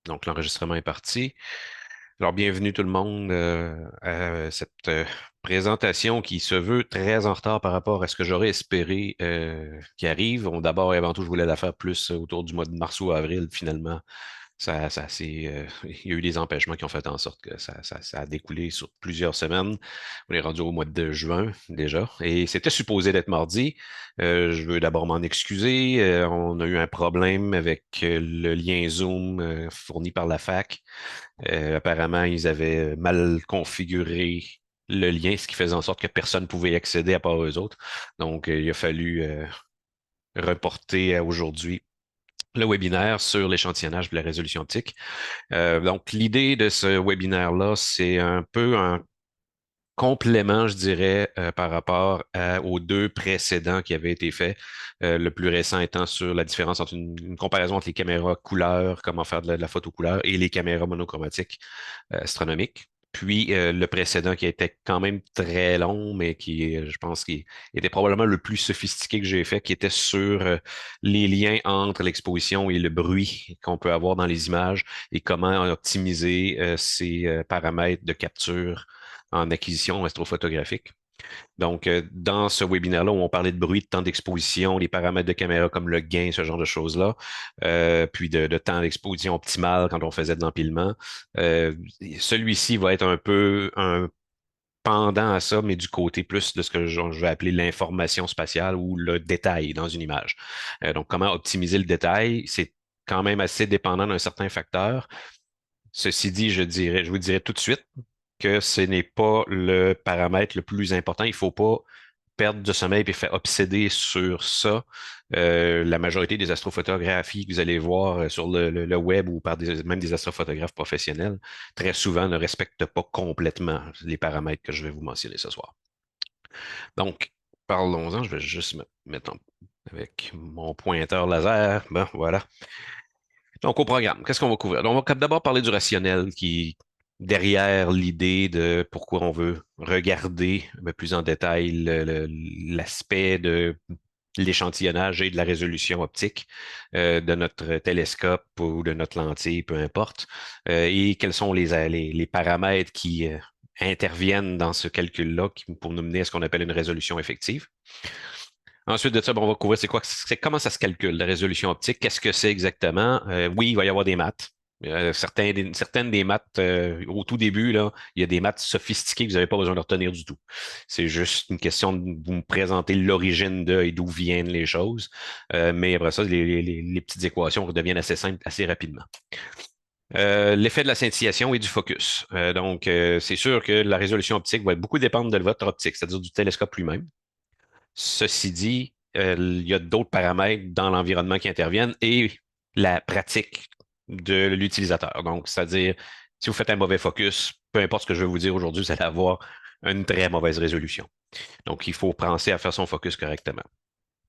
Donc, l'enregistrement est parti. Alors, bienvenue tout le monde à cette présentation qui se veut très en retard par rapport à ce que j'aurais espéré qui arrive. D'abord et avant tout, je voulais la faire plus autour du mois de mars ou avril. Finalement, il y a eu des empêchements qui ont fait en sorte que ça a découlé sur plusieurs semaines. On est rendu au mois de juin déjà. Et c'était supposé d'être mardi. Je veux d'abord m'en excuser. On a eu un problème avec le lien Zoom fourni par la fac. Apparemment, ils avaient mal configuré le lien, ce qui faisait en sorte que personne ne pouvait y accéder à part eux autres. Donc, il a fallu reporter à aujourd'hui le webinaire sur l'échantillonnage de la résolution optique. Donc, l'idée de ce webinaire-là, c'est un peu un complément, je dirais, par rapport aux deux précédents qui avaient été faits. Le plus récent étant sur la différence entre une comparaison entre les caméras couleur, comment faire de la photo couleur, et les caméras monochromatiques astronomiques. Puis le précédent qui était quand même très long, mais qui, je pense, qui était probablement le plus sophistiqué que j'ai fait, qui était sur les liens entre l'exposition et le bruit qu'on peut avoir dans les images et comment optimiser ces paramètres de capture en acquisition astrophotographique. Donc, dans ce webinaire-là, où on parlait de bruit, de temps d'exposition, les paramètres de caméra comme le gain, ce genre de choses-là, puis de temps d'exposition optimal quand on faisait de l'empilement. Euh, Celui-ci va être un peu un pendant à ça, mais du côté plus de ce que je vais appeler l'information spatiale ou le détail dans une image. Donc, comment optimiser le détail, c'est quand même assez dépendant d'un certain facteur. Ceci dit, je vous dirais tout de suite que ce n'est pas le paramètre le plus important. Il ne faut pas perdre de sommeil et faire obséder sur ça. La majorité des astrophotographies que vous allez voir sur le web ou par même des astrophotographes professionnels, très souvent ne respectent pas complètement les paramètres que je vais vous mentionner ce soir. Donc, parlons-en. Je vais juste me mettre avec mon pointeur laser. Bon, voilà. Donc, au programme, qu'est-ce qu'on va couvrir? Donc, on va d'abord parler du rationnel qui, derrière l'idée de pourquoi on veut regarder un peu plus en détail l'aspect de l'échantillonnage et de la résolution optique de notre télescope ou de notre lentille, peu importe, et quels sont les paramètres qui interviennent dans ce calcul-là pour nous mener à ce qu'on appelle une résolution effective. Ensuite de ça, bon, on va couvrir comment ça se calcule, la résolution optique, qu'est-ce que c'est exactement? Oui, il va y avoir des maths. Certaines des maths, au tout début, là, il y a des maths sophistiquées que vous n'avez pas besoin de retenir du tout. C'est juste une question de vous me présenter l'origine de et d'où viennent les choses. Mais après ça, les petites équations redeviennent assez simples assez rapidement. L'effet de la scintillation et du focus. Donc, c'est sûr que la résolution optique va beaucoup dépendre de votre optique, c'est-à-dire du télescope lui-même. Ceci dit, il y a d'autres paramètres dans l'environnement qui interviennent et la pratique de l'utilisateur. Donc, c'est-à-dire, si vous faites un mauvais focus, peu importe ce que je vais vous dire aujourd'hui, vous allez avoir une très mauvaise résolution. Donc, il faut penser à faire son focus correctement.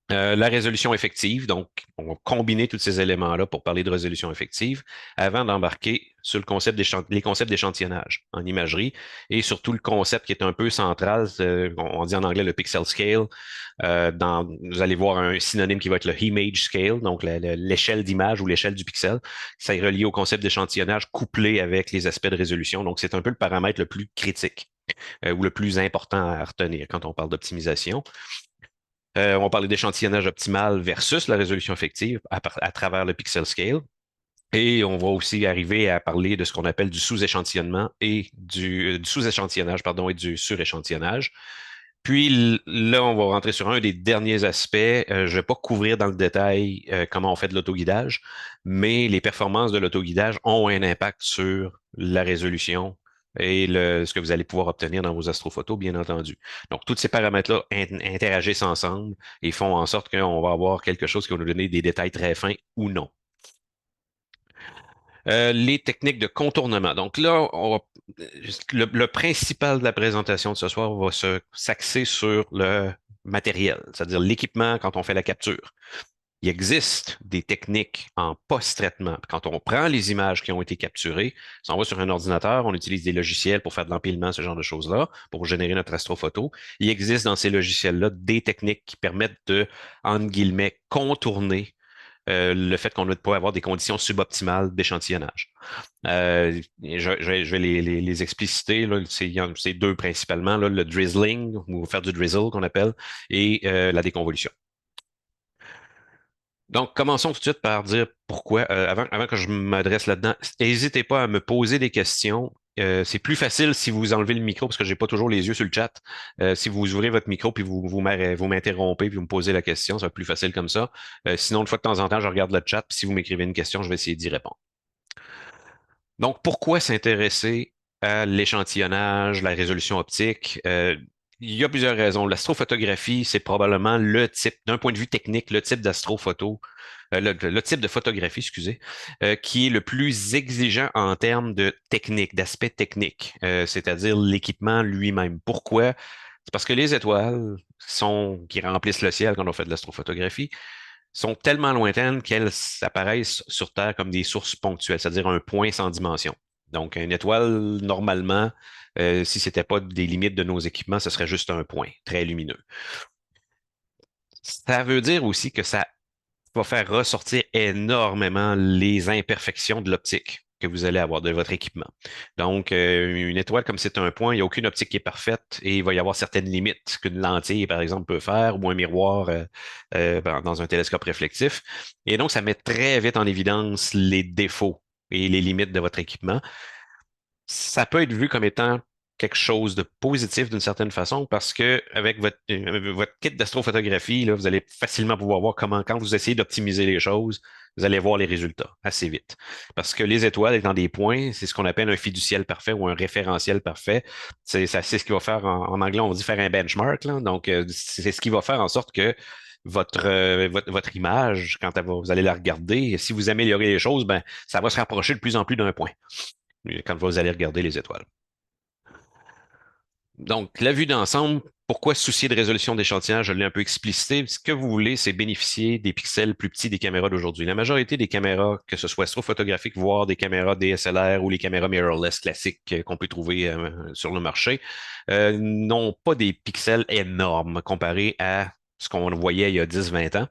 La résolution effective, donc on va combiner tous ces éléments-là pour parler de résolution effective avant d'embarquer sur les concepts d'échantillonnage en imagerie et surtout le concept qui est un peu central, on dit en anglais le pixel scale. Vous allez voir un synonyme qui va être le image scale, donc l'échelle d'image ou l'échelle du pixel. Ça est relié au concept d'échantillonnage couplé avec les aspects de résolution. Donc c'est un peu le paramètre le plus critique ou le plus important à retenir quand on parle d'optimisation. On va parler d'échantillonnage optimal versus la résolution effective à travers le pixel scale. Et on va aussi arriver à parler de ce qu'on appelle du sous-échantillonnement et du sous-échantillonnage, pardon, et du suréchantillonnage. Puis là, on va rentrer sur un des derniers aspects. Je ne vais pas couvrir dans le détail comment on fait de l'autoguidage, mais les performances de l'autoguidage ont un impact sur la résolution et ce que vous allez pouvoir obtenir dans vos astrophotos, bien entendu. Donc, tous ces paramètres-là interagissent ensemble et font en sorte qu'on va avoir quelque chose qui va nous donner des détails très fins ou non. Les techniques de contournement. Donc là, le principal de la présentation de ce soir va s'axer sur le matériel, c'est-à-dire l'équipement quand on fait la capture. Il existe des techniques en post-traitement. Quand on prend les images qui ont été capturées, si on va sur un ordinateur, on utilise des logiciels pour faire de l'empilement, ce genre de choses-là, pour générer notre astrophoto. Il existe dans ces logiciels-là des techniques qui permettent de, entre guillemets, contourner le fait qu'on ne peut pas avoir des conditions suboptimales d'échantillonnage. Je vais les expliciter. Là. C'est deux principalement, là, le drizzling, ou faire du drizzle qu'on appelle, et la déconvolution. Donc, commençons tout de suite par dire pourquoi, avant que je m'adresse là-dedans, n'hésitez pas à me poser des questions. C'est plus facile si vous enlevez le micro parce que j'ai pas toujours les yeux sur le chat. Si vous ouvrez votre micro puis vous m'interrompez puis vous me posez la question, ça va être plus facile comme ça. Sinon, une fois de temps en temps, je regarde le chat puis si vous m'écrivez une question, je vais essayer d'y répondre. Donc, pourquoi s'intéresser à l'échantillonnage, la résolution optique? Il y a plusieurs raisons. L'astrophotographie, c'est probablement le type, d'un point de vue technique, le type d'astrophoto, le type de photographie, excusez, qui est le plus exigeant en termes de technique, d'aspect technique, c'est-à-dire l'équipement lui-même. Pourquoi? C'est parce que les étoiles qui remplissent le ciel quand on fait de l'astrophotographie sont tellement lointaines qu'elles apparaissent sur Terre comme des sources ponctuelles, c'est-à-dire un point sans dimension. Donc, une étoile, normalement, si ce n'était pas des limites de nos équipements, ce serait juste un point très lumineux. Ça veut dire aussi que ça va faire ressortir énormément les imperfections de l'optique que vous allez avoir de votre équipement. Donc, une étoile, comme c'est un point, il n'y a aucune optique qui est parfaite et il va y avoir certaines limites qu'une lentille, par exemple, peut faire ou un miroir dans un télescope réflectif. Et donc, ça met très vite en évidence les défauts et les limites de votre équipement. Ça peut être vu comme étant quelque chose de positif d'une certaine façon parce que avec votre kit d'astrophotographie, là, vous allez facilement pouvoir voir comment, quand vous essayez d'optimiser les choses, vous allez voir les résultats assez vite. Parce que les étoiles étant des points, c'est ce qu'on appelle un fiduciel parfait ou un référentiel parfait. C'est ce qui va faire, en anglais, on dit faire un benchmark. Là. Donc, c'est ce qui va faire en sorte que votre image, vous allez la regarder, si vous améliorez les choses, ben, ça va se rapprocher de plus en plus d'un point quand vous allez regarder les étoiles. Donc, la vue d'ensemble, pourquoi se soucier de résolution d'échantillage? Je l'ai un peu explicité. Ce que vous voulez, c'est bénéficier des pixels plus petits des caméras d'aujourd'hui. La majorité des caméras, que ce soit astrophotographiques, voire des caméras DSLR ou les caméras mirrorless classiques qu'on peut trouver sur le marché, n'ont pas des pixels énormes comparés à ce qu'on voyait il y a 10-20 ans.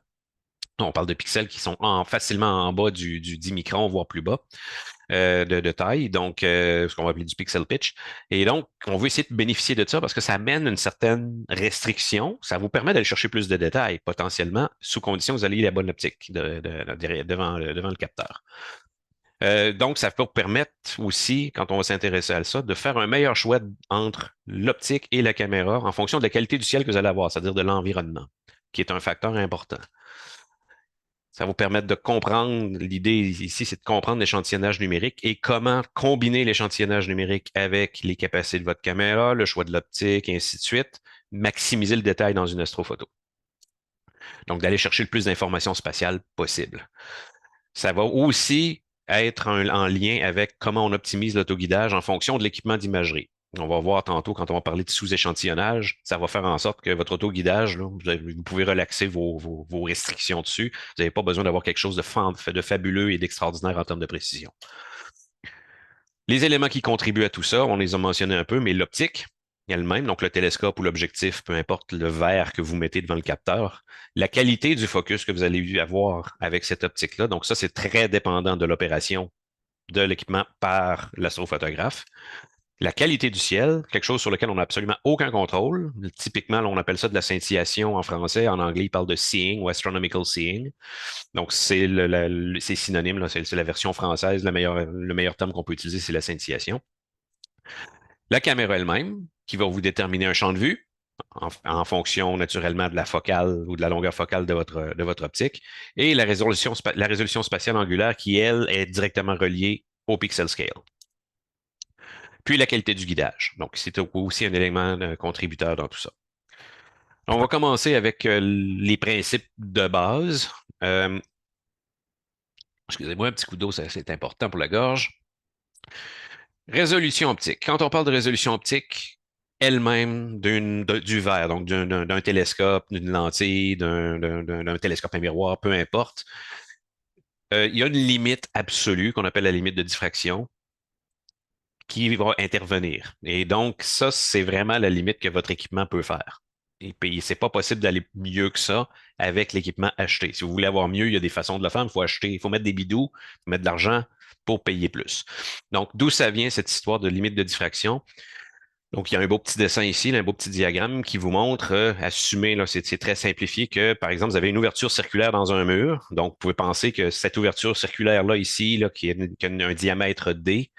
On parle de pixels qui sont facilement en bas du 10 microns, voire plus bas de taille, donc ce qu'on va appeler du pixel pitch. Et donc, on veut essayer de bénéficier de ça parce que ça amène une certaine restriction. Ça vous permet d'aller chercher plus de détails potentiellement, sous condition que vous ayez la bonne optique devant le capteur. Donc, ça peut permettre aussi, quand on va s'intéresser à ça, de faire un meilleur choix entre l'optique et la caméra en fonction de la qualité du ciel que vous allez avoir, c'est-à-dire de l'environnement, qui est un facteur important. Ça va vous permettre de comprendre, l'idée ici, c'est de comprendre l'échantillonnage numérique et comment combiner l'échantillonnage numérique avec les capacités de votre caméra, le choix de l'optique, et ainsi de suite, maximiser le détail dans une astrophoto. Donc, d'aller chercher le plus d'informations spatiales possible. Ça va aussi être en lien avec comment on optimise l'autoguidage en fonction de l'équipement d'imagerie. On va voir tantôt quand on va parler de sous-échantillonnage, ça va faire en sorte que votre autoguidage, là, vous pouvez relaxer vos restrictions dessus. Vous n'avez pas besoin d'avoir quelque chose de fabuleux et d'extraordinaire en termes de précision. Les éléments qui contribuent à tout ça, on les a mentionnés un peu, mais l'optique elle-même, donc le télescope ou l'objectif, peu importe le verre que vous mettez devant le capteur, la qualité du focus que vous allez avoir avec cette optique-là, donc ça, c'est très dépendant de l'opération de l'équipement par l'astrophotographe. La qualité du ciel, quelque chose sur lequel on n'a absolument aucun contrôle. Typiquement, là, on appelle ça de la scintillation en français. En anglais, il parle de seeing ou astronomical seeing. Donc, c'est synonyme, c'est la version française. Le meilleur terme qu'on peut utiliser, c'est la scintillation. La caméra elle-même, qui va vous déterminer un champ de vue en fonction naturellement de la focale ou de la longueur focale de votre optique. Et la résolution spatiale angulaire qui, elle, est directement reliée au pixel scale. Puis la qualité du guidage. Donc, c'est aussi un élément contributeur dans tout ça. On va commencer avec les principes de base. Euh, Excusez-moi, un petit coup d'eau, c'est important pour la gorge. Résolution optique. Quand on parle de résolution optique, elle-même du verre, donc d'un télescope, d'une lentille, d'un télescope à miroir, peu importe, il y a une limite absolue qu'on appelle la limite de diffraction qui va intervenir. Et donc, ça, c'est vraiment la limite que votre équipement peut faire. Et c'est pas possible d'aller mieux que ça avec l'équipement acheté. Si vous voulez avoir mieux, il y a des façons de le faire, mais il faut acheter, il faut mettre des bidous, mettre de l'argent pour payer plus. Donc, d'où ça vient cette histoire de limite de diffraction? Donc, il y a un beau petit dessin ici, là, un beau petit diagramme qui vous montre, assumé, là, c'est très simplifié, que, par exemple, vous avez une ouverture circulaire dans un mur. Donc, vous pouvez penser que cette ouverture circulaire-là, ici, là, qui a un diamètre D,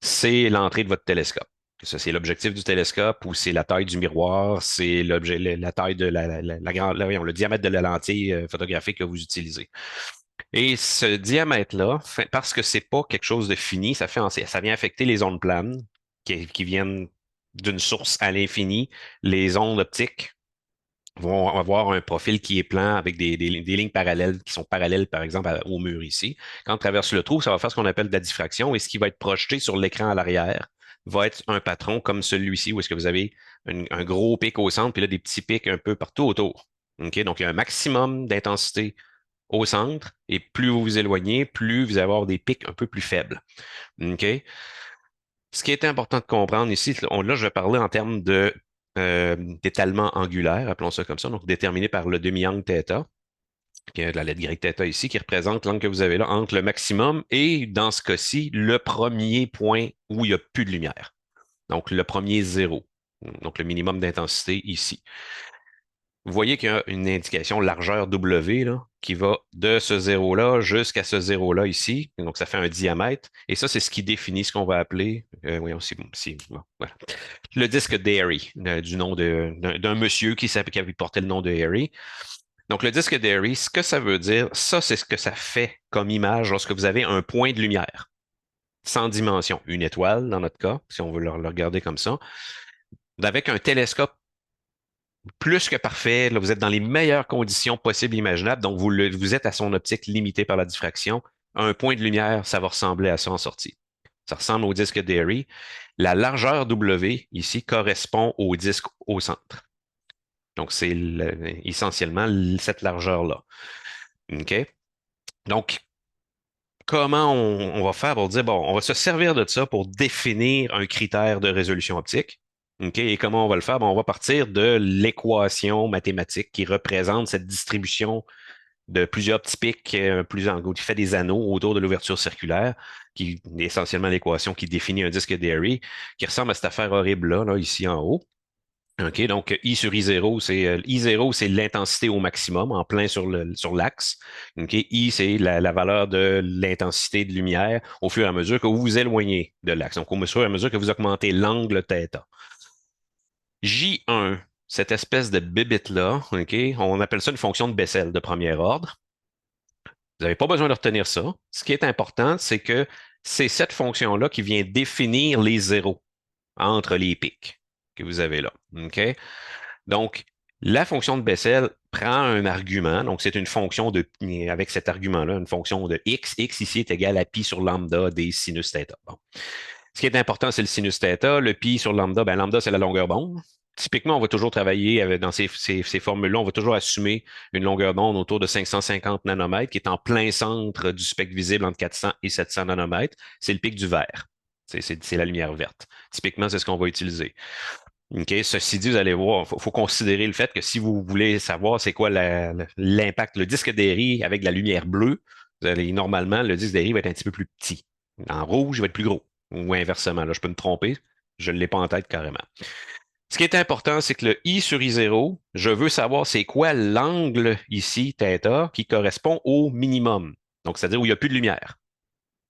c'est l'entrée de votre télescope. Ça, c'est l'objectif du télescope ou c'est la taille du miroir, c'est la taille de voyons, le diamètre de la lentille photographique que vous utilisez. Et ce diamètre-là, parce que c'est pas quelque chose de fini, ça vient affecter les ondes planes qui viennent d'une source à l'infini. Les ondes optiques vont avoir un profil qui est plan avec des lignes parallèles qui sont parallèles, par exemple, au mur ici. Quand on traverse le trou, ça va faire ce qu'on appelle de la diffraction et ce qui va être projeté sur l'écran à l'arrière va être un patron comme celui-ci où est-ce que vous avez un gros pic au centre puis là des petits pics un peu partout autour. OK? Donc, il y a un maximum d'intensité au centre et plus vous vous éloignez, plus vous allez avoir des pics un peu plus faibles. OK? Ce qui est important de comprendre ici, là, je vais parler en termes d'étalement angulaire, appelons ça comme ça, donc déterminé par le demi-angle θ, qui est la lettre grecque θ ici, qui représente l'angle que vous avez là entre le maximum et, dans ce cas-ci, le premier point où il n'y a plus de lumière. Donc, le premier zéro. Donc, le minimum d'intensité ici. Vous voyez qu'il y a une indication largeur W là, qui va de ce zéro-là jusqu'à ce zéro-là ici. Donc, ça fait un diamètre. Et ça, c'est ce qui définit ce qu'on va appeler, voyons, bon, voilà. Le disque d'Airy, du nom d'un monsieur qui avait porté le nom de Airy. Donc, le disque d'Airy, ce que ça veut dire, ça, c'est ce que ça fait comme image lorsque vous avez un point de lumière sans dimension, une étoile dans notre cas, si on veut le regarder comme ça, avec un télescope plus que parfait. Là, vous êtes dans les meilleures conditions possibles et imaginables. Donc, vous êtes à son optique limitée par la diffraction. Un point de lumière, ça va ressembler à ça en sortie. Ça ressemble au disque d'Airy. La largeur W, ici, correspond au disque au centre. Donc, c'est essentiellement cette largeur-là. OK? Donc, comment on va faire pour dire, bon, on va se servir de ça pour définir un critère de résolution optique. OK? Et comment on va le faire? Bon, on va partir de l'équation mathématique qui représente cette distribution de plusieurs petits pics, qui fait des anneaux autour de l'ouverture circulaire, qui est essentiellement l'équation qui définit un disque d'Airy, qui ressemble à cette affaire horrible-là, là, ici en haut. OK, donc I sur I0, I0, c'est l'intensité au maximum, en plein sur l'axe. OK, I, c'est la valeur de l'intensité de lumière au fur et à mesure que vous vous éloignez de l'axe. Donc, au fur et à mesure que vous augmentez l'angle θ. J1, cette espèce de bibite-là, OK, on appelle ça une fonction de Bessel de premier ordre. Vous n'avez pas besoin de retenir ça. Ce qui est important, c'est que c'est cette fonction-là qui vient définir les zéros entre les pics que vous avez là. OK? Donc, la fonction de Bessel prend un argument, donc c'est une fonction avec cet argument-là, une fonction de x. X ici est égal à pi sur lambda des sinus θ. Bon. Ce qui est important, c'est le sinus θ. Le pi sur lambda, ben lambda, c'est la longueur d'onde. Typiquement, on va toujours travailler dans ces formules-là, on va toujours assumer une longueur d'onde autour de 550 nanomètres, qui est en plein centre du spectre visible entre 400 et 700 nanomètres. C'est le pic du vert. C'est la lumière verte. Typiquement, c'est ce qu'on va utiliser. OK? Ceci dit, vous allez voir, il faut considérer le fait que si vous voulez savoir c'est quoi l'impact, le disque d'Airy avec de la lumière bleue, normalement, le disque d'Airy va être un petit peu plus petit. En rouge, il va être plus gros. Ou inversement, là, je peux me tromper. Je ne l'ai pas en tête carrément. Ce qui est important, c'est que le I sur I0, je veux savoir c'est quoi l'angle ici, θ, qui correspond au minimum. Donc, c'est-à-dire où il n'y a plus de lumière.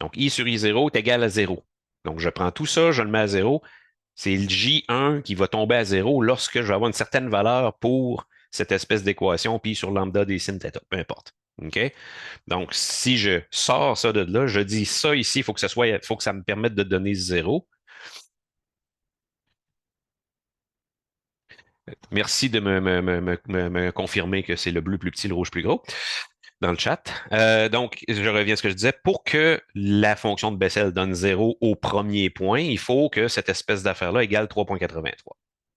Donc, I sur I0 est égal à 0. Donc, je prends tout ça, je le mets à 0. C'est le J1 qui va tomber à 0 lorsque je vais avoir une certaine valeur pour cette espèce d'équation, puis sur lambda des sin θ, peu importe. OK? Donc, si je sors ça de là, je dis ça ici, faut que ça me permette de donner 0. Merci de me confirmer que c'est le bleu plus petit, le rouge plus gros dans le chat. Donc, je reviens à ce que je disais. Pour que la fonction de Bessel donne 0 au premier point, il faut que cette espèce d'affaire-là égale 3,83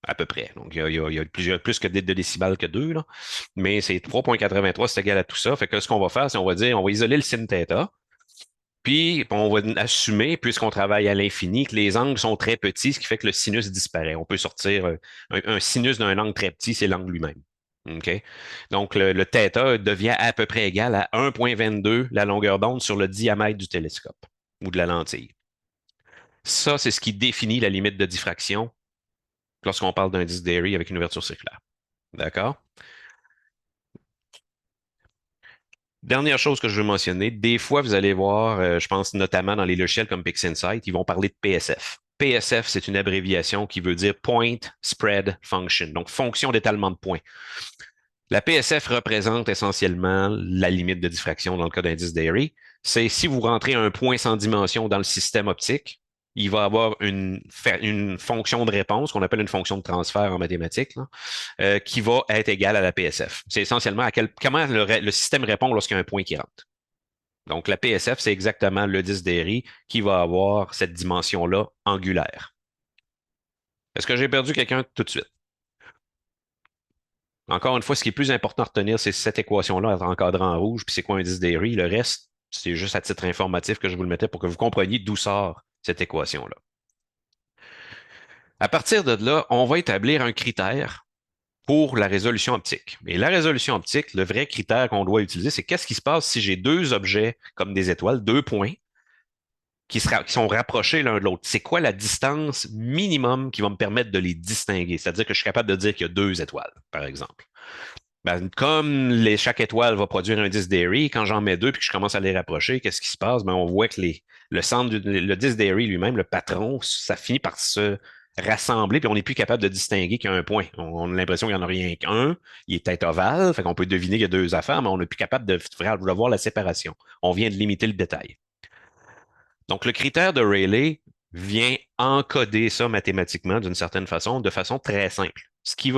à peu près. Donc, il y a plus que 2 décibels que 2, là. Mais c'est 3,83, c'est égal à tout ça. Fait que ce qu'on va faire, c'est on va dire, on va isoler le sin θ. Puis, on va assumer, puisqu'on travaille à l'infini, que les angles sont très petits, ce qui fait que le sinus disparaît. On peut sortir un sinus d'un angle très petit, c'est l'angle lui-même. OK? Donc, le θ devient à peu près égal à 1,22 la longueur d'onde sur le diamètre du télescope ou de la lentille. Ça, c'est ce qui définit la limite de diffraction lorsqu'on parle d'un disque d'Airy avec une ouverture circulaire. D'accord? Dernière chose que je veux mentionner, des fois, vous allez voir, je pense notamment dans les logiciels comme PixInsight, ils vont parler de PSF. PSF, c'est une abréviation qui veut dire Point Spread Function, donc fonction d'étalement de points. La PSF représente essentiellement la limite de diffraction dans le cas d'un disque d'Airy. C'est si vous rentrez un point sans dimension dans le système optique, il va avoir une fonction de réponse qu'on appelle une fonction de transfert en mathématiques, là, qui va être égale à la PSF. C'est essentiellement comment le système répond lorsqu'il y a un point qui rentre. Donc, la PSF, c'est exactement le disque d'Airy qui va avoir cette dimension-là angulaire. Est-ce que j'ai perdu quelqu'un tout de suite? Encore une fois, ce qui est plus important à retenir, c'est cette équation-là encadrée en rouge, puis c'est quoi un disque d'Airy. Le reste, c'est juste à titre informatif que je vous le mettais pour que vous compreniez d'où sort cette équation-là. À partir de là, on va établir un critère pour la résolution optique. Et la résolution optique, le vrai critère qu'on doit utiliser, c'est qu'est-ce qui se passe si j'ai deux objets comme des étoiles, deux points, qui sont rapprochés l'un de l'autre. C'est quoi la distance minimum qui va me permettre de les distinguer? C'est-à-dire que je suis capable de dire qu'il y a deux étoiles, par exemple. Ben, comme chaque étoile va produire un disque d'Airy, quand j'en mets deux et que je commence à les rapprocher, qu'est-ce qui se passe? Ben, on voit que le centre le disque d'Airy lui-même, le patron, ça finit par se rassembler, puis on n'est plus capable de distinguer qu'il y a un point. On a l'impression qu'il n'y en a rien qu'un. Il est peut-être ovale, fait qu'on peut deviner qu'il y a deux affaires, mais on n'est plus capable de voir la séparation. On vient de limiter le détail. Donc, le critère de Rayleigh vient encoder ça mathématiquement d'une certaine façon, de façon très simple. Ce qu'il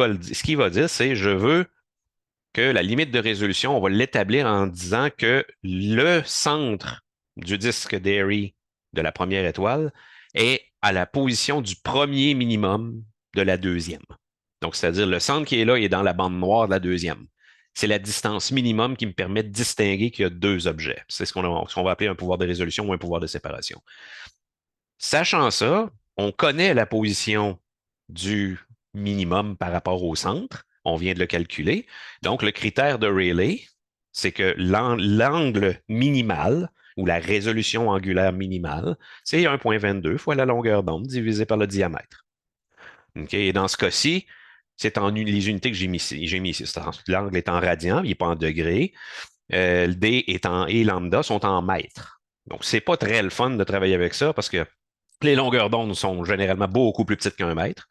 va dire, c'est je veux que la limite de résolution, on va l'établir en disant que le centre du disque d'Airy de la première étoile est à la position du premier minimum de la deuxième. Donc, c'est-à-dire le centre qui est là est dans la bande noire de la deuxième. C'est la distance minimum qui me permet de distinguer qu'il y a deux objets. C'est ce qu'on va appeler un pouvoir de résolution ou un pouvoir de séparation. Sachant ça, on connaît la position du minimum par rapport au centre. On vient de le calculer. Donc, le critère de Rayleigh, c'est que l'angle minimal ou la résolution angulaire minimale, c'est 1,22 fois la longueur d'onde divisé par le diamètre. Okay? Et dans ce cas-ci, c'est les unités que j'ai mis ici. L'angle est en radian, il n'est pas en degrés. Le D et lambda sont en mètres. Donc, c'est pas très le fun de travailler avec ça parce que les longueurs d'onde sont généralement beaucoup plus petites qu'un mètre.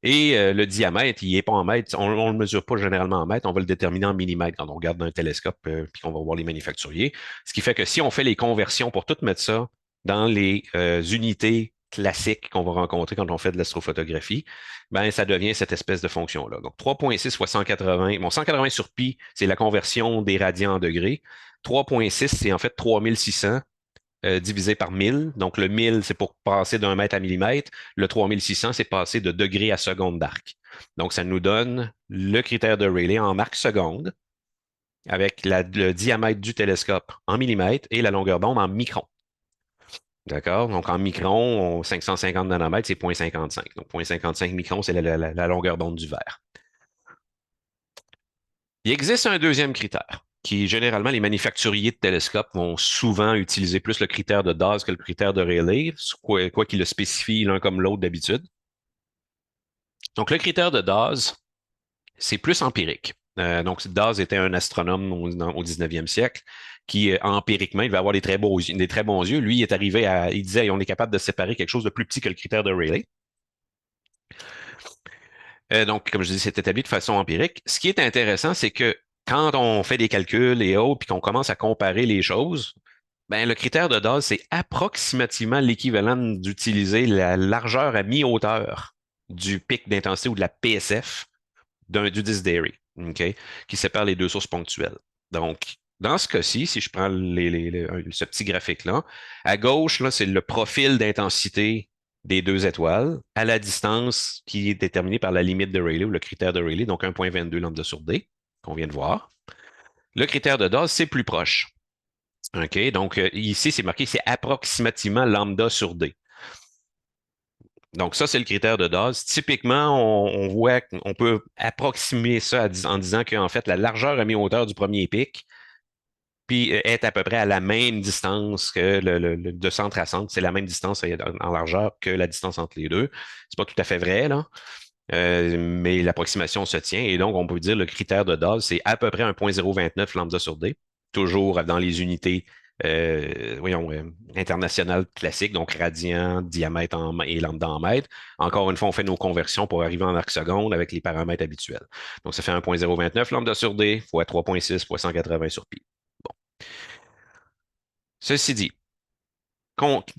Et le diamètre, il n'est pas en mètres. On ne le mesure pas généralement en mètres. On va le déterminer en millimètres quand on regarde dans un télescope puis qu'on va voir les manufacturiers. Ce qui fait que si on fait les conversions pour tout mettre ça dans les unités classiques qu'on va rencontrer quand on fait de l'astrophotographie, ben ça devient cette espèce de fonction-là. Donc 3,6 fois 180. Bon, 180 sur pi, c'est la conversion des radians en degrés. 3,6, c'est en fait 3600 divisé par 1000. Donc, le 1000, c'est pour passer d'un mètre à millimètre. Le 3600, c'est passer de degrés à seconde d'arc. Donc, ça nous donne le critère de Rayleigh en arc seconde avec le diamètre du télescope en millimètres et la longueur d'onde en microns. D'accord? Donc, en microns, 550 nanomètres, c'est 0,55. Donc, 0,55 microns, c'est la longueur d'onde du verre. Il existe un deuxième critère qui, généralement, les manufacturiers de télescopes vont souvent utiliser plus le critère de Dawes que le critère de Rayleigh, quoi qu'ils le spécifient l'un comme l'autre d'habitude. Donc, le critère de Dawes, c'est plus empirique. Donc, Dawes était un astronome au 19e siècle qui, empiriquement, il va avoir des très bons yeux. Lui, il est arrivé il disait, on est capable de séparer quelque chose de plus petit que le critère de Rayleigh. Donc, comme je dis, c'est établi de façon empirique. Ce qui est intéressant, c'est que quand on fait des calculs et autres, puis qu'on commence à comparer les choses, ben, le critère de Dawes, c'est approximativement l'équivalent d'utiliser la largeur à mi-hauteur du pic d'intensité ou de la PSF du disque d'Airy, OK, qui sépare les deux sources ponctuelles. Donc, dans ce cas-ci, si je prends ce petit graphique-là, à gauche, là, c'est le profil d'intensité des deux étoiles à la distance qui est déterminée par la limite de Rayleigh ou le critère de Rayleigh, donc 1,22 lambda sur D, qu'on vient de voir. Le critère de Dawes, c'est plus proche. OK? Donc, ici, c'est marqué, c'est approximativement lambda sur D. Donc, ça, c'est le critère de Dawes. Typiquement, on voit qu'on peut approximer ça en disant qu'en fait, la largeur à mi-hauteur du premier pic puis est à peu près à la même distance que de centre à centre. C'est la même distance en largeur que la distance entre les deux. C'est pas tout à fait vrai, là. Mais l'approximation se tient. Et donc, on peut dire le critère de Dawes, c'est à peu près 1,029 lambda sur D, toujours dans les unités voyons, internationales classiques, donc radian, diamètre et lambda en mètres. Encore une fois, on fait nos conversions pour arriver en arc seconde avec les paramètres habituels. Donc, ça fait 1,029 lambda sur D fois 3,6 fois 180 sur pi. Bon. Ceci dit,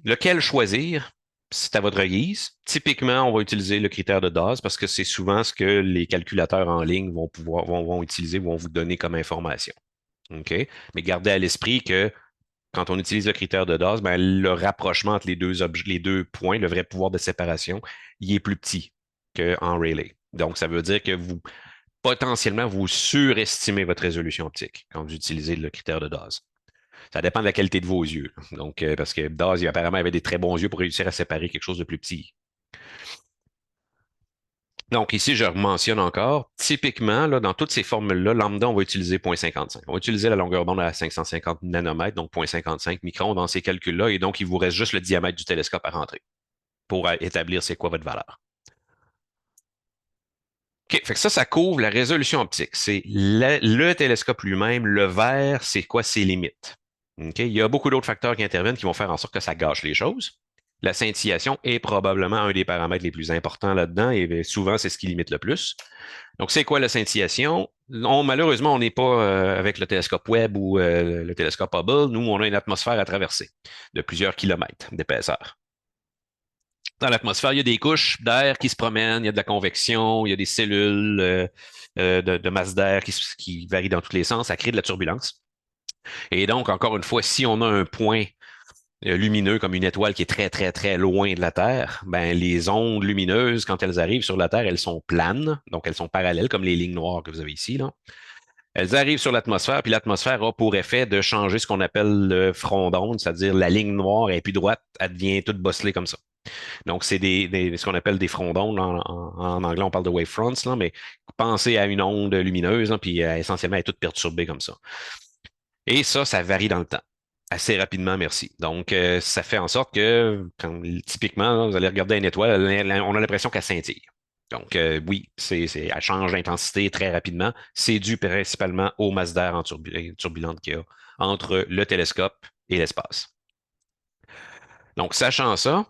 lequel choisir? C'est à votre guise. Typiquement, on va utiliser le critère de Dawes parce que c'est souvent ce que les calculateurs en ligne vont utiliser, vont vous donner comme information. OK? Mais gardez à l'esprit que quand on utilise le critère de Dawes, ben, le rapprochement entre les deux points, le vrai pouvoir de séparation, il est plus petit qu'en Rayleigh. Donc, ça veut dire que potentiellement, vous surestimez votre résolution optique quand vous utilisez le critère de Dawes. Ça dépend de la qualité de vos yeux. Donc, parce que Dawes, il apparemment avait des très bons yeux pour réussir à séparer quelque chose de plus petit. Donc, ici, je mentionne encore, typiquement, là, dans toutes ces formules-là, lambda, on va utiliser 0,55. On va utiliser la longueur d'onde à 550 nanomètres, donc 0,55 microns dans ces calculs-là, et donc, il vous reste juste le diamètre du télescope à rentrer pour établir c'est quoi votre valeur. OK, fait que ça couvre la résolution optique. C'est le télescope lui-même, le verre, c'est quoi ses limites. OK, il y a beaucoup d'autres facteurs qui interviennent qui vont faire en sorte que ça gâche les choses. La scintillation est probablement un des paramètres les plus importants là-dedans et souvent, c'est ce qui limite le plus. Donc, c'est quoi la scintillation? Malheureusement, on n'est pas avec le télescope Webb ou le télescope Hubble. Nous, on a une atmosphère à traverser de plusieurs kilomètres d'épaisseur. Dans l'atmosphère, il y a des couches d'air qui se promènent, il y a de la convection, il y a des cellules de masse d'air qui varient dans tous les sens. Ça crée de la turbulence. Et donc, encore une fois, si on a un point lumineux comme une étoile qui est très, très, très loin de la Terre, ben, les ondes lumineuses, quand elles arrivent sur la Terre, elles sont planes, donc elles sont parallèles, comme les lignes noires que vous avez ici, là. Elles arrivent sur l'atmosphère, puis l'atmosphère a pour effet de changer ce qu'on appelle le front d'onde, c'est-à-dire la ligne noire est plus droite, elle devient toute bosselée comme ça. Donc, c'est ce qu'on appelle des fronts d'onde. En anglais, on parle de wavefronts, là, mais pensez à une onde lumineuse, là, puis essentiellement, elle est toute perturbée comme ça. Et ça varie dans le temps. Assez rapidement, merci. Donc, ça fait en sorte que, typiquement, là, vous allez regarder une étoile, on a l'impression qu'elle scintille. Donc, oui, elle change d'intensité très rapidement. C'est dû principalement aux masses d'air turbulentes qu'il y a entre le télescope et l'espace. Donc, sachant ça,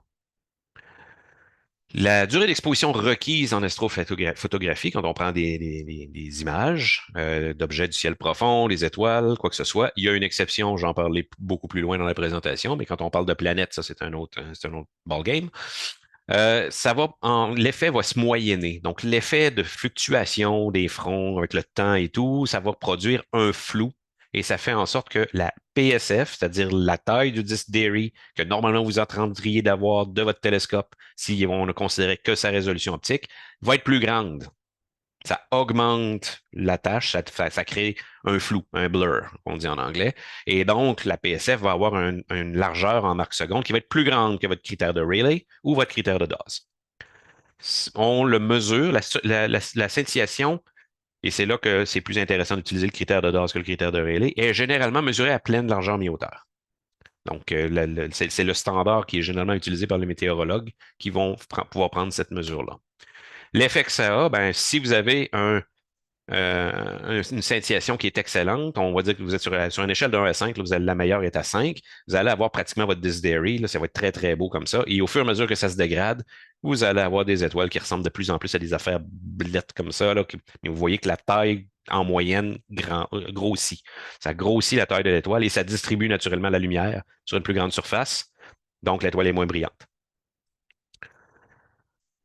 la durée d'exposition requise en astrophotographie, quand on prend des images d'objets du ciel profond, des étoiles, quoi que ce soit, il y a une exception, j'en parlais beaucoup plus loin dans la présentation, mais quand on parle de planètes, ça c'est un autre ballgame. L'effet va se moyenner. Donc, l'effet de fluctuation des fronts avec le temps et tout, ça va produire un flou et ça fait en sorte que la PSF, c'est-à-dire la taille du disque Dairy que normalement vous attendriez d'avoir de votre télescope si on ne considérait que sa résolution optique, va être plus grande. Ça augmente la tâche, ça crée un flou, un blur, on dit en anglais. Et donc, la PSF va avoir une largeur en arc seconde qui va être plus grande que votre critère de Rayleigh ou votre critère de Dawes. On le mesure, la scintillation, et c'est là que c'est plus intéressant d'utiliser le critère de Dawes que le critère de Rayleigh, est généralement mesuré à pleine largeur mi-hauteur. Donc, c'est le standard qui est généralement utilisé par les météorologues qui vont pouvoir prendre cette mesure-là. L'effet que ça a, ben, si vous avez une scintillation qui est excellente. On va dire que vous êtes sur une échelle de 1 à 5, là, la meilleure est à 5. Vous allez avoir pratiquement votre disc Dairy, là, ça va être très, très beau comme ça. Et au fur et à mesure que ça se dégrade, vous allez avoir des étoiles qui ressemblent de plus en plus à des affaires blettes comme ça. Là, mais vous voyez que la taille, en moyenne, grossit. Ça grossit la taille de l'étoile et ça distribue naturellement la lumière sur une plus grande surface. Donc, l'étoile est moins brillante.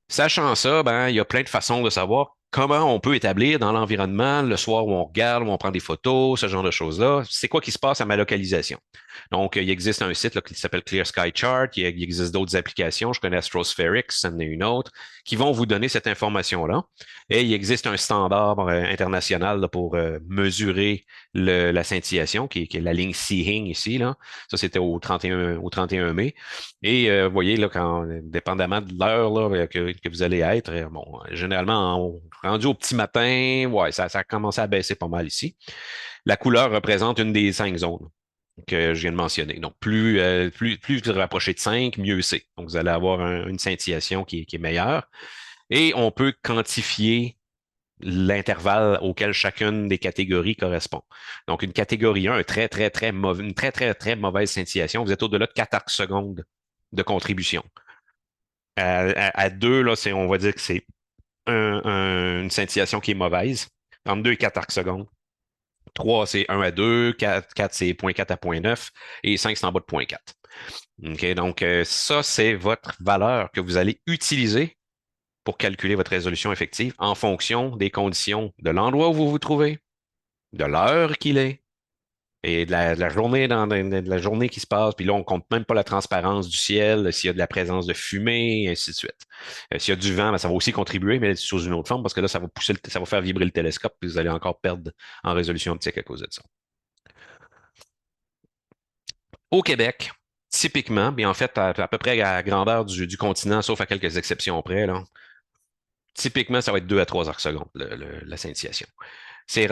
Sachant ça, ben, il y a plein de façons de savoir comment on peut établir dans l'environnement le soir où on regarde, où on prend des photos, ce genre de choses-là, c'est quoi qui se passe à ma localisation. Donc, il existe un site là, qui s'appelle Clear Sky Chart, il existe d'autres applications, je connais Astrospherics, c'en est une autre, qui vont vous donner cette information-là. Et il existe un standard international là, pour mesurer la scintillation, qui est la ligne Seeing ici. Là. Ça, c'était au 31 mai. Et vous voyez, là, dépendamment de l'heure là, que vous allez être, bon, généralement, rendu au petit matin, ouais, ça a commencé à baisser pas mal ici. La couleur représente une des 5 zones que je viens de mentionner. Donc, plus vous rapprochez de 5, mieux c'est. Donc, vous allez avoir une scintillation qui est meilleure. Et on peut quantifier l'intervalle auquel chacune des catégories correspond. Donc, une catégorie 1, une très, très, très mauvaise scintillation, vous êtes au-delà de 4 arcs secondes de contribution. À 2, là, on va dire que c'est une scintillation qui est mauvaise. Entre 2 et 4 arcs secondes. 3, c'est 1 à 2. 4 c'est 0,4 à 0,9. Et 5, c'est en bas de 0,4. OK, donc, ça, c'est votre valeur que vous allez utiliser pour calculer votre résolution effective en fonction des conditions de l'endroit où vous vous trouvez, de l'heure qu'il est et de la journée de la journée qui se passe. Puis là, on compte même pas la transparence du ciel, s'il y a de la présence de fumée, et ainsi de suite. S'il y a du vent, ben, ça va aussi contribuer, mais sous une autre forme, parce que là, ça va pousser, ça va faire vibrer le télescope, puis vous allez encore perdre en résolution optique à cause de ça. Au Québec, typiquement, bien en fait, à peu près à la grandeur du continent, sauf à quelques exceptions près, là, typiquement, ça va être 2 à 3 arcs secondes, la scintillation. C'est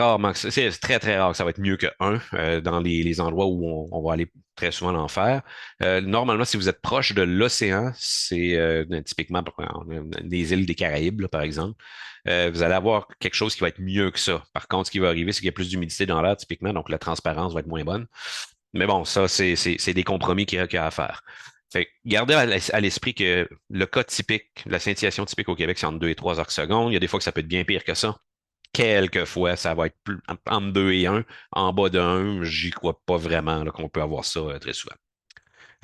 très, très rare que ça va être mieux que 1 dans les endroits où on va aller très souvent l'en faire. Normalement, si vous êtes proche de l'océan, c'est typiquement des îles des Caraïbes, là, par exemple, vous allez avoir quelque chose qui va être mieux que ça. Par contre, ce qui va arriver, c'est qu'il y a plus d'humidité dans l'air, typiquement, donc la transparence va être moins bonne. Mais bon, ça, c'est des compromis qu'il y a à faire. Fait que gardez à l'esprit que le cas typique, la scintillation typique au Québec, c'est entre 2 et 3 arcs secondes. Il y a des fois que ça peut être bien pire que ça. Quelquefois, ça va être entre 2 et 1. En bas de 1, j'y crois pas vraiment là, qu'on peut avoir ça très souvent.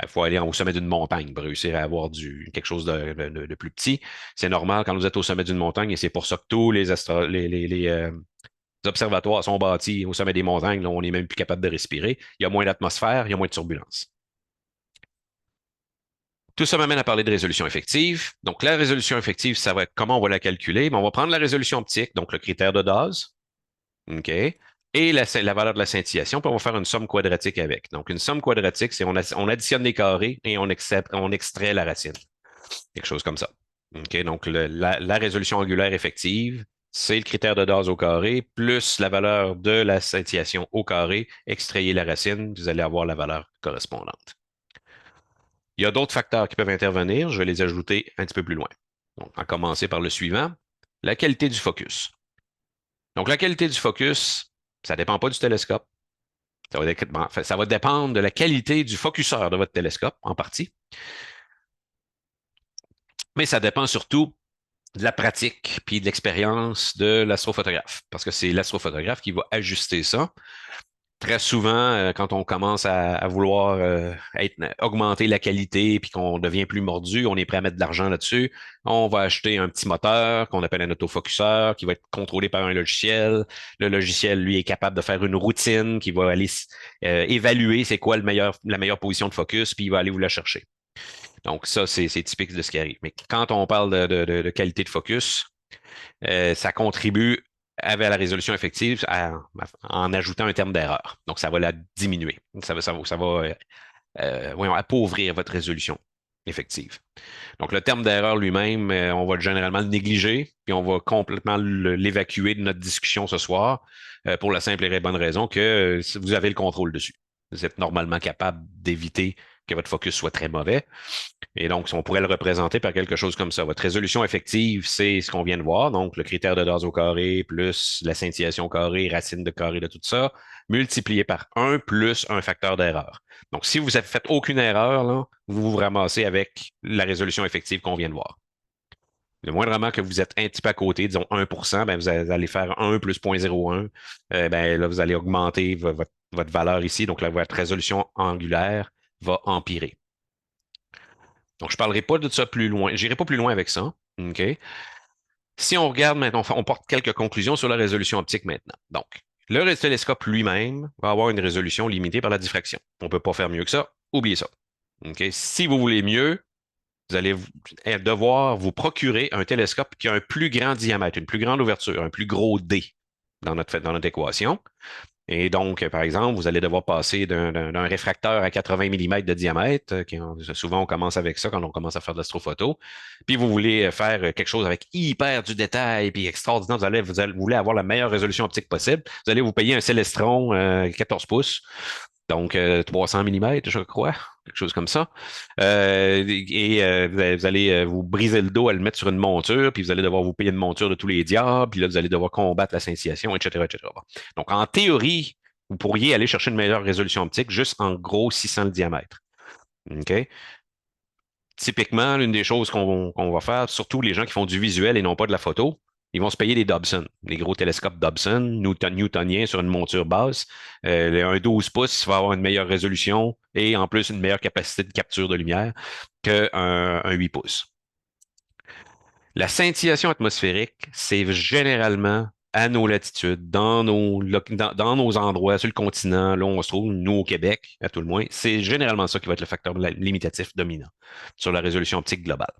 Il faut aller au sommet d'une montagne pour réussir à avoir quelque chose de plus petit. C'est normal quand vous êtes au sommet d'une montagne et c'est pour ça que tous les observatoires sont bâtis au sommet des montagnes. Là, on n'est même plus capable de respirer. Il y a moins d'atmosphère, il y a moins de turbulence. Tout ça m'amène à parler de résolution effective. Donc, la résolution effective, ça va être comment on va la calculer. Mais on va prendre la résolution optique, donc le critère de Dawes. OK? Et la valeur de la scintillation, puis on va faire une somme quadratique avec. Donc, une somme quadratique, c'est on additionne les carrés et on extrait la racine. Quelque chose comme ça. OK? Donc, la résolution angulaire effective, c'est le critère de Dawes au carré, plus la valeur de la scintillation au carré, extrayez la racine, vous allez avoir la valeur correspondante. Il y a d'autres facteurs qui peuvent intervenir, je vais les ajouter un petit peu plus loin. Donc, on va commencer par le suivant, la qualité du focus. Donc, la qualité du focus, ça ne dépend pas du télescope. Ça va dépendre de la qualité du focuseur de votre télescope, en partie, mais ça dépend surtout de la pratique puis de l'expérience de l'astrophotographe, parce que c'est l'astrophotographe qui va ajuster ça. Très souvent, quand on commence à vouloir augmenter la qualité puis qu'on devient plus mordu, on est prêt à mettre de l'argent là-dessus. On va acheter un petit moteur qu'on appelle un autofocuseur qui va être contrôlé par un logiciel. Le logiciel, lui, est capable de faire une routine qui va aller évaluer c'est quoi la meilleure position de focus, puis il va aller vous la chercher. Donc, ça, c'est typique de ce qui arrive. Mais quand on parle de qualité de focus, ça contribue avec la résolution effective en ajoutant un terme d'erreur. Donc, ça va la diminuer. Ça va appauvrir votre résolution effective. Donc, le terme d'erreur lui-même, on va généralement le négliger, puis on va complètement l'évacuer de notre discussion ce soir, pour la simple et bonne raison que vous avez le contrôle dessus. Vous êtes normalement capable d'éviter que votre focus soit très mauvais. Et donc, on pourrait le représenter par quelque chose comme ça. Votre résolution effective, c'est ce qu'on vient de voir. Donc, le critère de Dawes au carré plus la scintillation au carré, racine de carré de tout ça, multiplié par 1 plus un facteur d'erreur. Donc, si vous n'avez fait aucune erreur, là, vous vous ramassez avec la résolution effective qu'on vient de voir. Le moindrement que vous êtes un petit peu à côté, disons 1%, ben vous allez faire 1 plus 0,01. Ben là, vous allez augmenter votre valeur ici. Donc, là, votre résolution angulaire va empirer. Donc, je ne parlerai pas de ça plus loin. Je n'irai pas plus loin avec ça. OK? Si on regarde maintenant, on porte quelques conclusions sur la résolution optique maintenant. Donc, le télescope lui-même va avoir une résolution limitée par la diffraction. On ne peut pas faire mieux que ça. Oubliez ça. OK? Si vous voulez mieux, vous allez devoir vous procurer un télescope qui a un plus grand diamètre, une plus grande ouverture, un plus gros D dans notre équation. Et donc, par exemple, vous allez devoir passer d'un réfracteur à 80 mm de diamètre, souvent on commence avec ça quand on commence à faire de l'astrophoto, puis vous voulez faire quelque chose avec hyper du détail, puis extraordinaire, vous voulez avoir la meilleure résolution optique possible, vous allez vous payer un Célestron 14 pouces, donc 300 mm, je crois, quelque chose comme ça. Vous allez vous briser le dos à le mettre sur une monture, puis vous allez devoir vous payer une monture de tous les diables, puis là, vous allez devoir combattre la scintillation, etc., etc. Bon. Donc, en théorie, vous pourriez aller chercher une meilleure résolution optique juste en gros 600 le diamètre. OK? Typiquement, l'une des choses qu'on va faire, surtout les gens qui font du visuel et non pas de la photo, ils vont se payer des Dobson, les gros télescopes Dobson, newtoniens sur une monture basse. Un 12 pouces va avoir une meilleure résolution et en plus une meilleure capacité de capture de lumière qu'un 8 pouces. La scintillation atmosphérique, c'est généralement à nos latitudes, dans nos endroits sur le continent, là où on se trouve, nous au Québec, à tout le moins, c'est généralement ça qui va être le facteur limitatif dominant sur la résolution optique globale.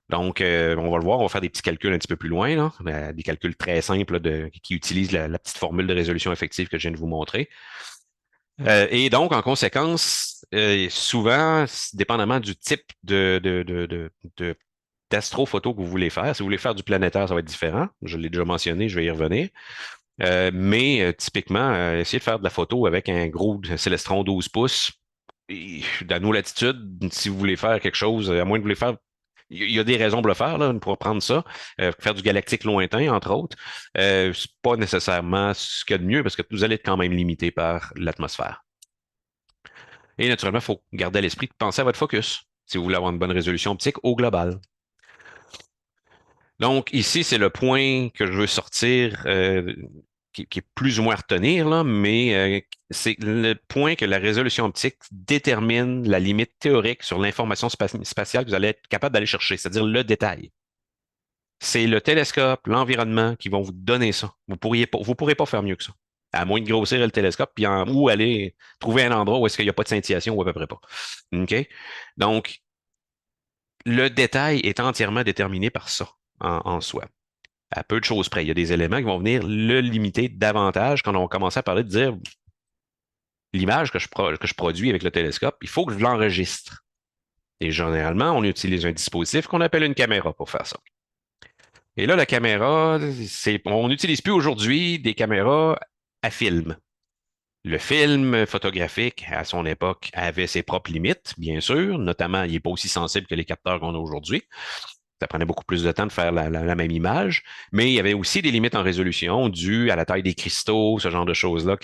Donc, on va le voir, on va faire des petits calculs un petit peu plus loin, là, des calculs très simples là, qui utilisent la petite formule de résolution effective que je viens de vous montrer. Et donc, en conséquence, souvent, dépendamment du type d'astrophoto que vous voulez faire, si vous voulez faire du planétaire, ça va être différent. Je l'ai déjà mentionné, je vais y revenir. Mais typiquement, essayez de faire de la photo avec un gros Célestron 12 pouces. Et, dans nos latitudes, si vous voulez faire quelque chose, à moins de vous voulez faire il y a des raisons pour le faire, là, pour prendre ça. Faire du galactique lointain, entre autres. C'est pas nécessairement ce qu'il y a de mieux parce que vous allez être quand même limité par l'atmosphère. Et naturellement, il faut garder à l'esprit de penser à votre focus si vous voulez avoir une bonne résolution optique au global. Donc, ici, c'est le point que je veux sortir, qui est plus ou moins à retenir, là, mais c'est le point que la résolution optique détermine la limite théorique sur l'information spatiale que vous allez être capable d'aller chercher, c'est-à-dire le détail. C'est le télescope, l'environnement qui vont vous donner ça. Vous pourrez pas faire mieux que ça. À moins de grossir le télescope, ou aller trouver un endroit où est-ce qu'il n'y a pas de scintillation ou à peu près pas. OK? Donc, le détail est entièrement déterminé par ça en soi. À peu de choses près. Il y a des éléments qui vont venir le limiter davantage quand on va commencer à parler de dire l'image que je produis avec le télescope, il faut que je l'enregistre. Et généralement, on utilise un dispositif qu'on appelle une caméra pour faire ça. Et là, la caméra, on n'utilise plus aujourd'hui des caméras à film. Le film photographique, à son époque, avait ses propres limites, bien sûr. Notamment, il n'est pas aussi sensible que les capteurs qu'on a aujourd'hui. Ça prenait beaucoup plus de temps de faire la même image, mais il y avait aussi des limites en résolution dues à la taille des cristaux, ce genre de choses-là,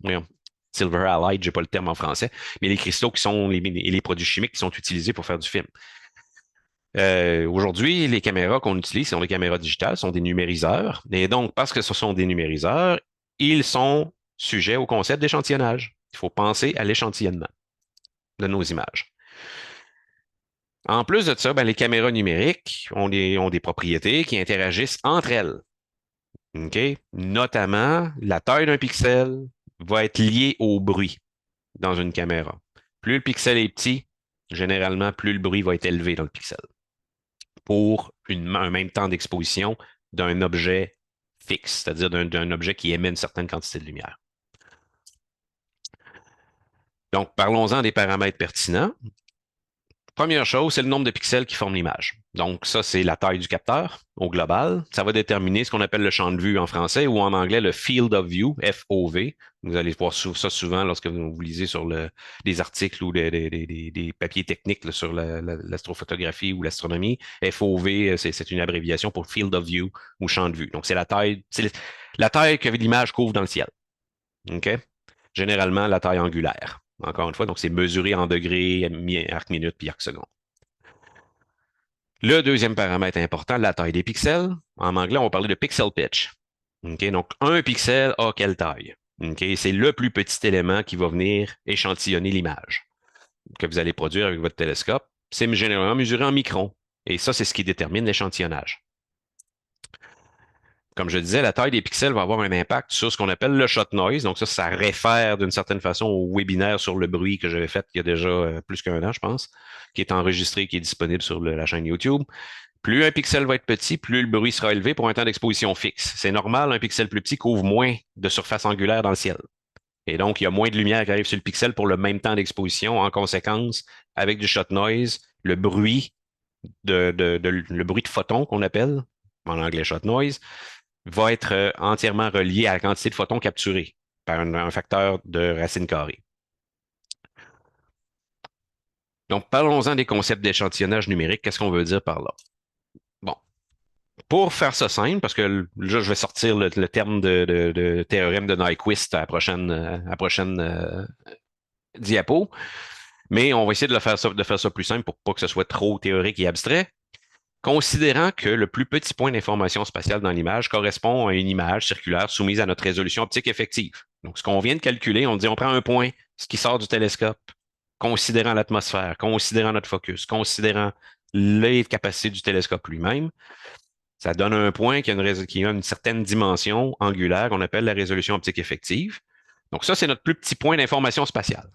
voyons, silver halide, j'ai pas le terme en français, mais les cristaux qui sont les produits chimiques qui sont utilisés pour faire du film. Aujourd'hui, les caméras qu'on utilise sont des caméras digitales, sont des numériseurs, et donc parce que ce sont des numériseurs, ils sont sujets au concept d'échantillonnage. Il faut penser à l'échantillonnement de nos images. En plus de ça, ben, les caméras numériques ont des propriétés qui interagissent entre elles. OK? Notamment, la taille d'un pixel va être liée au bruit dans une caméra. Plus le pixel est petit, généralement, plus le bruit va être élevé dans le pixel pour un même temps d'exposition d'un objet fixe, c'est-à-dire d'un objet qui émet une certaine quantité de lumière. Donc, parlons-en des paramètres pertinents. Première chose, c'est le nombre de pixels qui forment l'image. Donc, ça, c'est la taille du capteur au global. Ça va déterminer ce qu'on appelle le champ de vue en français ou en anglais le field of view, FOV. Vous allez voir ça souvent lorsque vous lisez sur des articles ou des papiers techniques là, sur l'astrophotographie ou l'astronomie. FOV, c'est une abréviation pour field of view ou champ de vue. Donc, c'est la taille que l'image couvre dans le ciel. OK? Généralement, la taille angulaire. Encore une fois, donc c'est mesuré en degrés, arc minute puis arc seconde. Le deuxième paramètre important, la taille des pixels. En anglais, on va parler de pixel pitch. Okay? Donc, un pixel a quelle taille? Okay? C'est le plus petit élément qui va venir échantillonner l'image que vous allez produire avec votre télescope. C'est généralement mesuré en microns. Et ça, c'est ce qui détermine l'échantillonnage. Comme je disais, la taille des pixels va avoir un impact sur ce qu'on appelle le shot noise. Donc ça réfère d'une certaine façon au webinaire sur le bruit que j'avais fait il y a déjà plus qu'un an, je pense, qui est enregistré, qui est disponible sur la chaîne YouTube. Plus un pixel va être petit, plus le bruit sera élevé pour un temps d'exposition fixe. C'est normal, un pixel plus petit couvre moins de surface angulaire dans le ciel. Et donc, il y a moins de lumière qui arrive sur le pixel pour le même temps d'exposition. En conséquence, avec du shot noise, le bruit le bruit de photon qu'on appelle, en anglais shot noise, va être entièrement relié à la quantité de photons capturés par un facteur de racine carrée. Donc, parlons-en des concepts d'échantillonnage numérique. Qu'est-ce qu'on veut dire par là? Bon, pour faire ça simple, parce que là, je vais sortir le terme de théorème de Nyquist à la prochaine diapo, mais on va essayer de faire ça plus simple pour pas que ce soit trop théorique et abstrait. Considérant que le plus petit point d'information spatiale dans l'image correspond à une image circulaire soumise à notre résolution optique effective. Donc, ce qu'on vient de calculer, on dit on prend un point, ce qui sort du télescope, considérant l'atmosphère, considérant notre focus, considérant les capacités du télescope lui-même, ça donne un point qui a une certaine dimension angulaire qu'on appelle la résolution optique effective. Donc, ça, c'est notre plus petit point d'information spatiale.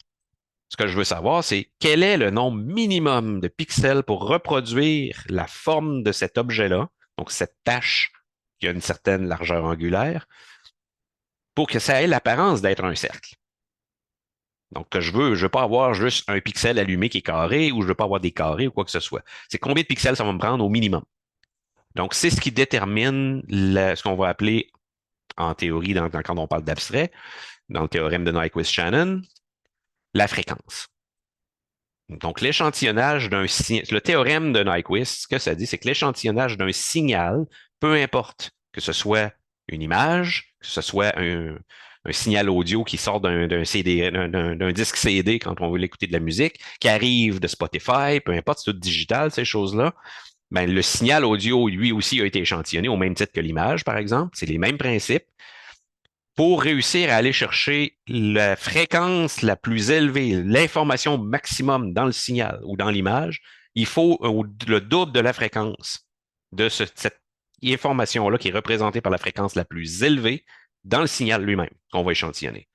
Ce que je veux savoir, c'est quel est le nombre minimum de pixels pour reproduire la forme de cet objet-là, donc cette tache qui a une certaine largeur angulaire, pour que ça ait l'apparence d'être un cercle. Donc, je veux pas avoir juste un pixel allumé qui est carré ou je veux pas avoir des carrés ou quoi que ce soit. C'est combien de pixels ça va me prendre au minimum. Donc, c'est ce qui détermine ce qu'on va appeler, en théorie, quand on parle d'abstrait, dans le théorème de Nyquist-Shannon, la fréquence. Donc, l'échantillonnage le théorème de Nyquist, ce que ça dit, c'est que l'échantillonnage d'un signal, peu importe que ce soit une image, que ce soit un signal audio qui sort d'un CD, d'un disque CD quand on veut l'écouter de la musique, qui arrive de Spotify, peu importe, c'est tout digital, ces choses-là, ben, le signal audio, lui aussi, a été échantillonné au même titre que l'image, par exemple. C'est les mêmes principes pour réussir à aller chercher la fréquence la plus élevée, l'information maximum dans le signal ou dans l'image, il faut le double de la fréquence de cette information-là qui est représentée par la fréquence la plus élevée dans le signal lui-même qu'on va échantillonner.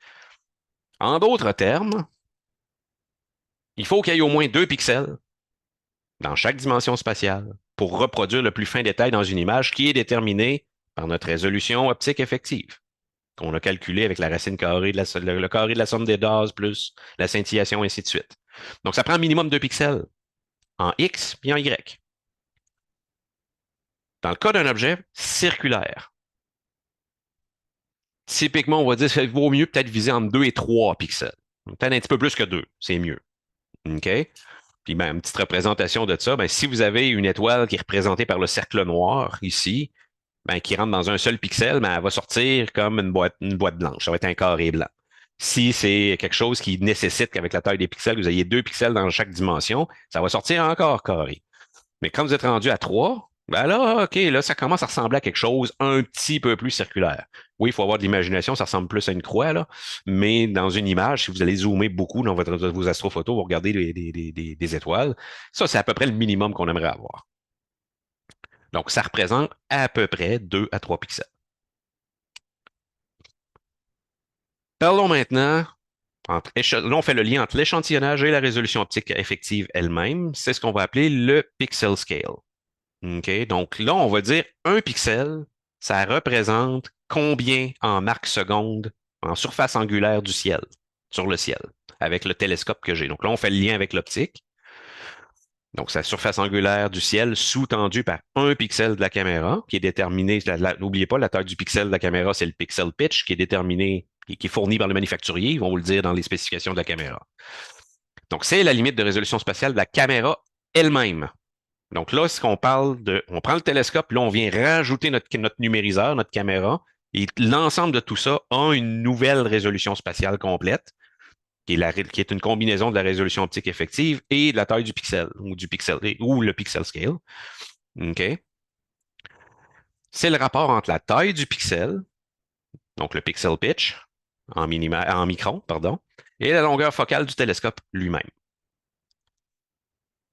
En d'autres termes, il faut qu'il y ait au moins 2 pixels dans chaque dimension spatiale pour reproduire le plus fin détail dans une image qui est déterminée par notre résolution optique effective, qu'on a calculé avec la racine carrée le carré de la somme des doses plus la scintillation, ainsi de suite. Donc, ça prend un minimum 2 pixels en X puis en Y. Dans le cas d'un objet circulaire, typiquement, on va dire qu'il vaut mieux peut-être viser entre 2 et 3 pixels. Peut-être un petit peu plus que 2, c'est mieux. OK? Puis, ben, une petite représentation de ça, ben, si vous avez une étoile qui est représentée par le cercle noir ici, ben, qui rentre dans un seul pixel, ben, elle va sortir comme une boîte blanche. Ça va être un carré blanc. Si c'est quelque chose qui nécessite qu'avec la taille des pixels, vous ayez 2 pixels dans chaque dimension, ça va sortir encore carré. Mais quand vous êtes rendu à 3, ben là, OK, là, ça commence à ressembler à quelque chose un petit peu plus circulaire. Oui, il faut avoir de l'imagination, ça ressemble plus à une croix, là. Mais dans une image, si vous allez zoomer beaucoup dans vos astrophotos, vous regardez des étoiles, ça, c'est à peu près le minimum qu'on aimerait avoir. Donc, ça représente à peu près 2 à 3 pixels. Parlons maintenant, là, on fait le lien entre l'échantillonnage et la résolution optique effective elle-même. C'est ce qu'on va appeler le pixel scale. OK? Donc là, on va dire un pixel, ça représente combien en arc seconde en surface angulaire du ciel, sur le ciel, avec le télescope que j'ai. Donc là, on fait le lien avec l'optique. Donc, c'est la surface angulaire du ciel sous-tendue par un pixel de la caméra, qui est déterminé, n'oubliez pas, la taille du pixel de la caméra, c'est le pixel pitch, qui est déterminé, qui est fourni par le manufacturier, ils vont vous le dire dans les spécifications de la caméra. Donc, c'est la limite de résolution spatiale de la caméra elle-même. Donc là, ce qu'on parle on prend le télescope, là, on vient rajouter notre numériseur, notre caméra, et l'ensemble de tout ça a une nouvelle résolution spatiale complète, qui est une combinaison de la résolution optique effective et de la taille du pixel, ou le pixel scale. OK? C'est le rapport entre la taille du pixel, donc le pixel pitch, en micron, pardon, et la longueur focale du télescope lui-même.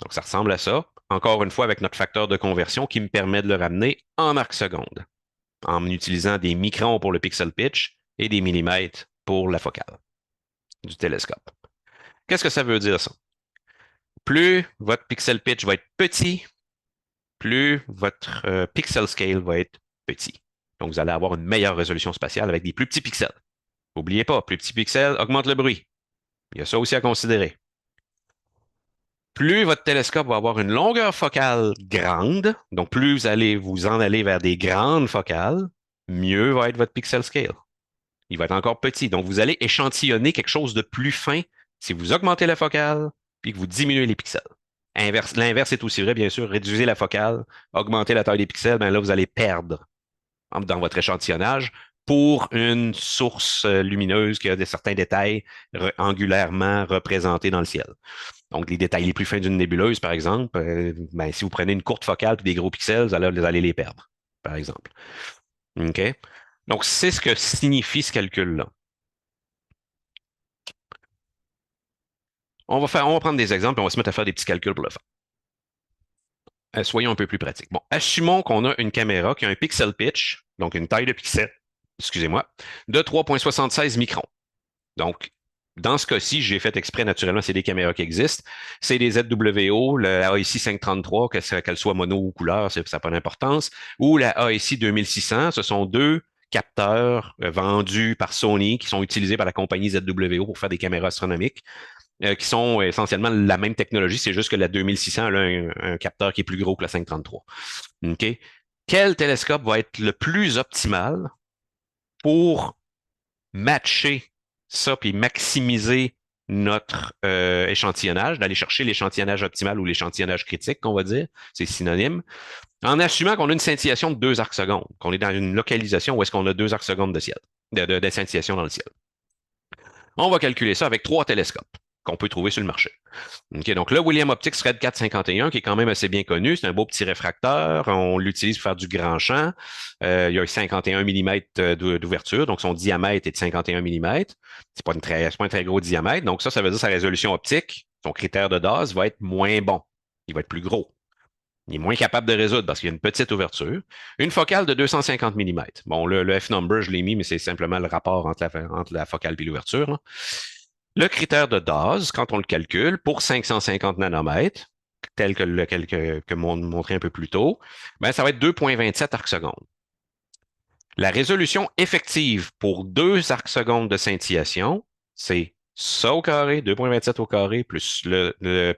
Donc, ça ressemble à ça, encore une fois avec notre facteur de conversion qui me permet de le ramener en arc seconde. en utilisant des microns pour le pixel pitch et des millimètres pour la focale du télescope. Qu'est-ce que ça veut dire, ça? Plus votre pixel pitch va être petit, plus votre pixel scale va être petit. Donc, vous allez avoir une meilleure résolution spatiale avec des plus petits pixels. N'oubliez pas, plus petits pixels augmentent le bruit. Il y a ça aussi à considérer. Plus votre télescope va avoir une longueur focale grande, donc plus vous allez vous en aller vers des grandes focales, mieux va être votre pixel scale. Il va être encore petit. Donc, vous allez échantillonner quelque chose de plus fin si vous augmentez la focale puis que vous diminuez les pixels. L'inverse est aussi vrai, bien sûr. Réduisez la focale, augmentez la taille des pixels, ben là, vous allez perdre dans votre échantillonnage pour une source lumineuse qui a certains détails angulairement représentés dans le ciel. Donc, les détails les plus fins d'une nébuleuse, par exemple, ben, si vous prenez une courte focale et des gros pixels, vous allez les perdre, par exemple. OK? Donc, c'est ce que signifie ce calcul-là. On va prendre des exemples et on va se mettre à faire des petits calculs pour le faire. Soyons un peu plus pratiques. Bon, assumons qu'on a une caméra qui a un pixel pitch, donc une taille de pixel, excusez-moi, de 3,76 microns. Donc, dans ce cas-ci, j'ai fait exprès, naturellement, c'est des caméras qui existent. C'est des ZWO, la AIC 533, qu'elle soit mono ou couleur, ça n'a pas d'importance, ou la AIC 2600. Ce sont deux capteurs vendus par Sony qui sont utilisés par la compagnie ZWO pour faire des caméras astronomiques qui sont essentiellement la même technologie, c'est juste que la 2600 a un capteur qui est plus gros que la 533. OK? Quel télescope va être le plus optimal pour matcher ça puis maximiser notre échantillonnage, d'aller chercher l'échantillonnage optimal ou l'échantillonnage critique, qu'on va dire, c'est synonyme, en assumant qu'on a une scintillation de 2 arcs secondes, qu'on est dans une localisation où est-ce qu'on a 2 arcs secondes de ciel, de scintillation dans le ciel. On va calculer ça avec 3 télescopes qu'on peut trouver sur le marché. Okay, donc le William Optics Red 451, qui est quand même assez bien connu, c'est un beau petit réfracteur. On l'utilise pour faire du grand champ. Il y a 51 mm d'ouverture, donc son diamètre est de 51 mm. C'est pas un très gros diamètre. Donc ça veut dire que sa résolution optique, son critère de DAS va être moins bon. Il va être plus gros. Il est moins capable de résoudre parce qu'il y a une petite ouverture. Une focale de 250 mm. Bon, le F-number, je l'ai mis, mais c'est simplement le rapport entre la focale et l'ouverture. Le critère de Dawes, quand on le calcule, pour 550 nanomètres, tel que montré un peu plus tôt, ben, ça va être 2,27 arcs secondes. La résolution effective pour 2 arcs secondes de scintillation, c'est ça au carré, 2,27 au carré, plus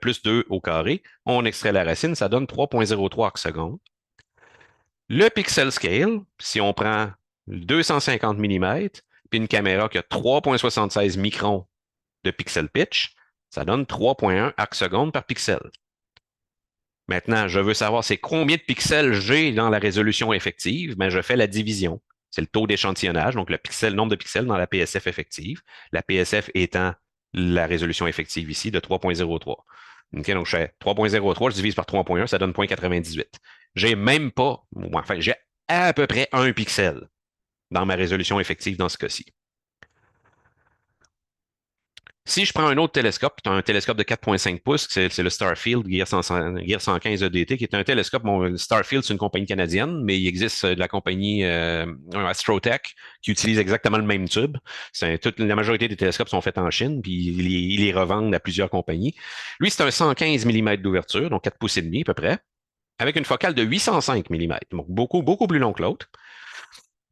plus 2 au carré. On extrait la racine, ça donne 3,03 arcs secondes. Le pixel scale, si on prend 250 mm, puis une caméra qui a 3,76 microns de pixel pitch, ça donne 3,1 arcs secondes par pixel. Maintenant, je veux savoir c'est combien de pixels j'ai dans la résolution effective. Ben, je fais la division. C'est le taux d'échantillonnage, donc le nombre de pixels dans la PSF effective. La PSF étant la résolution effective ici de 3,03. OK, donc je fais 3,03, je divise par 3,1, ça donne 0,98. J'ai même pas, enfin, j'ai à peu près 1 pixel dans ma résolution effective dans ce cas-ci. Si je prends un autre télescope, tu as un télescope de 4,5 pouces, c'est le Starfield Gear 115 EDT, qui est un télescope, bon, Starfield, c'est une compagnie canadienne, mais il existe de la compagnie Astrotech qui utilise exactement le même tube. La majorité des télescopes sont faits en Chine, puis ils les revendent à plusieurs compagnies. Lui, c'est un 115 mm d'ouverture, donc 4 pouces et demi à peu près, avec une focale de 805 mm, donc beaucoup, beaucoup plus long que l'autre.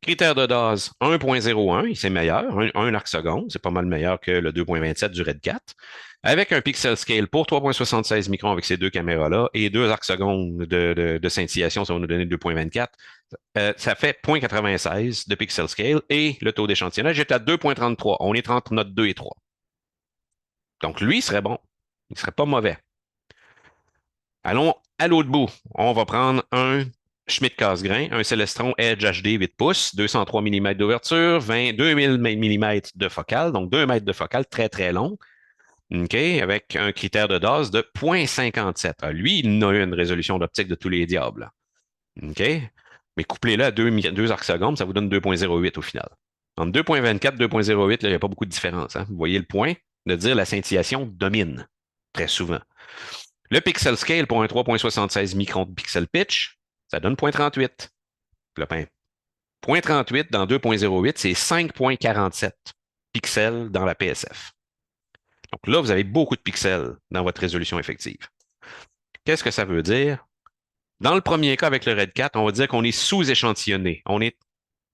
Critère de DAS 1.01, c'est meilleur, 1 arc seconde, c'est pas mal meilleur que le 2.27 du Red 4. Avec un pixel scale pour 3.76 microns avec ces deux caméras-là et 2 arcs secondes de scintillation, ça va nous donner 2.24. Ça fait 0.96 de pixel scale et le taux d'échantillonnage est à 2.33. On est entre notre 2 et 3. Donc lui, il serait bon. Il serait pas mauvais. Allons à l'autre bout. On va prendre un Schmidt Cassegrain, un Celestron Edge HD 8 pouces, 203 mm d'ouverture, 2000 mm de focale, donc 2 mètres de focale, très très long, OK, avec un critère de DAS de 0.57. Ah, lui, il a une résolution d'optique de tous les diables. OK, mais couplez-le à 2 arcs secondes, ça vous donne 2.08 au final. Entre 2.24 et 2.08, il n'y a pas beaucoup de différence. Hein? Vous voyez le point de dire la scintillation domine très souvent. Le pixel scale pour un 3.76 microns de pixel pitch, ça donne 0.38. Là, ben, .38 dans 2.08, c'est 5.47 pixels dans la PSF. Donc là, vous avez beaucoup de pixels dans votre résolution effective. Qu'est-ce que ça veut dire? Dans le premier cas avec le RED 4, on va dire qu'on est sous-échantillonné. On est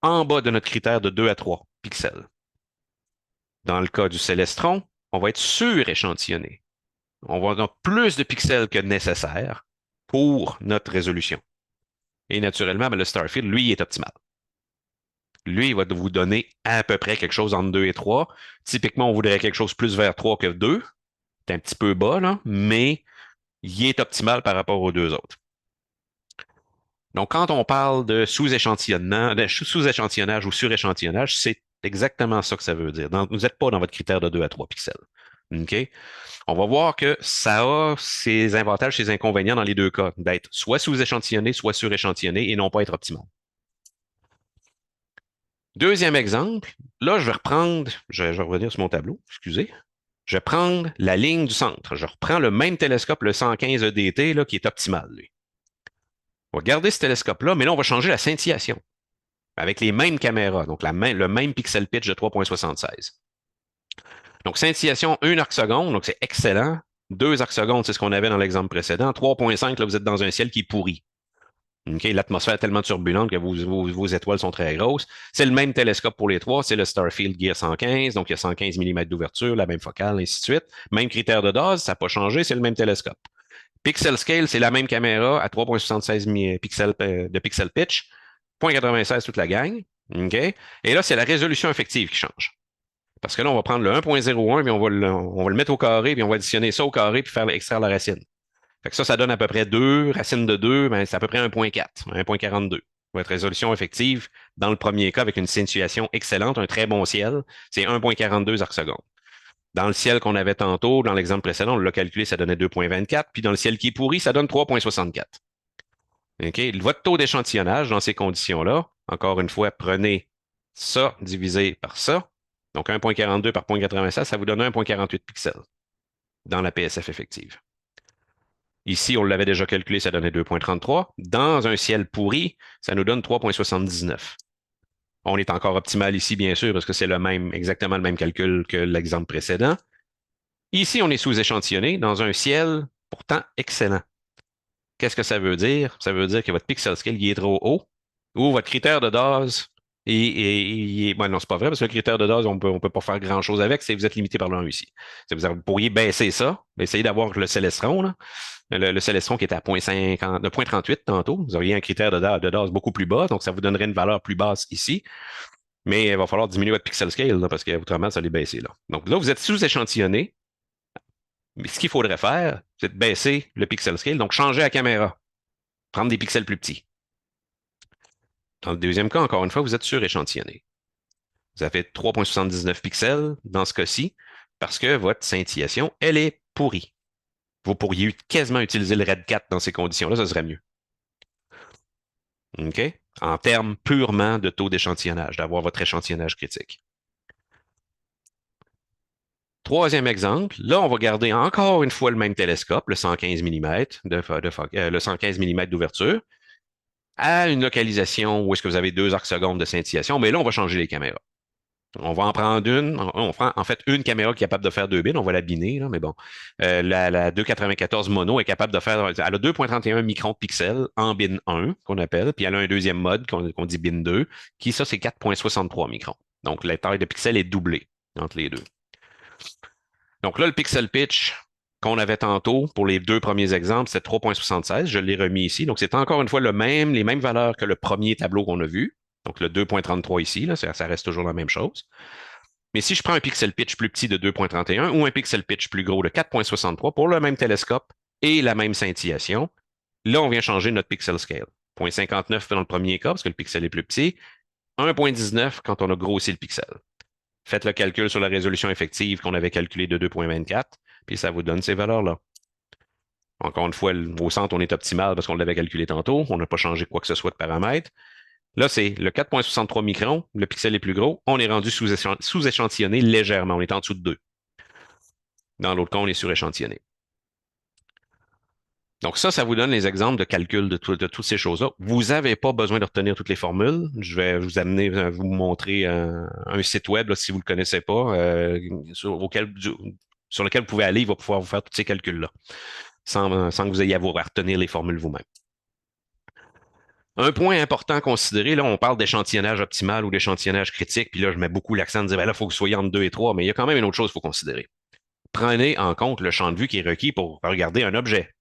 en bas de notre critère de 2 à 3 pixels. Dans le cas du Celestron, on va être suréchantillonné. On va avoir plus de pixels que nécessaire pour notre résolution. Et naturellement, le Starfield, lui, est optimal. Lui, il va vous donner à peu près quelque chose entre 2 et 3. Typiquement, on voudrait quelque chose plus vers 3 que 2. C'est un petit peu bas, là, mais il est optimal par rapport aux deux autres. Donc, quand on parle de sous-échantillonnement, de sous-échantillonnage ou suréchantillonnage, c'est exactement ça que ça veut dire. Vous n'êtes pas dans votre critère de 2 à 3 pixels. OK? On va voir que ça a ses avantages, ses inconvénients dans les deux cas, d'être soit sous-échantillonné, soit suréchantillonné et non pas être optimal. Deuxième exemple, là, je vais reprendre, je vais revenir sur mon tableau, excusez. Je vais prendre la ligne du centre. Je reprends le même télescope, le 115 EDT, là, qui est optimal, lui. On va garder ce télescope-là, mais là, on va changer la scintillation avec les mêmes caméras, donc le même pixel pitch de 3.76. Donc, scintillation 1 arc seconde, donc c'est excellent. 2 arcs secondes, c'est ce qu'on avait dans l'exemple précédent. 3.5, là, vous êtes dans un ciel qui est pourri. Okay? L'atmosphère est tellement turbulente que vos étoiles sont très grosses. C'est le même télescope pour les trois, c'est le Starfield Gear 115, donc il y a 115 mm d'ouverture, la même focale, ainsi de suite. Même critère de dose, ça n'a pas changé, c'est le même télescope. Pixel scale, c'est la même caméra à 3.76 pixels de pixel pitch, 0.96 toute la gang. Okay? Et là, c'est la résolution effective qui change. Parce que là, on va prendre le 1.01 puis on va le mettre au carré, puis on va additionner ça au carré, puis faire extraire la racine. Fait que ça donne à peu près 2. Racine de 2, ben, c'est à peu près 1.4, 1.42. Votre résolution effective, dans le premier cas, avec une scintillation excellente, un très bon ciel, c'est 1.42 arcs secondes. Dans le ciel qu'on avait tantôt, dans l'exemple précédent, on l'a calculé, ça donnait 2.24, puis dans le ciel qui est pourri, ça donne 3.64. Okay? Votre taux d'échantillonnage dans ces conditions-là, encore une fois, prenez ça divisé par ça. Donc 1.42 par 0.96, ça vous donne 1.48 pixels dans la PSF effective. Ici, on l'avait déjà calculé, ça donnait 2.33. Dans un ciel pourri, ça nous donne 3.79. On est encore optimal ici, bien sûr, parce que c'est exactement le même calcul que l'exemple précédent. Ici, on est sous-échantillonné dans un ciel pourtant excellent. Qu'est-ce que ça veut dire? Ça veut dire que votre pixel scale il est trop haut ou votre critère de dose bon, non, c'est pas vrai, parce que le critère de dose, on peut pas faire grand-chose avec, vous êtes limité par le 1 ici. Vous pourriez baisser ça, essayer d'avoir le Celestron, là. Le Celestron qui était à 0.50, de 0.38 tantôt. Vous auriez un critère de dose beaucoup plus bas, donc ça vous donnerait une valeur plus basse ici. Mais il va falloir diminuer votre pixel scale, là, parce que autrement, ça allait baisser. Là. Donc là, vous êtes sous-échantillonné. Mais ce qu'il faudrait faire, c'est de baisser le pixel scale, donc changer la caméra, prendre des pixels plus petits. Dans le deuxième cas, encore une fois, vous êtes suréchantillonné. Vous avez 3.79 pixels dans ce cas-ci, parce que votre scintillation, elle est pourrie. Vous pourriez quasiment utiliser le RED 4 dans ces conditions-là, ça serait mieux. OK? En termes purement de taux d'échantillonnage, d'avoir votre échantillonnage critique. Troisième exemple, là, on va garder encore une fois le même télescope, le 115 mm le 115 mm d'ouverture, à une localisation où est-ce que vous avez 2 arcs secondes de scintillation, mais là, on va changer les caméras. On va en prendre une. On prend en fait une caméra qui est capable de faire 2 bits. On va la biner, là, mais bon. La 294 mono est capable de faire. Elle a 2.31 microns de pixels en bin 1, qu'on appelle. Puis elle a un deuxième mode qu'on dit bin 2, qui, ça, c'est 4.63 microns. Donc, la taille de pixels est doublée entre les deux. Donc là, le pixel pitch qu'on avait tantôt pour les deux premiers exemples, c'est 3.76. Je l'ai remis ici. Donc, c'est encore une fois les mêmes valeurs que le premier tableau qu'on a vu. Donc, le 2.33 ici, là, ça reste toujours la même chose. Mais si je prends un pixel pitch plus petit de 2.31 ou un pixel pitch plus gros de 4.63 pour le même télescope et la même scintillation, là, on vient changer notre pixel scale. 0.59 dans le premier cas, parce que le pixel est plus petit. 1.19 quand on a grossi le pixel. Faites le calcul sur la résolution effective qu'on avait calculée de 2.24, puis ça vous donne ces valeurs-là. Encore une fois, au centre, on est optimal parce qu'on l'avait calculé tantôt. On n'a pas changé quoi que ce soit de paramètre. Là, c'est le 4.63 microns, le pixel est plus gros. On est rendu sous-échantillonné légèrement. On est en dessous de 2. Dans l'autre cas, on est suréchantillonné. Donc ça vous donne les exemples de calcul de toutes ces choses-là. Vous n'avez pas besoin de retenir toutes les formules. Je vais vous amener, vous montrer un site web, là, si vous ne le connaissez pas, sur lequel vous pouvez aller, il va pouvoir vous faire tous ces calculs-là, sans que vous ayez à vous à retenir les formules vous-même. Un point important à considérer, là, on parle d'échantillonnage optimal ou d'échantillonnage critique, puis là, je mets beaucoup l'accent de dire, ben là, il faut que vous soyez entre 2 et 3, mais il y a quand même une autre chose qu'il faut considérer. Prenez en compte le champ de vue qui est requis pour regarder un objet.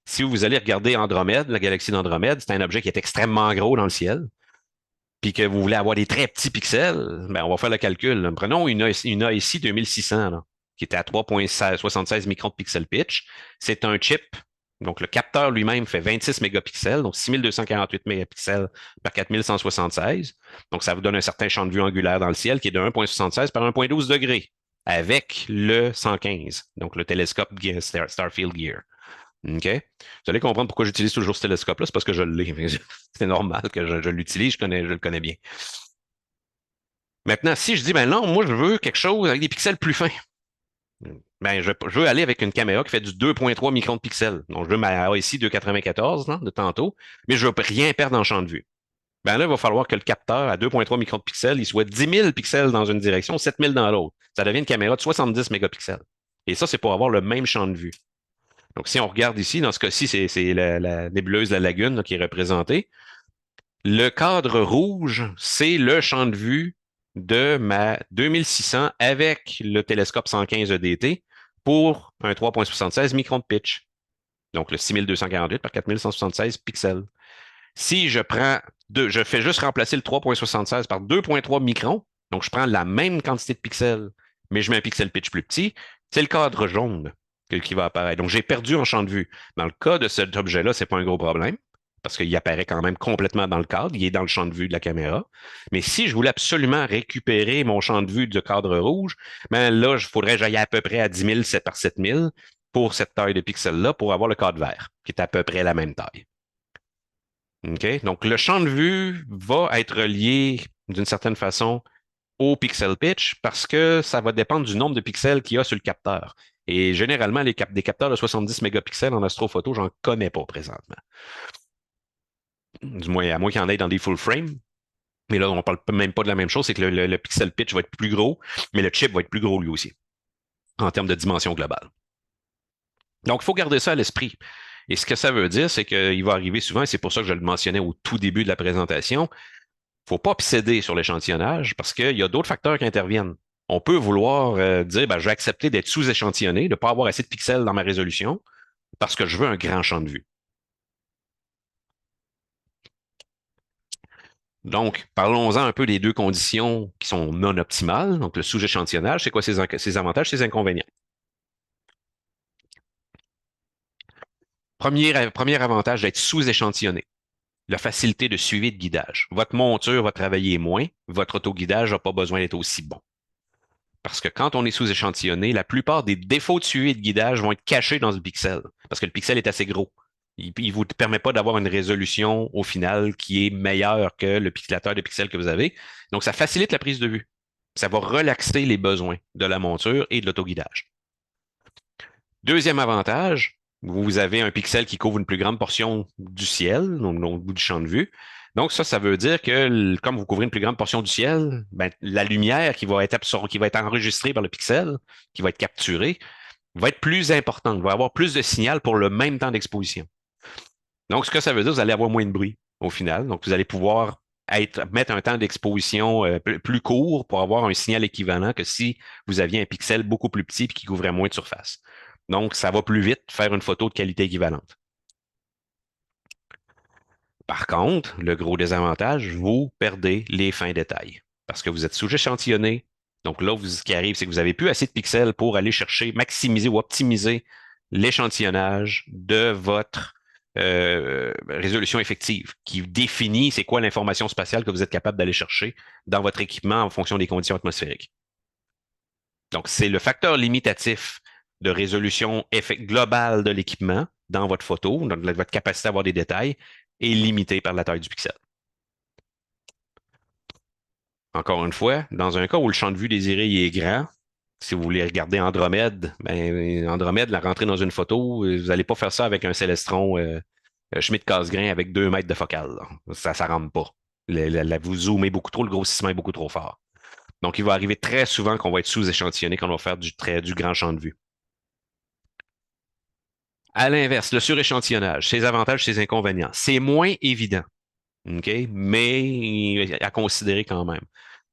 Si vous allez regarder Andromède, la galaxie d'Andromède, c'est un objet qui est extrêmement gros dans le ciel, puis que vous voulez avoir des très petits pixels, ben, on va faire le calcul. Prenons une AEC 2600, là, qui était à 3,76 microns de pixel pitch. C'est un chip. Donc, le capteur lui-même fait 26 mégapixels, donc 6248 mégapixels par 4176. Donc, ça vous donne un certain champ de vue angulaire dans le ciel qui est de 1,76 par 1,12 degrés avec le 115, donc le télescope Starfield Gear. OK? Vous allez comprendre pourquoi j'utilise toujours ce télescope-là, c'est parce que je l'ai. C'est normal que je l'utilise, je le connais bien. Maintenant, si je dis, ben non, moi, je veux quelque chose avec des pixels plus fins, ben, je veux aller avec une caméra qui fait du 2,3 microns de pixels. Donc, je veux ma AEC 294 de tantôt, mais je ne veux rien perdre en champ de vue. Ben là, il va falloir que le capteur à 2,3 microns de pixels, il soit 10 000 pixels dans une direction, 7 000 dans l'autre. Ça devient une caméra de 70 mégapixels. Et ça, c'est pour avoir le même champ de vue. Donc, si on regarde ici, dans ce cas-ci, c'est la nébuleuse de la Lagune là, qui est représentée. Le cadre rouge, c'est le champ de vue de ma 2600 avec le télescope 115 EDT pour un 3,76 microns de pitch. Donc, le 6248 par 4176 pixels. Si je fais juste remplacer le 3,76 par 2,3 microns, donc je prends la même quantité de pixels, mais je mets un pixel pitch plus petit, c'est le cadre jaune qui va apparaître. Donc, j'ai perdu en champ de vue. Dans le cas de cet objet-là, c'est pas un gros problème parce qu'il apparaît quand même complètement dans le cadre, il est dans le champ de vue de la caméra. Mais si je voulais absolument récupérer mon champ de vue de cadre rouge, ben là, il faudrait que j'aille à peu près à 10 000 par 7 000 pour cette taille de pixels-là pour avoir le cadre vert, qui est à peu près la même taille. OK? Donc, le champ de vue va être lié d'une certaine façon au pixel pitch parce que ça va dépendre du nombre de pixels qu'il y a sur le capteur. Et généralement, des capteurs de 70 mégapixels en astrophoto, j'en connais pas présentement. Du moins, à moins qu'il y en ait dans des full frame. Mais là, on ne parle même pas de la même chose, c'est que le pixel pitch va être plus gros, mais le chip va être plus gros lui aussi, en termes de dimension globale. Donc, il faut garder ça à l'esprit. Et ce que ça veut dire, c'est qu'il va arriver souvent, et c'est pour ça que je le mentionnais au tout début de la présentation, il ne faut pas obséder sur l'échantillonnage parce qu'il y a d'autres facteurs qui interviennent. On peut vouloir dire, ben, je vais accepter d'être sous-échantillonné, de ne pas avoir assez de pixels dans ma résolution parce que je veux un grand champ de vue. Donc, parlons-en un peu des deux conditions qui sont non optimales. Donc, le sous-échantillonnage, c'est quoi ses avantages, ses inconvénients? Premier avantage d'être sous-échantillonné, la facilité de suivi et de guidage. Votre monture va travailler moins, votre autoguidage n'a pas besoin d'être aussi bon. Parce que quand on est sous-échantillonné, la plupart des défauts de suivi et de guidage vont être cachés dans le pixel, parce que le pixel est assez gros. Il ne vous permet pas d'avoir une résolution au final qui est meilleure que le pixelateur de pixels que vous avez. Donc, ça facilite la prise de vue. Ça va relaxer les besoins de la monture et de l'autoguidage. Deuxième avantage, vous avez un pixel qui couvre une plus grande portion du ciel, donc au bout du champ de vue. Donc, ça veut dire que comme vous couvrez une plus grande portion du ciel, ben, la lumière qui va être absorbée, qui va être enregistrée par le pixel, qui va être capturée, va être plus importante, va avoir plus de signal pour le même temps d'exposition. Donc, ce que ça veut dire, vous allez avoir moins de bruit au final. Donc, vous allez pouvoir mettre un temps d'exposition plus court pour avoir un signal équivalent que si vous aviez un pixel beaucoup plus petit et qui couvrait moins de surface. Donc, ça va plus vite faire une photo de qualité équivalente. Par contre, le gros désavantage, vous perdez les fins détails parce que vous êtes sous-échantillonné. Donc là, ce qui arrive, c'est que vous n'avez plus assez de pixels pour aller chercher, maximiser ou optimiser l'échantillonnage de votre résolution effective, qui définit c'est quoi l'information spatiale que vous êtes capable d'aller chercher dans votre équipement en fonction des conditions atmosphériques. Donc, c'est le facteur limitatif de résolution globale de l'équipement dans votre photo, donc votre capacité à avoir des détails, est limitée par la taille du pixel. Encore une fois, dans un cas où le champ de vue désiré est grand, Si vous voulez regarder Andromède, ben, Andromède, la rentrer dans une photo, vous n'allez pas faire ça avec un Célestron Schmidt-Cassegrain avec 2 mètres de focale, là. Ça ne rentre pas. Vous zoomez beaucoup trop, le grossissement est beaucoup trop fort. Donc, il va arriver très souvent qu'on va être sous-échantillonné quand on va faire du grand champ de vue. À l'inverse, le suréchantillonnage, ses avantages, ses inconvénients, c'est moins évident, OK? Mais à considérer quand même.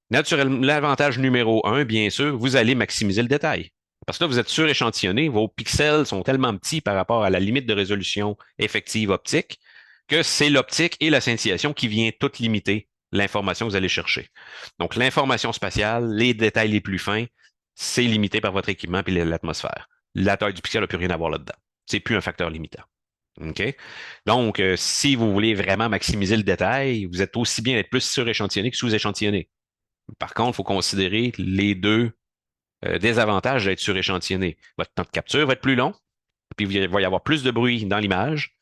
Naturellement, l'avantage numéro un, bien sûr, vous allez maximiser le détail. Parce que là, vous êtes suréchantillonné, vos pixels sont tellement petits par rapport à la limite de résolution effective optique que c'est l'optique et la scintillation qui vient tout limiter l'information que vous allez chercher. Donc, l'information spatiale, les détails les plus fins, c'est limité par votre équipement et l'atmosphère. La taille du pixel n'a plus rien à voir là-dedans. C'est plus un facteur limitant. OK? Donc, si vous voulez vraiment maximiser le détail, vous êtes aussi bien d'être plus suréchantillonné que sous-échantillonné. Par contre, il faut considérer les deux désavantages d'être suréchantillonné. Votre temps de capture va être plus long, puis il va y avoir plus de bruit dans l'image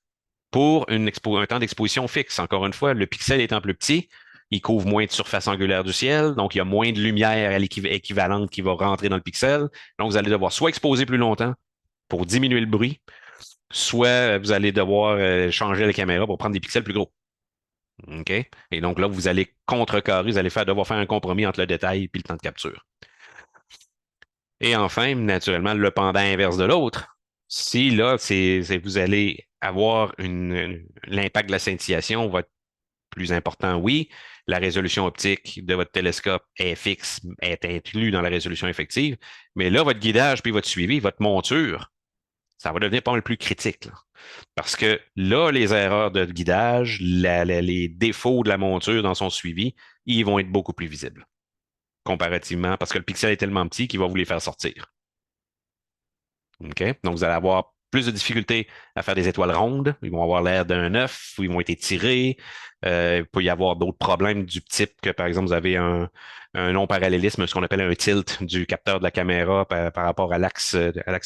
pour un temps d'exposition fixe. Encore une fois, le pixel étant plus petit, il couvre moins de surface angulaire du ciel, donc il y a moins de lumière équivalente qui va rentrer dans le pixel. Donc, vous allez devoir soit exposer plus longtemps pour diminuer le bruit, soit vous allez devoir changer la caméra pour prendre des pixels plus gros. OK? Et donc là, vous allez contrecarrer, vous allez devoir faire un compromis entre le détail et le temps de capture. Et enfin, naturellement, le pendant inverse de l'autre. Si là, vous allez avoir l'impact de la scintillation va être plus important, oui. La résolution optique de votre télescope est fixe, est inclus dans la résolution effective. Mais là, votre guidage puis votre suivi, votre monture, ça va devenir pas mal plus critique, là. Parce que là, les erreurs de guidage, les défauts de la monture dans son suivi, ils vont être beaucoup plus visibles comparativement parce que le pixel est tellement petit qu'il va vous les faire sortir. OK? Donc, vous allez avoir plus de difficultés à faire des étoiles rondes. Ils vont avoir l'air d'un œuf ou ils vont être étirés. Il peut y avoir d'autres problèmes du type que, par exemple, vous avez un non-parallélisme, ce qu'on appelle un tilt du capteur de la caméra par rapport à l'axe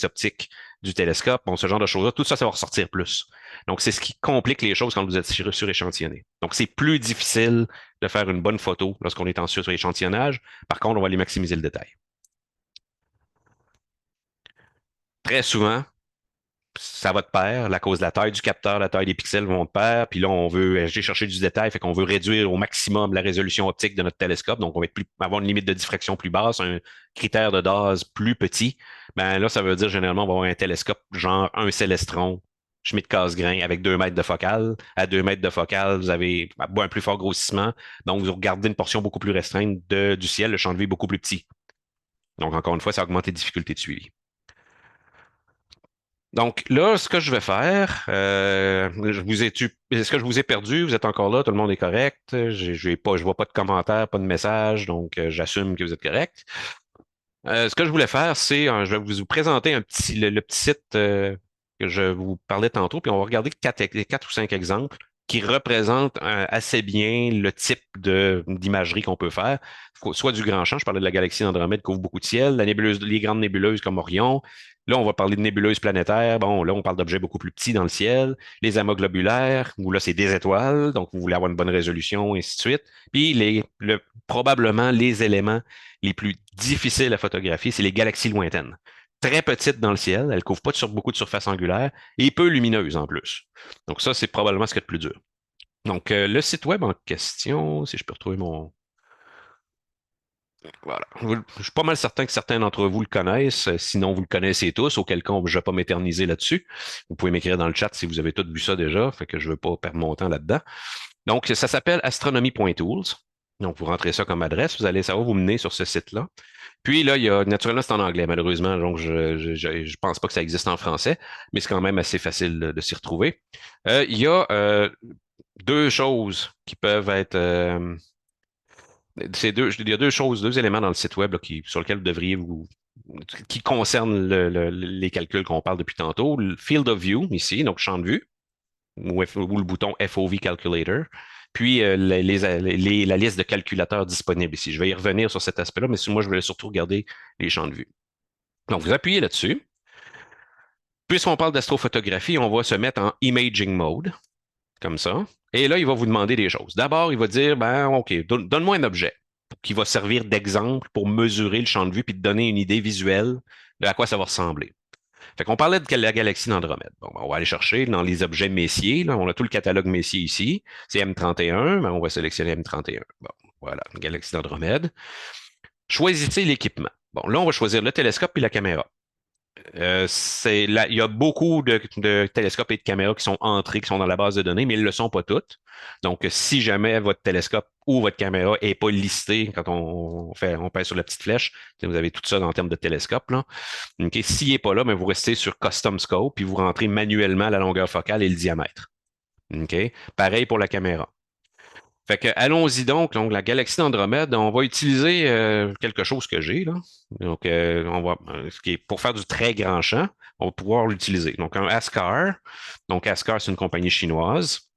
optique du télescope. Bon, ce genre de choses-là, tout ça, ça va ressortir plus. Donc, c'est ce qui complique les choses quand vous êtes suréchantillonné. Donc, c'est plus difficile de faire une bonne photo lorsqu'on est en suréchantillonnage. Par contre, on va aller maximiser le détail. Très souvent, ça va de pair. La cause de la taille du capteur, la taille des pixels vont de pair. Puis là, on veut j'ai cherché du détail, fait qu'on veut réduire au maximum la résolution optique de notre télescope. Donc, on va avoir une limite de diffraction plus basse, un critère de Dawes plus petit. Ben là, ça veut dire généralement, on va avoir un télescope genre un Célestron Schmidt-Cassegrain avec 2 mètres de focale. À 2 mètres de focale, vous avez un plus fort grossissement. Donc, vous regardez une portion beaucoup plus restreinte du ciel, le champ de vue est beaucoup plus petit. Donc, encore une fois, ça augmente les difficultés de suivi. Donc là, ce que je vais faire, est-ce que je vous ai perdu? Vous êtes encore là? Tout le monde est correct? Je vois pas de commentaires, pas de messages, donc j'assume que vous êtes correct. Ce que je voulais faire, c'est, je vais vous présenter le petit site que je vous parlais tantôt, puis on va regarder quatre ou cinq exemples qui représentent assez bien le type d'imagerie qu'on peut faire. Soit du grand champ, je parlais de la galaxie d'Andromède qui couvre beaucoup de ciel, les grandes nébuleuses comme Orion. Là, on va parler de nébuleuses planétaires. Bon, là, on parle d'objets beaucoup plus petits dans le ciel. Les amas globulaires, où là, c'est des étoiles, donc vous voulez avoir une bonne résolution, et ainsi de suite. Puis probablement les éléments les plus difficiles à photographier, c'est les galaxies lointaines. Très petites dans le ciel, elles ne couvrent pas beaucoup de surface angulaire et peu lumineuses en plus. Donc ça, c'est probablement ce qui est le plus dur. Donc le site web en question, si je peux retrouver mon... Voilà. Je suis pas mal certain que certains d'entre vous le connaissent. Sinon, vous le connaissez tous, auquel cas, je ne vais pas m'éterniser là-dessus. Vous pouvez m'écrire dans le chat si vous avez tous vu ça déjà, fait que je ne veux pas perdre mon temps là-dedans. Donc, ça s'appelle astronomy.tools. Donc, vous rentrez ça comme adresse, ça va vous mener sur ce site-là. Puis là, naturellement, c'est en anglais, malheureusement, donc je pense pas que ça existe en français, mais c'est quand même assez facile de s'y retrouver. Il y a deux choses qui peuvent être il y a deux choses, deux éléments dans le site web là, sur lesquels vous devriez qui concernent les calculs qu'on parle depuis tantôt. Le Field of View, ici, donc champ de vue, ou le bouton FOV Calculator. Puis la liste de calculateurs disponibles ici. Je vais y revenir sur cet aspect-là, mais moi, je voulais surtout regarder les champs de vue. Donc, vous appuyez là-dessus. Puisqu'on parle d'astrophotographie, on va se mettre en imaging mode, comme ça. Et là, il va vous demander des choses. D'abord, il va dire, ben, OK, donne-moi un objet. qui va servir d'exemple pour mesurer le champ de vue puis te donner une idée visuelle de à quoi ça va ressembler. Fait qu'on parlait de la galaxie d'Andromède. Bon, ben, on va aller chercher dans les objets Messier. Là, on a tout le catalogue Messier ici. C'est M31, mais on va sélectionner M31. Bon, voilà, galaxie d'Andromède. Choisissez l'équipement. Bon, là, on va choisir le télescope et la caméra. Il y a beaucoup de télescopes et de caméras qui sont entrés, qui sont dans la base de données, mais ils ne le sont pas toutes. Donc, si jamais votre télescope ou votre caméra n'est pas listé quand on pèse sur la petite flèche, vous avez tout ça en termes de télescope, là. OK? S'il n'est pas là, mais vous restez sur Custom Scope, puis vous rentrez manuellement la longueur focale et le diamètre. OK? Pareil pour la caméra. Fait que allons-y donc, la galaxie d'Andromède, on va utiliser quelque chose que j'ai là. Donc, ce qui est pour faire du très grand champ, on va pouvoir l'utiliser. Donc, un ASCAR. Donc, ASCAR, c'est une compagnie chinoise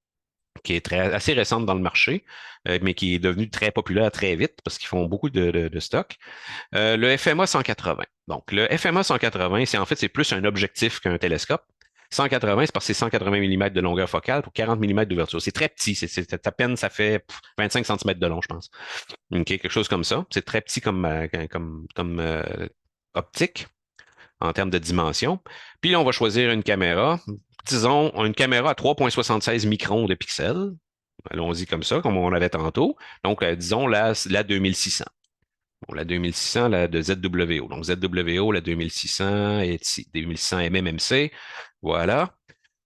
qui est assez récente dans le marché, mais qui est devenue très populaire très vite parce qu'ils font beaucoup de stock. Le FMA 180. Donc, le FMA 180, c'est plus un objectif qu'un télescope. 180, c'est parce que c'est 180 mm de longueur focale pour 40 mm d'ouverture. C'est très petit. C'est à peine, ça fait 25 cm de long, je pense. OK, quelque chose comme ça. C'est très petit comme optique en termes de dimension. Puis là, on va choisir une caméra. Disons, une caméra à 3,76 microns de pixels. Allons-y comme ça, comme on avait tantôt. Donc, disons la 2600. Bon, la 2600, la de ZWO. Donc, ZWO, la 2600 est ici. 2600 MMMC. Voilà.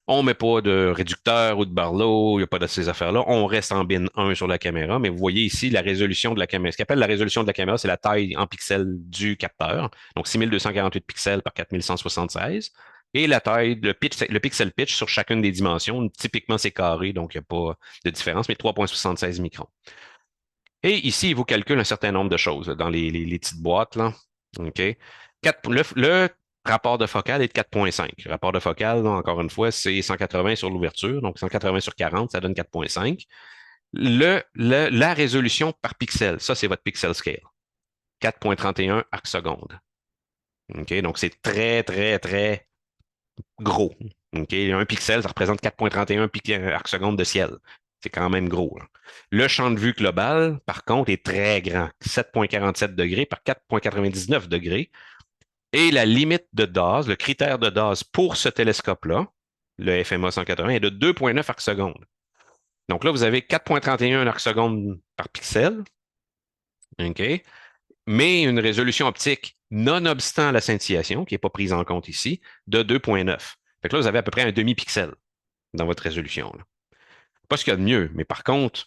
On ne met pas de réducteur ou de Barlow, il n'y a pas de ces affaires-là. On reste en bin 1 sur la caméra, mais vous voyez ici la résolution de la caméra. Ce qu'on appelle la résolution de la caméra, c'est la taille en pixels du capteur. Donc, 6248 pixels par 4176. Et la taille, le pixel pitch sur chacune des dimensions. Typiquement, c'est carré, donc il n'y a pas de différence, mais 3,76 microns. Et ici, il vous calcule un certain nombre de choses dans les petites boîtes, là. OK? Le rapport de focale est de 4,5. Le rapport de focale, là, encore une fois, c'est 180 sur l'ouverture. Donc, 180 sur 40, ça donne 4,5. La résolution par pixel, ça, c'est votre pixel scale. 4,31 arcs secondes. OK? Donc, c'est très, très, très gros. OK? Un pixel, ça représente 4,31 arcs secondes de ciel. C'est quand même gros, là. Le champ de vue global, par contre, est très grand. 7,47 degrés par 4,99 degrés. Et la limite de Dawes, le critère de Dawes pour ce télescope-là, le FMA 180, est de 2,9 arcs secondes. Donc là, vous avez 4,31 arcs secondes par pixel. OK? Mais une résolution optique, nonobstant la scintillation, qui n'est pas prise en compte ici, de 2,9. Fait que là, vous avez à peu près un demi-pixel dans votre résolution, là. Pas ce qu'il y a de mieux, mais par contre,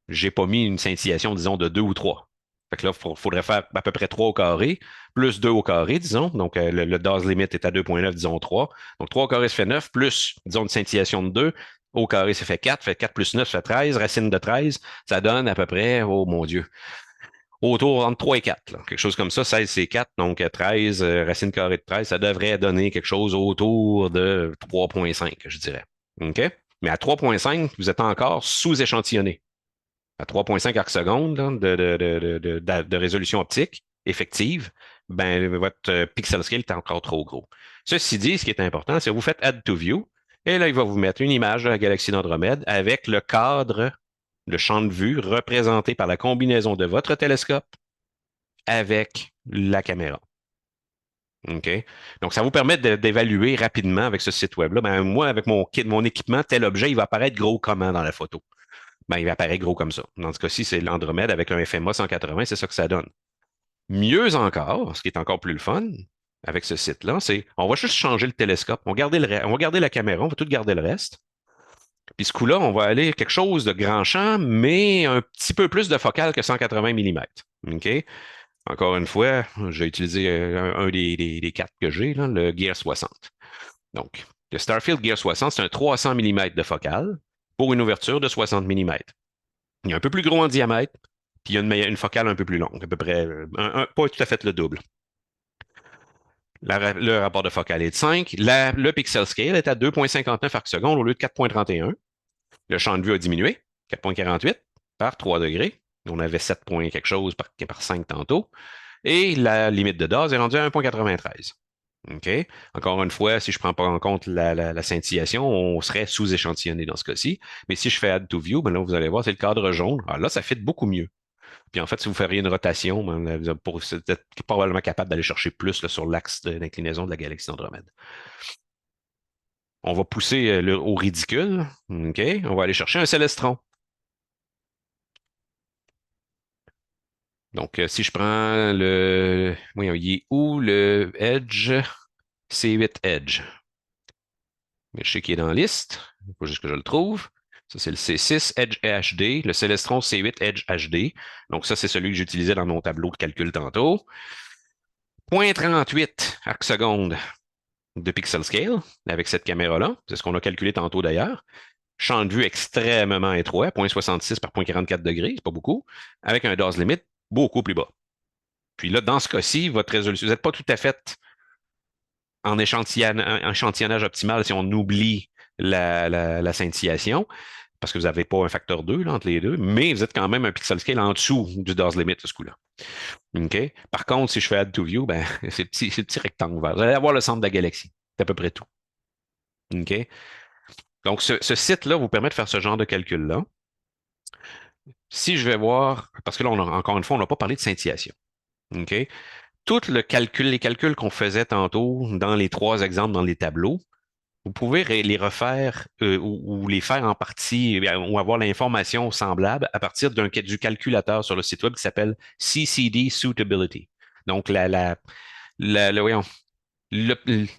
j'ai pas mis une scintillation, disons, de 2 ou 3. Fait que là, il faudrait faire à peu près 3 au carré, plus 2 au carré, disons. Donc, le DAS limit est à 2,9, disons 3. Donc, 3 au carré, ça fait 9, plus, disons, une scintillation de 2. Au carré, ça fait 4. Fait 4 plus 9, ça fait 13. Racine de 13, ça donne à peu près, oh mon Dieu, autour entre 3 et 4. Là. Quelque chose comme ça. 16, c'est 4. Donc, 13, racine carrée de 13, ça devrait donner quelque chose autour de 3,5, je dirais. OK? Mais à 3,5, vous êtes encore sous-échantillonné. À 3,5 arcs secondes là, de résolution optique effective, ben, votre pixel scale est encore trop gros. Ceci dit, ce qui est important, c'est que vous faites Add to View, et là, il va vous mettre une image de la galaxie d'Andromède avec le cadre, le champ de vue représenté par la combinaison de votre télescope avec la caméra. OK? Donc, ça vous permet d'évaluer rapidement avec ce site web-là. Ben, moi, avec mon équipement, tel objet, il va apparaître gros comment dans la photo? Ben, il apparaît gros comme ça. Dans ce cas-ci, c'est l'Andromède avec un FMA 180, c'est ça que ça donne. Mieux encore, ce qui est encore plus le fun avec ce site-là, c'est on va juste changer le télescope. On va garder la caméra, on va tout garder le reste. Puis ce coup-là, on va aller quelque chose de grand champ, mais un petit peu plus de focale que 180 mm. OK? Encore une fois, j'ai utilisé un des quatre que j'ai, là, le Gear 60. Donc, le Starfield Gear 60, c'est un 300 mm de focale pour une ouverture de 60 mm. Il est un peu plus gros en diamètre, puis il y a une focale un peu plus longue, à peu près, pas tout à fait le double. Le rapport de focale est de 5. Le pixel scale est à 2,59 arcs secondes au lieu de 4,31. Le champ de vue a diminué, 4,48 par 3 degrés. On avait 7 points quelque chose par 5 tantôt. Et la limite de Dawes est rendue à 1,93. OK? Encore une fois, si je ne prends pas en compte la scintillation, on serait sous-échantillonné dans ce cas-ci. Mais si je fais Add to View, ben là, vous allez voir, c'est le cadre jaune. Alors là, ça fit beaucoup mieux. Puis en fait, si vous feriez une rotation, ben, vous êtes probablement capable d'aller chercher plus là, sur l'axe d'inclinaison de la galaxie d'Andromède. On va pousser au ridicule. OK? On va aller chercher un célestron. Donc, si je prends voyons, il est où le Edge? C8 Edge. Mais je sais qu'il est dans la liste. Il faut juste que je le trouve. Ça, c'est le C6 Edge HD, le Celestron C8 Edge HD. Donc, ça, c'est celui que j'utilisais dans mon tableau de calcul tantôt. 0.38 arc seconde de pixel scale avec cette caméra-là. C'est ce qu'on a calculé tantôt d'ailleurs. Champ de vue extrêmement étroit, 0.66 par 0.44 degrés, c'est pas beaucoup, avec un dose limit beaucoup plus bas. Puis là, dans ce cas-ci, votre résolution, vous n'êtes pas tout à fait en échantillonnage optimal si on oublie la scintillation, parce que vous n'avez pas un facteur 2 là, entre les deux, mais vous êtes quand même un pixel scale en dessous du dose limit de ce coup-là. OK? Par contre, si je fais Add to View, ben, c'est le petit rectangle vert. Vous allez avoir le centre de la galaxie. C'est à peu près tout. OK? Donc, ce site-là vous permet de faire ce genre de calcul-là. Si je vais voir, parce que là, encore une fois, on n'a pas parlé de scintillation. OK? Tout le calcul, les calculs qu'on faisait tantôt dans les trois exemples dans les tableaux, vous pouvez les refaire ou les faire en partie ou avoir l'information semblable à partir du calculateur sur le site web qui s'appelle CCD Suitability. Donc, voyons,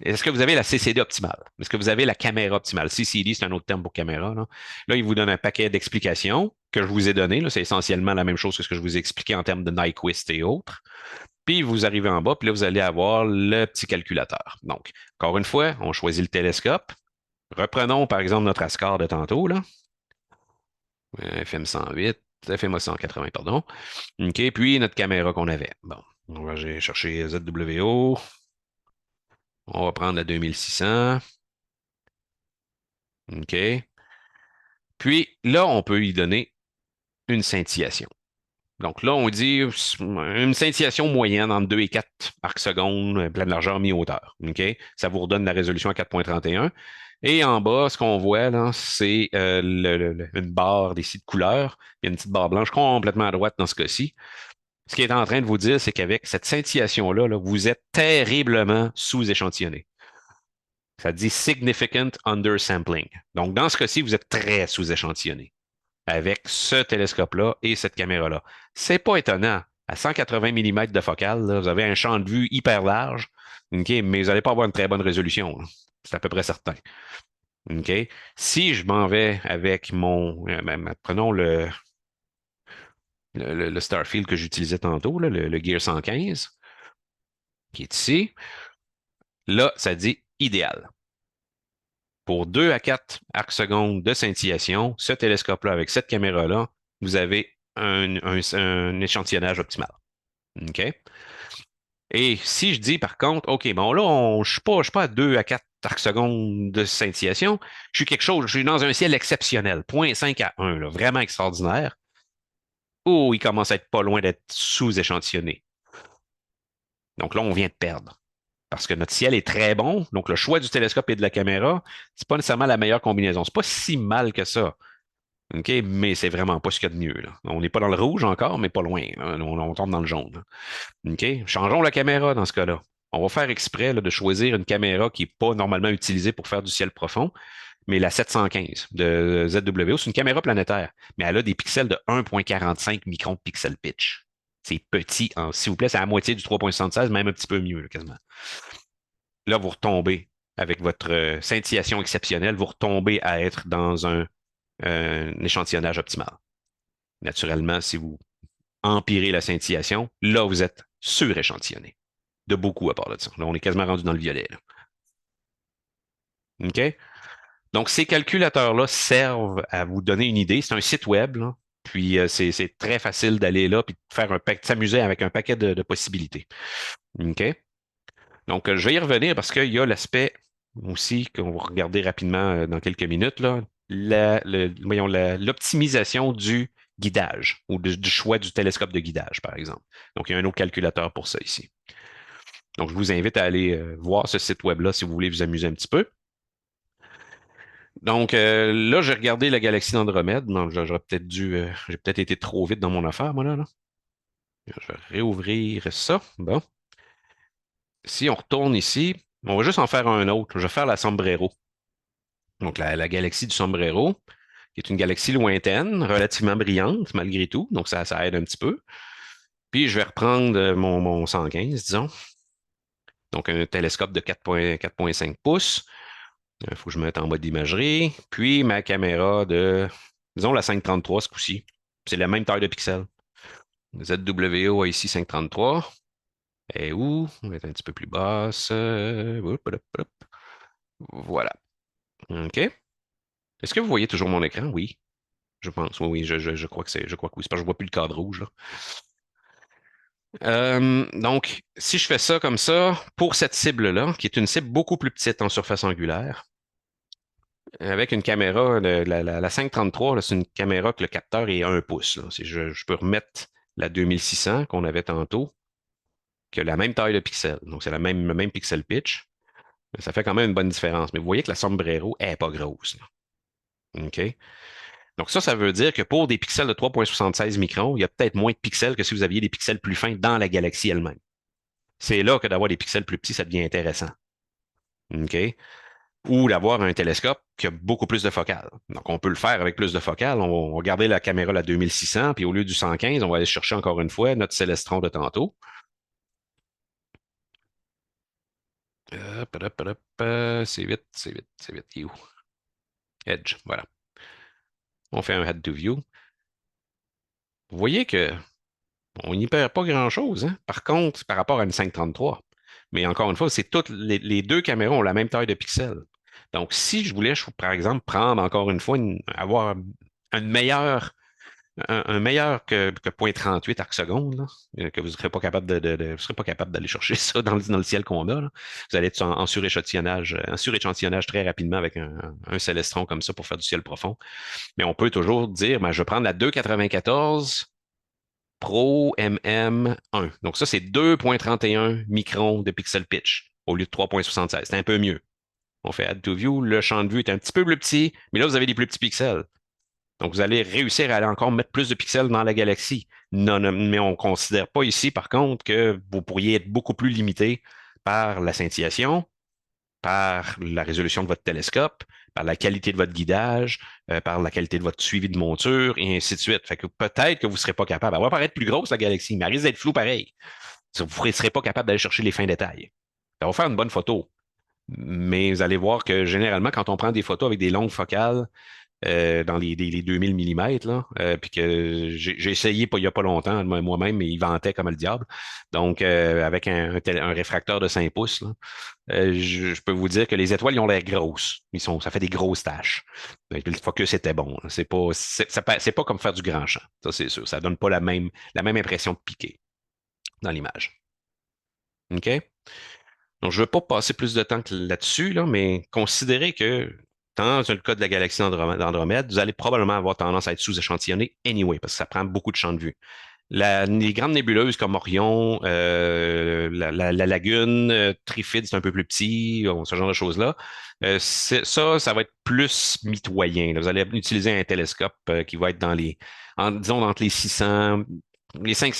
est-ce que vous avez la CCD optimale? Est-ce que vous avez la caméra optimale? CCD, c'est un autre terme pour caméra. Là, il vous donne un paquet d'explications que je vous ai donné. C'est essentiellement la même chose que ce que je vous ai expliqué en termes de Nyquist et autres. Puis vous arrivez en bas, puis là, vous allez avoir le petit calculateur. Donc, encore une fois, on choisit le télescope. Reprenons, par exemple, notre ASCAR de tantôt, là. FM 108, FM 180, pardon. OK, puis notre caméra qu'on avait. Bon, on va aller chercher ZWO. On va prendre la 2600. OK. Puis là, on peut y donner une scintillation. Donc là, on dit une scintillation moyenne entre 2 et 4 arcs secondes, pleine largeur, mi-hauteur. OK? Ça vous redonne la résolution à 4.31. Et en bas, ce qu'on voit, là, c'est une barre des de couleurs. Il y a une petite barre blanche complètement à droite dans ce cas-ci. Ce qui est en train de vous dire, c'est qu'avec cette scintillation-là, là, vous êtes terriblement sous-échantillonné. Ça dit significant undersampling. Donc, dans ce cas-ci, vous êtes très sous-échantillonné avec ce télescope-là et cette caméra-là. C'est pas étonnant. À 180 mm de focale, là, vous avez un champ de vue hyper large, OK, mais vous n'allez pas avoir une très bonne résolution. C'est à peu près certain. OK? Si je m'en vais avec prenons le Starfield que j'utilisais tantôt, là, le Gear 115, qui est ici, là, ça dit idéal. Pour 2 à 4 arcs secondes de scintillation, ce télescope-là, avec cette caméra-là, vous avez un échantillonnage optimal. OK? Et si je dis par contre, OK, bon là, je suis pas à 2 à 4 arcs secondes de scintillation, je suis dans un ciel exceptionnel, 0.5 à 1, là, vraiment extraordinaire. Oh, il commence à être pas loin d'être sous-échantillonné. Donc là, on vient de perdre. Parce que notre ciel est très bon, donc le choix du télescope et de la caméra, c'est pas nécessairement la meilleure combinaison. C'est pas si mal que ça. OK, mais c'est vraiment pas ce qu'il y a de mieux, là. On n'est pas dans le rouge encore, mais pas loin, là. On tombe dans le jaune, là. OK? Changeons la caméra dans ce cas-là. On va faire exprès là, de choisir une caméra qui n'est pas normalement utilisée pour faire du ciel profond, mais la 715 de ZWO, c'est une caméra planétaire, mais elle a des pixels de 1,45 microns de pixel pitch. C'est petit, s'il vous plaît, c'est à la moitié du 3,76, même un petit peu mieux, là, quasiment. Là, vous retombez avec votre scintillation exceptionnelle, vous retombez à être dans un échantillonnage optimal. Naturellement, si vous empirez la scintillation, là, vous êtes suréchantillonné. De beaucoup à part de ça. Là, on est quasiment rendu dans le violet, là. OK? Donc, ces calculateurs-là servent à vous donner une idée. C'est un site web, là. Puis, c'est très facile d'aller là et de faire s'amuser avec un paquet de possibilités. OK? Donc, je vais y revenir parce qu'il y a l'aspect aussi qu'on va regarder rapidement dans quelques minutes, là, voyons, l'optimisation du guidage ou du choix du télescope de guidage, par exemple. Donc, il y a un autre calculateur pour ça ici. Donc, je vous invite à aller voir ce site web-là si vous voulez vous amuser un petit peu. Donc là, j'ai regardé la galaxie d'Andromède. Non, j'aurais peut-être dû, j'ai peut-être été trop vite dans mon affaire, moi, là. Je vais réouvrir ça. Bon. Si on retourne ici, on va juste en faire un autre. Je vais faire la Sombrero. Donc, la galaxie du Sombrero, qui est une galaxie lointaine, relativement brillante, malgré tout. Donc, ça aide un petit peu. Puis, je vais reprendre mon 115, disons. Donc, un télescope de 4,5 pouces. Il faut que je me mette en mode imagerie. Puis, ma caméra de, disons, la 533 ce coup-ci. C'est la même taille de pixels. ZWO ici 533. Et où? On va être un petit peu plus basse. Hop, hop, hop. Voilà. OK. Est-ce que vous voyez toujours mon écran? Oui, je pense. Oui, oui, je crois que je crois que oui. C'est parce que je vois plus le cadre rouge, là. Donc, si je fais ça comme ça, pour cette cible-là, qui est une cible beaucoup plus petite en surface angulaire, avec une caméra, la 533, là, c'est une caméra que le capteur est à 1 pouce, là. Je peux remettre la 2600 qu'on avait tantôt, qui a la même taille de pixels. Donc, c'est le même pixel pitch. Ça fait quand même une bonne différence. Mais vous voyez que la Sombrero est pas grosse, là. OK? Donc ça veut dire que pour des pixels de 3,76 microns, il y a peut-être moins de pixels que si vous aviez des pixels plus fins dans la galaxie elle-même. C'est là que d'avoir des pixels plus petits, ça devient intéressant. OK? Ou d'avoir un télescope qui a beaucoup plus de focales. Donc, on peut le faire avec plus de focales. On va garder la caméra la 2600, puis au lieu du 115, on va aller chercher encore une fois notre Célestron de tantôt. Hop, hop, hop, c'est vite, c'est vite, c'est vite. Il est où? Edge, voilà. On fait un head to view. Vous voyez que on n'y perd pas grand-chose, hein. Par contre, par rapport à une 533. Mais encore une fois, c'est toutes les deux caméras ont la même taille de pixels. Donc, si je voulais, par exemple, prendre encore une fois, avoir une meilleure, un meilleur que 0,38 arc seconde, là, que vous ne serez pas capable vous serez pas capable d'aller chercher ça dans le ciel qu'on a, là. Vous allez être en suréchantillonnage très rapidement avec un Célestron comme ça pour faire du ciel profond. Mais on peut toujours dire, ben, je vais prendre la 2,94 Pro MM1. Donc ça, c'est 2,31 microns de pixel pitch au lieu de 3,76. C'est un peu mieux. On fait Add to View. Le champ de vue est un petit peu plus petit, mais là, vous avez des plus petits pixels. Donc, vous allez réussir à aller encore mettre plus de pixels dans la galaxie. Non, non, mais on ne considère pas ici, par contre, que vous pourriez être beaucoup plus limité par la scintillation, par la résolution de votre télescope, par la qualité de votre guidage, par la qualité de votre suivi de monture, et ainsi de suite. Fait que peut-être que vous ne serez pas capable. Elle va paraître plus grosse, la galaxie, mais elle risque d'être floue pareil. Vous ne serez pas capable d'aller chercher les fins détails. Ça va faire une bonne photo. Mais vous allez voir que généralement, quand on prend des photos avec des longues focales, dans les 2000 millimètres, là, puis que j'ai essayé il n'y a pas longtemps moi-même, mais il ventait comme le diable. Donc, avec un réfracteur de 5 pouces, là, je peux vous dire que les étoiles, ils ont l'air grosses. Ça fait des grosses taches. Et puis le focus était bon, là. C'est pas comme faire du grand champ. Ça, c'est sûr. Ça donne pas la même impression de piqué dans l'image. OK? Donc, je ne veux pas passer plus de temps que là-dessus, là, mais considérez que dans le cas de la galaxie d'Andromède, vous allez probablement avoir tendance à être sous-échantillonné anyway, parce que ça prend beaucoup de champ de vue. Les grandes nébuleuses comme Orion, la Lagune, Trifide, c'est un peu plus petit, ce genre de choses-là. Ça va être plus mitoyen, là. Vous allez utiliser un télescope qui va être disons, entre les 500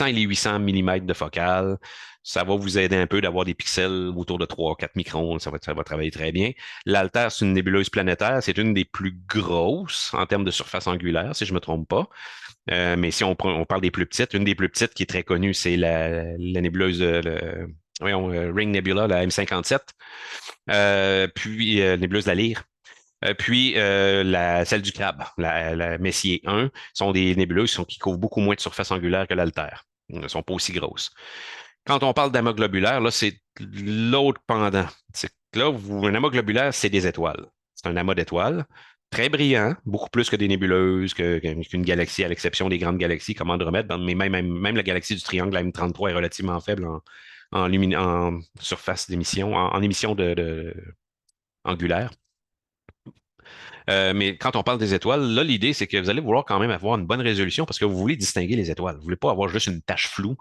et les 800 millimètres de focale. Ça va vous aider un peu d'avoir des pixels autour de 3-4 microns. Ça va travailler très bien. L'Altaire, c'est une nébuleuse planétaire. C'est une des plus grosses en termes de surface angulaire, si je ne me trompe pas. Mais si on parle des plus petites, une des plus petites qui est très connue, c'est la nébuleuse, voyons, Ring Nebula, la M57, puis nébuleuse de la Lyre. Puis celle du Crabe, la Messier 1, sont des nébuleuses qui couvrent beaucoup moins de surface angulaire que l'Altaire. Elles ne sont pas aussi grosses. Quand on parle d'amas globulaire, là, c'est l'autre pendant. C'est que là, un amas globulaire, c'est des étoiles. C'est un amas d'étoiles, très brillant, beaucoup plus que des nébuleuses, qu'une galaxie, à l'exception des grandes galaxies comme Andromède. Mais même la galaxie du triangle, la M33, est relativement faible en surface d'émission, en émission angulaire. Mais quand on parle des étoiles, là, l'idée, c'est que vous allez vouloir quand même avoir une bonne résolution parce que vous voulez distinguer les étoiles. Vous ne voulez pas avoir juste une tache floue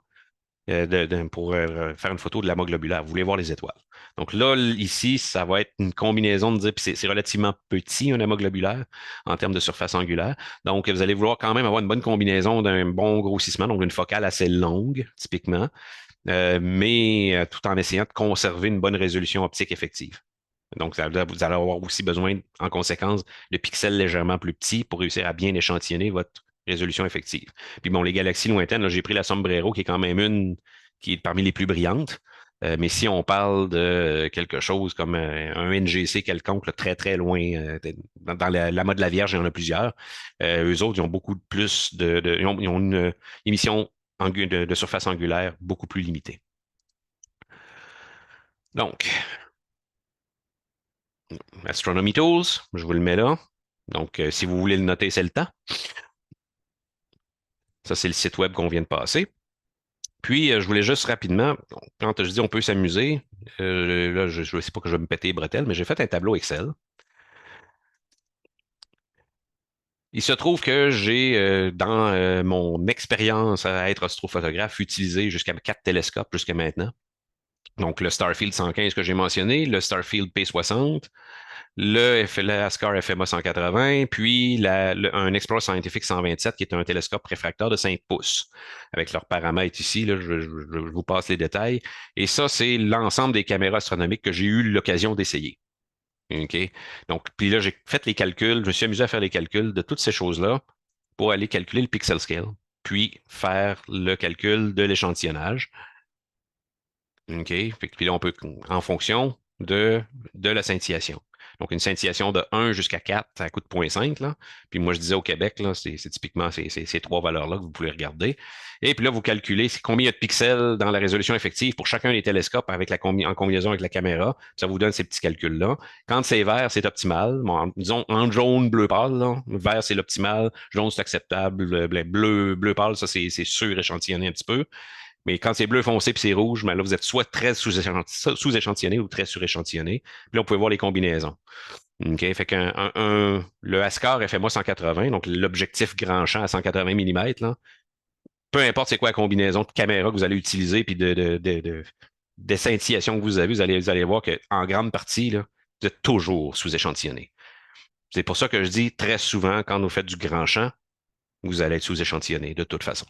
pour faire une photo de l'amas globulaire. Vous voulez voir les étoiles. Donc là, ici, ça va être une combinaison de dire, puis c'est relativement petit, un amas globulaire, en termes de surface angulaire. Donc, vous allez vouloir quand même avoir une bonne combinaison d'un bon grossissement, donc une focale assez longue, typiquement, mais tout en essayant de conserver une bonne résolution optique effective. Donc, vous allez avoir aussi besoin, en conséquence, de pixels légèrement plus petits pour réussir à bien échantillonner votre résolution effective. Puis bon, les galaxies lointaines, là, j'ai pris la Sombrero, qui est quand même une qui est parmi les plus brillantes. Mais si on parle de quelque chose comme un NGC quelconque, là, très, très loin, dans l'amas de la Vierge, il y en a plusieurs. Eux autres, ils ont beaucoup plus ils ont une émission de surface angulaire beaucoup plus limitée. Donc, Astronomy Tools, je vous le mets là. Donc, si vous voulez le noter, c'est le temps. Ça, c'est le site web qu'on vient de passer. Puis, je voulais juste rapidement, quand je dis on peut s'amuser, là, je ne sais pas que je vais me péter les bretelles, mais j'ai fait un tableau Excel. Il se trouve que j'ai, dans mon expérience à être astrophotographe, utilisé jusqu'à 4 télescopes jusqu'à maintenant. Donc, le Starfield 115 que j'ai mentionné, le Starfield P60, le Ascar FMA 180, puis un Explorer Scientific 127 qui est un télescope réfracteur de 5 pouces. Avec leurs paramètres ici, là, je vous passe les détails. Et ça, c'est l'ensemble des caméras astronomiques que j'ai eu l'occasion d'essayer. OK? Donc, puis là, j'ai fait les calculs, je me suis amusé à faire les calculs de toutes ces choses-là pour aller calculer le pixel scale, puis faire le calcul de l'échantillonnage. OK? Puis là, on peut, en fonction de la scintillation. Donc, une scintillation de 1 jusqu'à 4, ça coûte 0,5, là. Puis moi, je disais au Québec, là, c'est typiquement ces trois valeurs-là que vous pouvez regarder. Et puis là, vous calculez combien il y a de pixels dans la résolution effective pour chacun des télescopes avec en combinaison avec la caméra. Ça vous donne ces petits calculs-là. Quand c'est vert, c'est optimal. Bon, disons, en jaune, bleu pâle, là. Vert, c'est l'optimal. Jaune, c'est acceptable. Bleu pâle, ça, c'est sur-échantillonné un petit peu. Mais quand c'est bleu foncé puis c'est rouge, ben là, vous êtes soit très sous-échantillonné ou très suréchantillonné. Puis là, on pouvez voir les combinaisons. OK? Fait le ASCAR FMA 180, donc l'objectif grand champ à 180 mm, là, peu importe c'est quoi la combinaison de caméra que vous allez utiliser puis de scintillation que vous allez voir qu'en grande partie, là, vous êtes toujours sous-échantillonné. C'est pour ça que je dis très souvent, quand vous faites du grand champ, vous allez être sous-échantillonné de toute façon.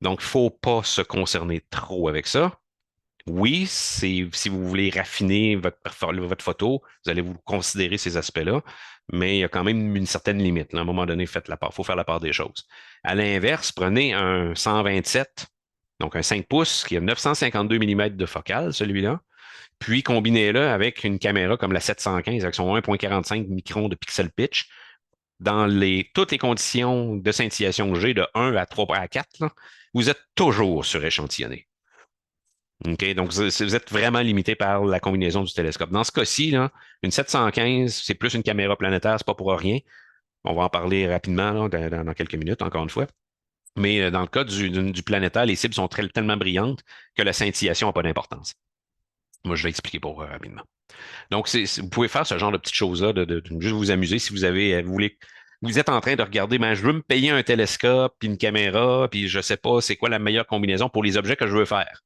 Donc, il ne faut pas se concerner trop avec ça. Oui, si vous voulez raffiner votre photo, vous allez vous considérer ces aspects-là, mais il y a quand même une certaine limite, là. À un moment donné, faites la part. Il faut faire la part des choses. À l'inverse, prenez un 127, donc un 5 pouces qui a 952 mm de focale, celui-là, puis combinez-le avec une caméra comme la 715 avec son 1,45 microns de pixel pitch. Dans toutes les conditions de scintillation que j'ai, de 1 à 3 à 4, là, vous êtes toujours suréchantillonné. OK? Donc, vous êtes vraiment limité par la combinaison du télescope. Dans ce cas-ci, là, une 715, c'est plus une caméra planétaire, c'est pas pour rien. On va en parler rapidement là, dans quelques minutes, encore une fois. Mais dans le cas du planétaire, les cibles sont tellement brillantes que la scintillation n'a pas d'importance. Moi, je vais expliquer pour rapidement. Donc, vous pouvez faire ce genre de petites choses-là, de juste vous amuser si vous avez, vous voulez, vous êtes en train de regarder, ben, je veux me payer un télescope, puis une caméra, puis je sais pas c'est quoi la meilleure combinaison pour les objets que je veux faire.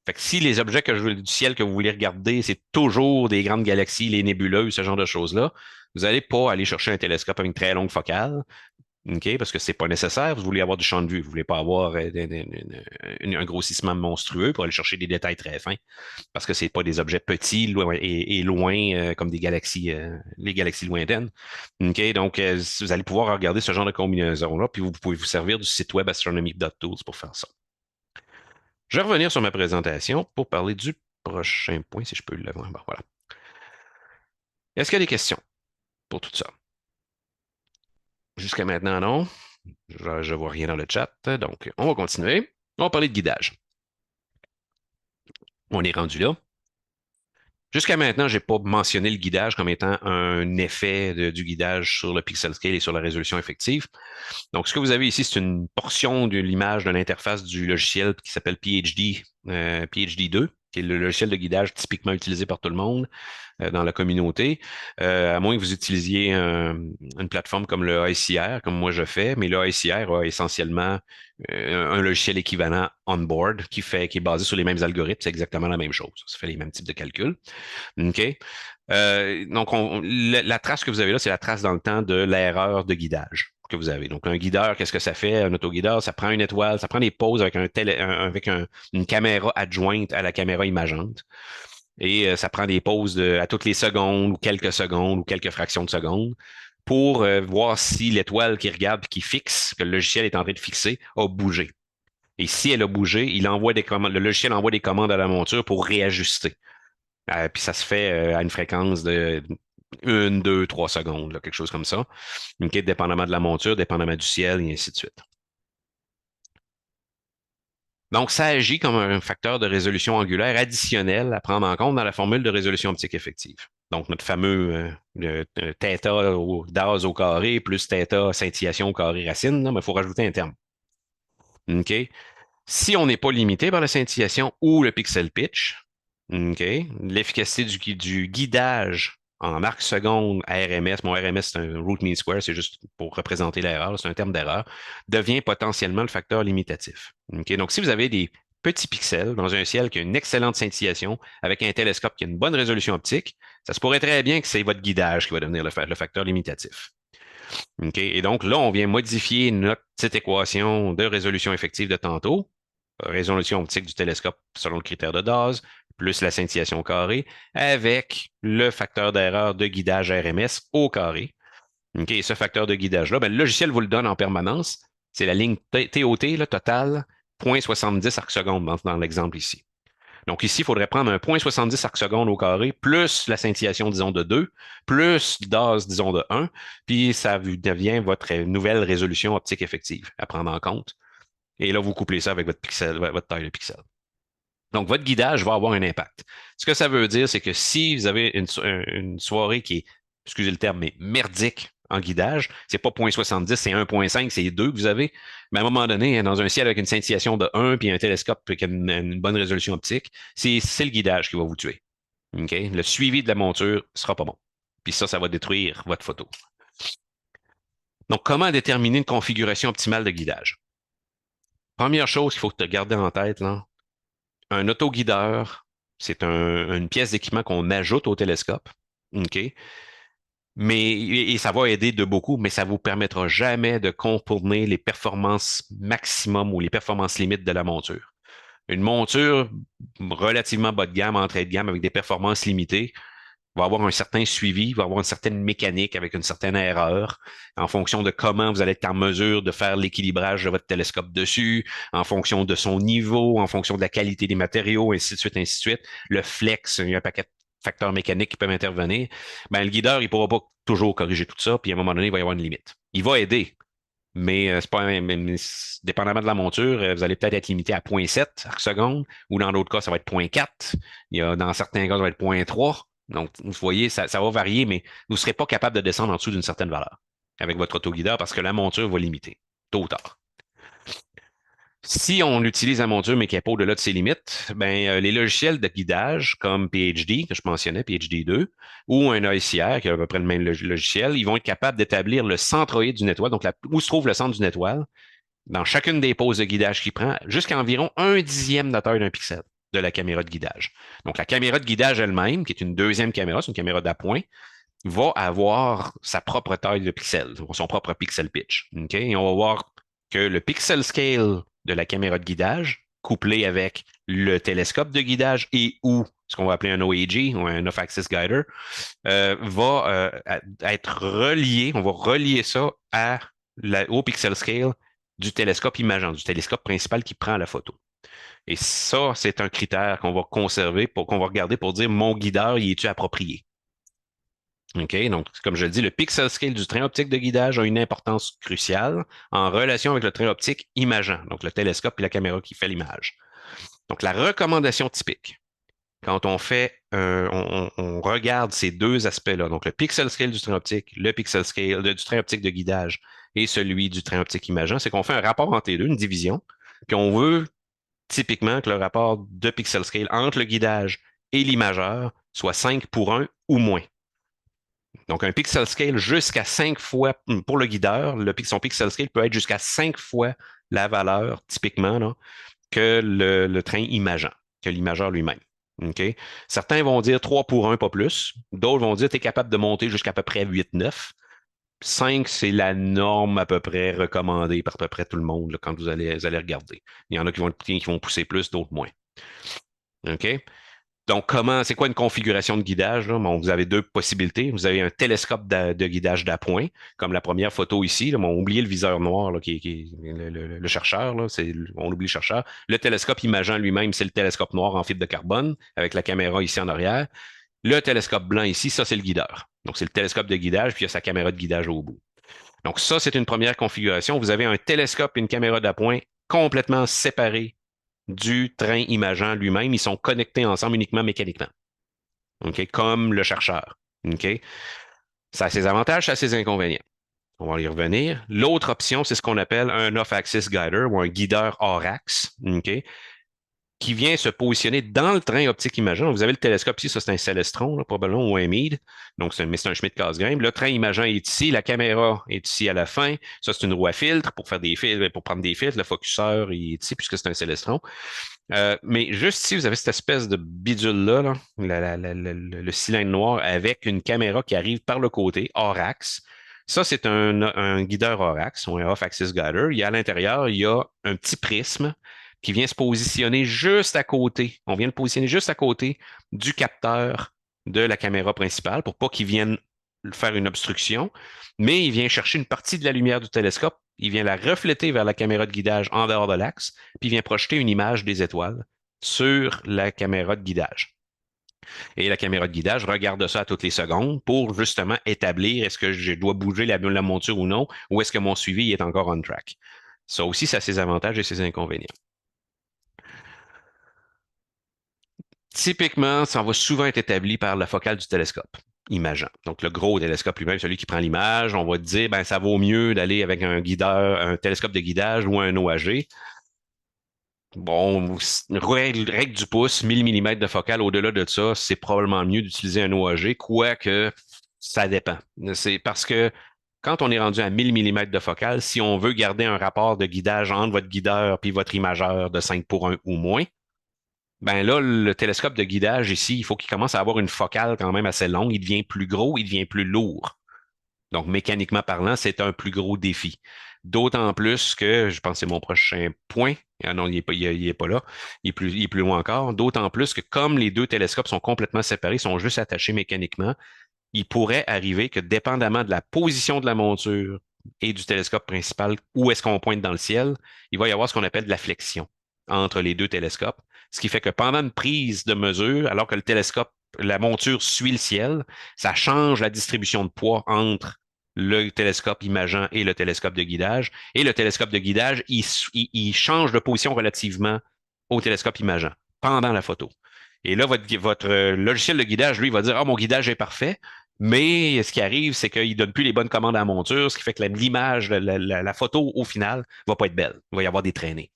Fait que si les objets du ciel que vous voulez regarder, c'est toujours des grandes galaxies, les nébuleuses, ce genre de choses-là, vous n'allez pas aller chercher un télescope avec une très longue focale, OK, parce que c'est pas nécessaire. Vous voulez avoir du champ de vue. Vous voulez pas avoir un grossissement monstrueux pour aller chercher des détails très fins, parce que c'est pas des objets petits et loin comme des galaxies, les galaxies lointaines. OK, donc vous allez pouvoir regarder ce genre de combinaison-là, puis vous pouvez vous servir du site web astronomy.tools pour faire ça. Je vais revenir sur ma présentation pour parler du prochain point, si je peux l'avoir. Bon, voilà. Est-ce qu'il y a des questions pour tout ça? Jusqu'à maintenant, non. Je ne vois rien dans le chat, donc on va continuer. On va parler de guidage. On est rendu là. Jusqu'à maintenant, je n'ai pas mentionné le guidage comme étant un effet du guidage sur le pixel scale et sur la résolution effective. Donc, ce que vous avez ici, c'est une portion de l'image de l'interface du logiciel qui s'appelle PhD 2. qui est le logiciel de guidage typiquement utilisé par tout le monde dans la communauté, à moins que vous utilisiez une plateforme comme le ICR, comme moi je fais, mais le ICR a essentiellement un logiciel équivalent on-board qui est basé sur les mêmes algorithmes, c'est exactement la même chose. Ça fait les mêmes types de calculs. OK? Donc, la trace que vous avez là, c'est la trace dans le temps de l'erreur de guidage que vous avez. Donc, un guideur, qu'est-ce que ça fait? Un autoguideur, ça prend une étoile, ça prend des poses avec une caméra adjointe à la caméra imageante. Et ça prend des pauses à toutes les secondes ou quelques fractions de secondes pour voir si l'étoile qui regarde, qui fixe, que le logiciel est en train de fixer, a bougé. Et si elle a bougé, le logiciel envoie des commandes à la monture pour réajuster. Puis ça se fait à une fréquence de 1, 2, 3 secondes, là, quelque chose comme ça. OK, dépendamment de la monture, dépendamment du ciel, et ainsi de suite. Donc, ça agit comme un facteur de résolution angulaire additionnel à prendre en compte dans la formule de résolution optique effective. Donc, notre fameux θ d'as au carré plus θ scintillation au carré racine, là, mais il faut rajouter un terme. OK? Si on n'est pas limité par la scintillation ou le pixel pitch, OK, l'efficacité du guidage en arc seconde à RMS, mon RMS c'est un root mean square, c'est juste pour représenter l'erreur, c'est un terme d'erreur, devient potentiellement le facteur limitatif. OK, donc si vous avez des petits pixels dans un ciel qui a une excellente scintillation avec un télescope qui a une bonne résolution optique, ça se pourrait très bien que c'est votre guidage qui va devenir le facteur limitatif. OK, et donc là, on vient modifier notre petite équation de résolution effective de tantôt résolution optique du télescope selon le critère de Dawes, plus la scintillation au carré, avec le facteur d'erreur de guidage RMS au carré. OK, et ce facteur de guidage-là, ben, le logiciel vous le donne en permanence. C'est la ligne TOT, le total, 0,70 arc seconde dans l'exemple ici. Donc ici, il faudrait prendre un 0,70 arc seconde au carré, plus la scintillation, disons, de 2, plus DAS, disons, de 1, puis ça vous devient votre nouvelle résolution optique effective à prendre en compte. Et là, vous couplez ça avec votre pixel, votre taille de pixel. Donc, votre guidage va avoir un impact. Ce que ça veut dire, c'est que si vous avez une soirée qui est, excusez le terme, mais merdique en guidage, c'est pas 0,70, c'est 1,5, c'est 2 que vous avez. Mais à un moment donné, dans un ciel avec une scintillation de 1 puis un télescope qui a une bonne résolution optique, c'est le guidage qui va vous tuer. OK? Le suivi de la monture sera pas bon. Puis ça va détruire votre photo. Donc, comment déterminer une configuration optimale de guidage? Première chose qu'il faut te garder en tête, là, un autoguideur, c'est une pièce d'équipement qu'on ajoute au télescope. OK? Et ça va aider de beaucoup, mais ça ne vous permettra jamais de contourner les performances maximum ou les performances limites de la monture. Une monture relativement bas de gamme, entrée de gamme avec des performances limitées, va avoir un certain suivi, va avoir une certaine mécanique avec une certaine erreur en fonction de comment vous allez être en mesure de faire l'équilibrage de votre télescope dessus, en fonction de son niveau, en fonction de la qualité des matériaux, ainsi de suite, ainsi de suite. Le flex, il y a un paquet de facteurs mécaniques qui peuvent intervenir. Ben, le guideur, il ne pourra pas toujours corriger tout ça, puis à un moment donné, il va y avoir une limite. Il va aider, mais c'est pas dépendamment de la monture, vous allez peut-être être limité à 0,7 arc seconde, ou dans d'autres cas, ça va être 0,4. Dans certains cas, ça va être 0,3. Donc, vous voyez, ça va varier, mais vous ne serez pas capable de descendre en dessous d'une certaine valeur avec votre autoguideur parce que la monture va limiter, tôt ou tard. Si on utilise la monture mais qui n'est pas au-delà de ses limites, ben, les logiciels de guidage comme PhD, que je mentionnais, PhD 2, ou un ICR, qui est à peu près le même logiciel, ils vont être capables d'établir le centroïde d'une étoile, donc où se trouve le centre d'une étoile, dans chacune des poses de guidage qu'il prend, jusqu'à environ 1/10 de la taille d'un pixel de la caméra de guidage. Donc, la caméra de guidage elle-même, qui est une deuxième caméra, c'est une caméra d'appoint, va avoir sa propre taille de pixel, son propre pixel pitch. Okay? Et on va voir que le pixel scale de la caméra de guidage, couplé avec le télescope de guidage et ou ce qu'on va appeler un OAG ou un Off-Axis Guider, va être relié, on va relier ça au pixel scale du télescope imageant, du télescope principal qui prend la photo. Et ça, c'est un critère qu'on va conserver, qu'on va regarder pour dire mon guideur, y est-tu approprié? OK, donc, comme je le dis, le pixel scale du train optique de guidage a une importance cruciale en relation avec le train optique imageant, donc le télescope et la caméra qui fait l'image. Donc, la recommandation typique, quand on fait, on regarde ces deux aspects-là, donc le pixel scale du train optique, le pixel scale du train optique de guidage et celui du train optique imageant, c'est qu'on fait un rapport entre les deux, une division, puis on veut typiquement que le rapport de pixel scale entre le guidage et l'imageur soit 5:1 ou moins. Donc, un pixel scale jusqu'à 5 fois, pour le guideur, son pixel scale peut être jusqu'à 5 fois la valeur, typiquement, là, que le train imageant, que l'imageur lui-même. OK? Certains vont dire 3:1, pas plus. D'autres vont dire tu es capable de monter jusqu'à peu près 8-9. 5, c'est la norme à peu près recommandée par à peu près tout le monde là, quand vous allez regarder. Il y en a qui vont pousser plus, d'autres moins. OK? Donc, c'est quoi une configuration de guidage, là? Bon, vous avez deux possibilités. Vous avez un télescope de guidage d'appoint, comme la première photo ici. Là. Bon, oubliez le viseur noir, là, le chercheur. Là, on oublie le chercheur. Le télescope imageant lui-même, c'est le télescope noir en fibre de carbone, avec la caméra ici en arrière. Le télescope blanc ici, ça, c'est le guideur. Donc, c'est le télescope de guidage, puis il y a sa caméra de guidage au bout. Donc, ça, c'est une première configuration. Vous avez un télescope et une caméra d'appoint complètement séparés du train imageant lui-même. Ils sont connectés ensemble uniquement mécaniquement. OK? Comme le chercheur. OK? Ça a ses avantages, ça a ses inconvénients. On va y revenir. L'autre option, c'est ce qu'on appelle un off-axis guider ou un guideur hors axe. OK? Qui vient se positionner dans le train optique imageant. Vous avez le télescope ici, ça c'est un Celestron, là, probablement, ou un Meade. Donc, c'est un Schmidt-Cassegrain. Le train imageant est ici, la caméra est ici à la fin. Ça, c'est une roue à filtre pour faire des filtres, pour prendre des filtres. Le focuseur il est ici, puisque c'est un Celestron. Mais juste ici, vous avez cette espèce de bidule-là, là, le cylindre noir avec une caméra qui arrive par le côté, hors axe. Ça, c'est un guideur hors axe, ou un off-axis guider. À l'intérieur, il y a un petit prisme qui vient se positionner juste à côté. On vient le positionner juste à côté du capteur de la caméra principale pour pas qu'il vienne faire une obstruction, mais il vient chercher une partie de la lumière du télescope, il vient la refléter vers la caméra de guidage en dehors de l'axe, puis il vient projeter une image des étoiles sur la caméra de guidage. Et la caméra de guidage regarde ça à toutes les secondes pour justement établir est-ce que je dois bouger la monture ou non, ou est-ce que mon suivi est encore on track. Ça aussi, ça a ses avantages et ses inconvénients. Typiquement, ça va souvent être établi par la focale du télescope imageant. Donc, le gros télescope lui-même, celui qui prend l'image, on va te dire, ben, ça vaut mieux d'aller avec un guideur, un télescope de guidage ou un OAG. Bon, règle du pouce, 1000 mm de focale, au-delà de ça, c'est probablement mieux d'utiliser un OAG, quoique ça dépend. C'est parce que quand on est rendu à 1000 mm de focale, si on veut garder un rapport de guidage entre votre guideur et votre imageur de 5:1 ou moins, ben là, le télescope de guidage ici, il faut qu'il commence à avoir une focale quand même assez longue. Il devient plus gros, il devient plus lourd. Donc, mécaniquement parlant, c'est un plus gros défi. D'autant plus que, je pense que c'est mon prochain point. Ah non, il est pas là. Il est plus loin encore. D'autant plus que comme les deux télescopes sont complètement séparés, sont juste attachés mécaniquement, il pourrait arriver que, dépendamment de la position de la monture et du télescope principal, où est-ce qu'on pointe dans le ciel, il va y avoir ce qu'on appelle de la flexion entre les deux télescopes. Ce qui fait que pendant une prise de mesure, alors que la monture suit le ciel, ça change la distribution de poids entre le télescope imageant et le télescope de guidage. Et le télescope de guidage, il change de position relativement au télescope imageant pendant la photo. Et là, votre logiciel de guidage, lui, va dire, ah, mon guidage est parfait. Mais ce qui arrive, c'est qu'il ne donne plus les bonnes commandes à la monture, ce qui fait que l'image, la photo, au final, va pas être belle. Il va y avoir des traînées.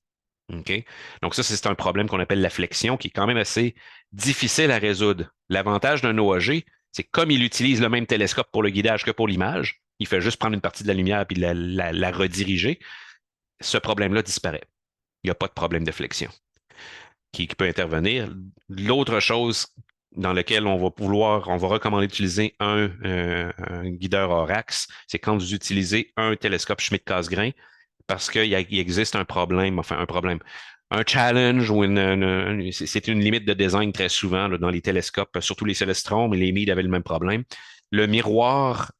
OK? Donc ça, c'est un problème qu'on appelle la flexion, qui est quand même assez difficile à résoudre. L'avantage d'un OAG, c'est que comme il utilise le même télescope pour le guidage que pour l'image, il fait juste prendre une partie de la lumière et la rediriger. Ce problème-là disparaît. Il n'y a pas de problème de flexion qui peut intervenir. L'autre chose dans laquelle on va recommander d'utiliser un guideur hors axe, c'est quand vous utilisez un télescope Schmidt-Cassegrain, parce qu'il existe un problème, enfin un problème, un challenge ou c'est une limite de design très souvent là, dans les télescopes, surtout les Célestrons, mais les Meade avaient le même problème. Le miroir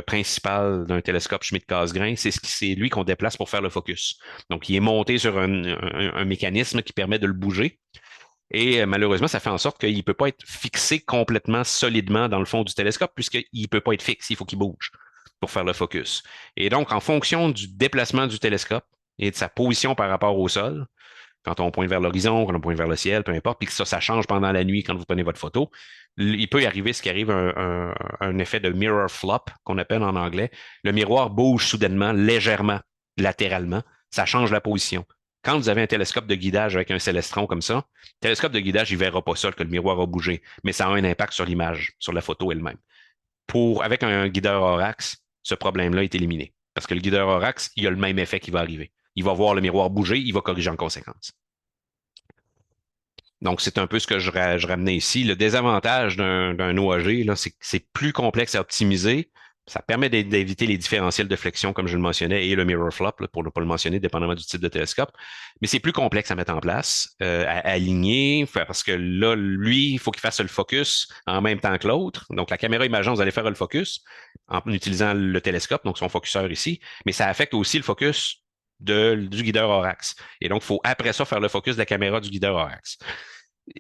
principal d'un télescope Schmidt-Cassegrain, c'est lui qu'on déplace pour faire le focus. Donc, il est monté sur un mécanisme qui permet de le bouger. Et malheureusement, ça fait en sorte qu'il ne peut pas être fixé complètement solidement dans le fond du télescope, puisqu'il ne peut pas être fixe, il faut qu'il bouge pour faire le focus. Et donc, en fonction du déplacement du télescope et de sa position par rapport au sol, quand on pointe vers l'horizon, quand on pointe vers le ciel, peu importe, puis que ça change pendant la nuit quand vous prenez votre photo, il peut y arriver ce qui arrive, un effet de mirror flop, qu'on appelle en anglais. Le miroir bouge soudainement, légèrement, latéralement. Ça change la position. Quand vous avez un télescope de guidage avec un célestron comme ça, le télescope de guidage, il ne verra pas ça, que le miroir a bougé, mais ça a un impact sur l'image, sur la photo elle-même. Avec un guideur Orax, ce problème-là est éliminé. Parce que le guideur Orax, il a le même effet qui va arriver. Il va voir le miroir bouger, il va corriger en conséquence. Donc, c'est un peu ce que je ramenais ici. Le désavantage d'un OAG, là, c'est que c'est plus complexe à optimiser. Ça permet d'éviter les différentiels de flexion, comme je le mentionnais, et le mirror flop, là, pour ne pas le mentionner, dépendamment du type de télescope. Mais c'est plus complexe à mettre en place, à aligner, parce que là, lui, il faut qu'il fasse le focus en même temps que l'autre. Donc, la caméra imageante, vous allez faire le focus en utilisant le télescope, donc son focuseur ici, mais ça affecte aussi le focus du guideur Orax. Et donc, il faut après ça faire le focus de la caméra du guideur Orax.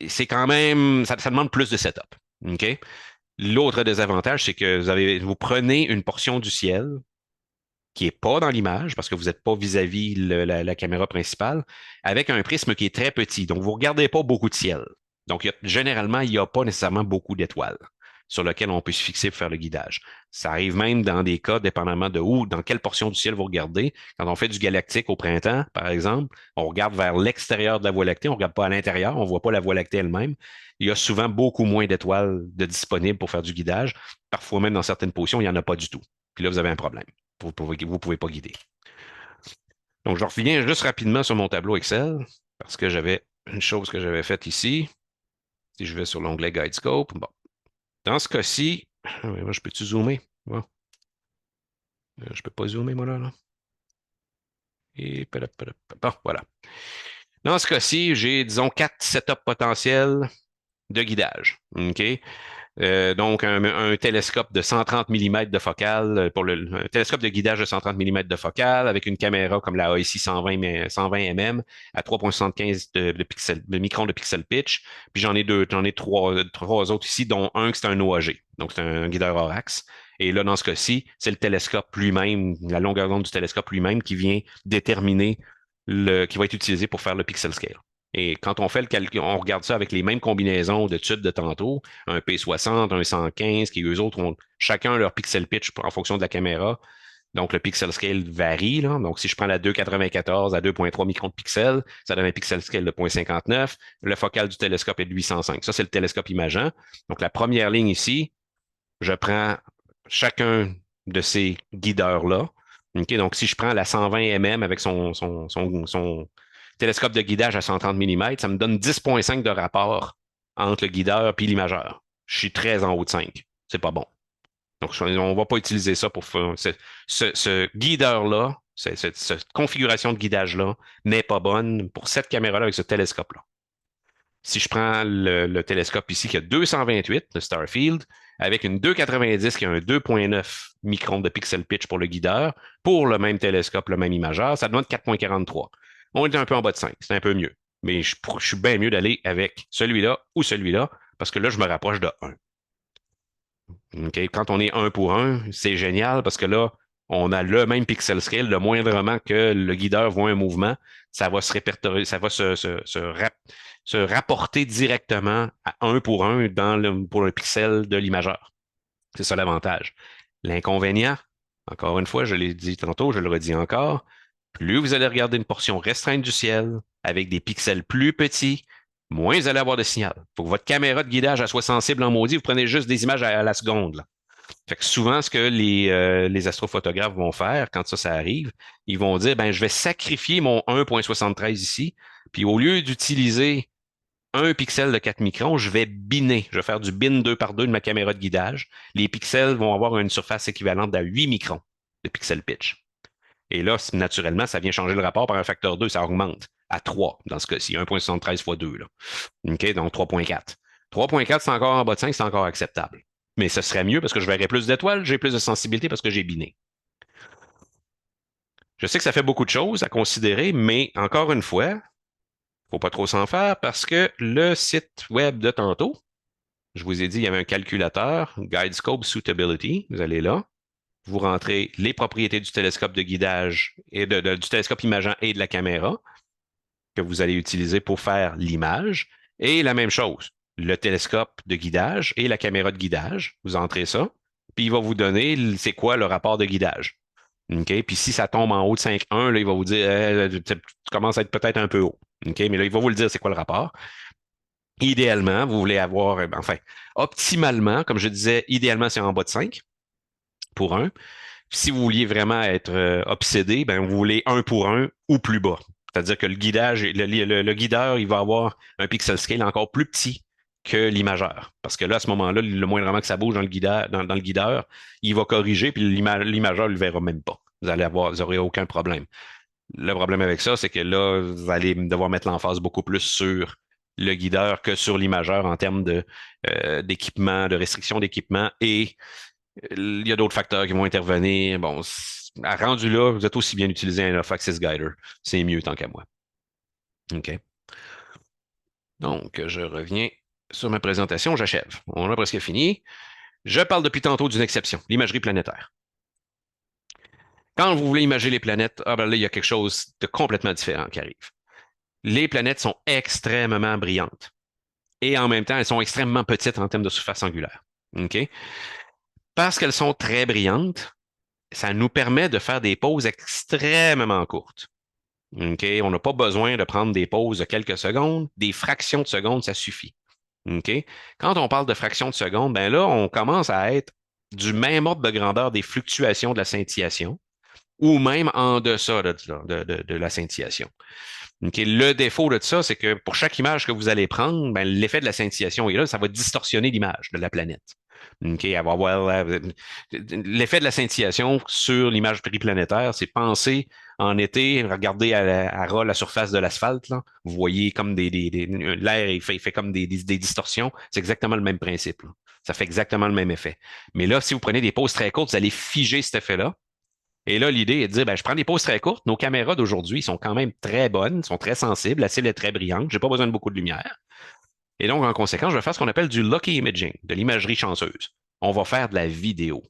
C'est quand même, ça demande plus de setup. OK? L'autre désavantage, c'est que vous prenez une portion du ciel qui n'est pas dans l'image, parce que vous n'êtes pas vis-à-vis la caméra principale, avec un prisme qui est très petit. Donc, vous ne regardez pas beaucoup de ciel. Donc, généralement, il n'y a pas nécessairement beaucoup d'étoiles sur lesquelles on peut se fixer pour faire le guidage. Ça arrive même dans des cas, dépendamment de où, dans quelle portion du ciel vous regardez. Quand on fait du galactique au printemps, par exemple, on regarde vers l'extérieur de la Voie lactée, on ne regarde pas à l'intérieur, on ne voit pas la Voie lactée elle-même. Il y a souvent beaucoup moins d'étoiles disponibles pour faire du guidage. Parfois même dans certaines positions, il n'y en a pas du tout. Puis là, vous avez un problème. Vous pouvez pas guider. Donc, je reviens juste rapidement sur mon tableau Excel parce que j'avais une chose que j'avais faite ici. Si je vais sur l'onglet Guide Scope, bon. Dans ce cas-ci, moi, je peux-tu zoomer? Bon. Je peux pas zoomer, moi, là. Et bon, voilà. Dans ce cas-ci, j'ai, disons, 4 setups potentiels de guidage. OK? Donc, un télescope de 130 mm de focale un télescope de guidage de 130 mm de focale avec une caméra comme la AEC 120 mm à 3,75 de microns de pixel pitch. Puis j'en ai trois autres ici, dont un qui c'est un OAG. Donc, c'est un guideur Orax. Et là, dans ce cas-ci, c'est le télescope lui-même, la longueur d'onde du télescope lui-même qui vient déterminer qui va être utilisé pour faire le pixel scale. Et quand on fait le calcul, on regarde ça avec les mêmes combinaisons de tubes de tantôt, un P60, un 115, qui eux autres ont chacun leur pixel pitch en fonction de la caméra. Donc, le pixel scale varie, là. Donc, si je prends la 2,94 à 2,3 microns de pixels, ça donne un pixel scale de 0,59. Le focal du télescope est de 805. Ça, c'est le télescope imageant. Donc, la première ligne ici, je prends chacun de ces guideurs-là. OK? Donc, si je prends la 120 mm avec son télescope de guidage à 130 mm, ça me donne 10,5 de rapport entre le guideur et l'imageur. Je suis très en haut de 5. C'est pas bon. Donc, on ne va pas utiliser ça pour faire. Ce guideur-là, cette configuration de guidage-là n'est pas bonne pour cette caméra-là avec ce télescope-là. Si je prends le télescope ici qui a 228, le Starfield, avec une 290 qui a un 2,9 microns de pixel pitch pour le guideur, pour le même télescope, le même imageur, ça donne 4,43. On est un peu en bas de 5, c'est un peu mieux. Mais je suis bien mieux d'aller avec celui-là ou celui-là, parce que là, je me rapproche de 1. Okay? Quand on est 1 pour 1, c'est génial parce que là, on a le même pixel scale, le moindrement que le guideur voit un mouvement, ça va se répertorier, ça va se rapporter directement à 1 pour 1 pour le pixel de l'imageur. C'est ça l'avantage. L'inconvénient, encore une fois, je l'ai dit tantôt, je le redis encore, plus vous allez regarder une portion restreinte du ciel avec des pixels plus petits, moins vous allez avoir de signal. Il faut que votre caméra de guidage soit sensible en maudit, vous prenez juste des images à la seconde, là. Fait que souvent, ce que les astrophotographes vont faire quand ça arrive, ils vont dire, ben, je vais sacrifier mon 1,73 ici, puis au lieu d'utiliser un pixel de 4 microns, je vais biner. Je vais faire du bin 2 par 2 de ma caméra de guidage. Les pixels vont avoir une surface équivalente à 8 microns de pixel pitch. Et là, naturellement, ça vient changer le rapport par un facteur 2, ça augmente à 3 dans ce cas-ci, 1,73 fois 2. Là. OK, donc 3,4. 3,4, c'est encore en bas de 5, c'est encore acceptable. Mais ce serait mieux parce que je verrais plus d'étoiles, j'ai plus de sensibilité parce que j'ai biné. Je sais que ça fait beaucoup de choses à considérer, mais encore une fois, il ne faut pas trop s'en faire parce que le site web de tantôt, je vous ai dit, il y avait un calculateur, GuideScope Suitability. Vous allez là, vous rentrez les propriétés du télescope de guidage et du télescope imageant et de la caméra que vous allez utiliser pour faire l'image. Et la même chose, le télescope de guidage et la caméra de guidage. Vous entrez ça, puis il va vous donner c'est quoi le rapport de guidage. OK? Puis si ça tombe en haut de 5,1, là, il va vous dire tu commences à être peut-être un peu haut. OK? Mais là, il va vous le dire c'est quoi le rapport. Idéalement, vous voulez avoir, enfin, optimalement, comme je disais, idéalement, c'est en bas de 5 pour un. Si vous vouliez vraiment être obsédé, ben, vous voulez un pour un ou plus bas. C'est-à-dire que le guidage, le guideur, il va avoir un pixel scale encore plus petit que l'imageur. Parce que là, à ce moment-là, le moindrement que ça bouge dans le guideur, dans le guideur, il va corriger, puis l'imageur ne le verra même pas. Vous n'aurez aucun problème. Le problème avec ça, c'est que là, vous allez devoir mettre l'emphase beaucoup plus sur le guideur que sur l'imageur en termes d'équipement, de restriction d'équipement et il y a d'autres facteurs qui vont intervenir. Bon, rendu là, vous êtes aussi bien utilisé un off-axis guider. C'est mieux tant qu'à moi. OK. Donc, je reviens sur ma présentation. J'achève. On a presque fini. Je parle depuis tantôt d'une exception, l'imagerie planétaire. Quand vous voulez imager les planètes, ah ben là, il y a quelque chose de complètement différent qui arrive. Les planètes sont extrêmement brillantes et en même temps, elles sont extrêmement petites en termes de surface angulaire. OK? Parce qu'elles sont très brillantes, ça nous permet de faire des pauses extrêmement courtes. OK? On n'a pas besoin de prendre des pauses de quelques secondes. Des fractions de secondes, ça suffit. OK? Quand on parle de fractions de secondes, ben là, on commence à être du même ordre de grandeur des fluctuations de la scintillation ou même en deçà de la scintillation. OK? Le défaut de ça, c'est que pour chaque image que vous allez prendre, ben, l'effet de la scintillation est là, ça va distorsionner l'image de la planète. OK? Elle va avoir l'effet de la scintillation sur l'image périplanétaire, c'est penser en été, regardez à ras la surface de l'asphalte, là, vous voyez comme l'air, il fait comme des distorsions. C'est exactement le même principe, là. Ça fait exactement le même effet. Mais là, si vous prenez des pauses très courtes, vous allez figer cet effet-là. Et là, l'idée est de dire, ben, je prends des pauses très courtes. Nos caméras d'aujourd'hui sont quand même très bonnes, sont très sensibles, la cible est très brillante, j'ai pas besoin de beaucoup de lumière. Et donc, en conséquence, je vais faire ce qu'on appelle du lucky imaging, de l'imagerie chanceuse. On va faire de la vidéo.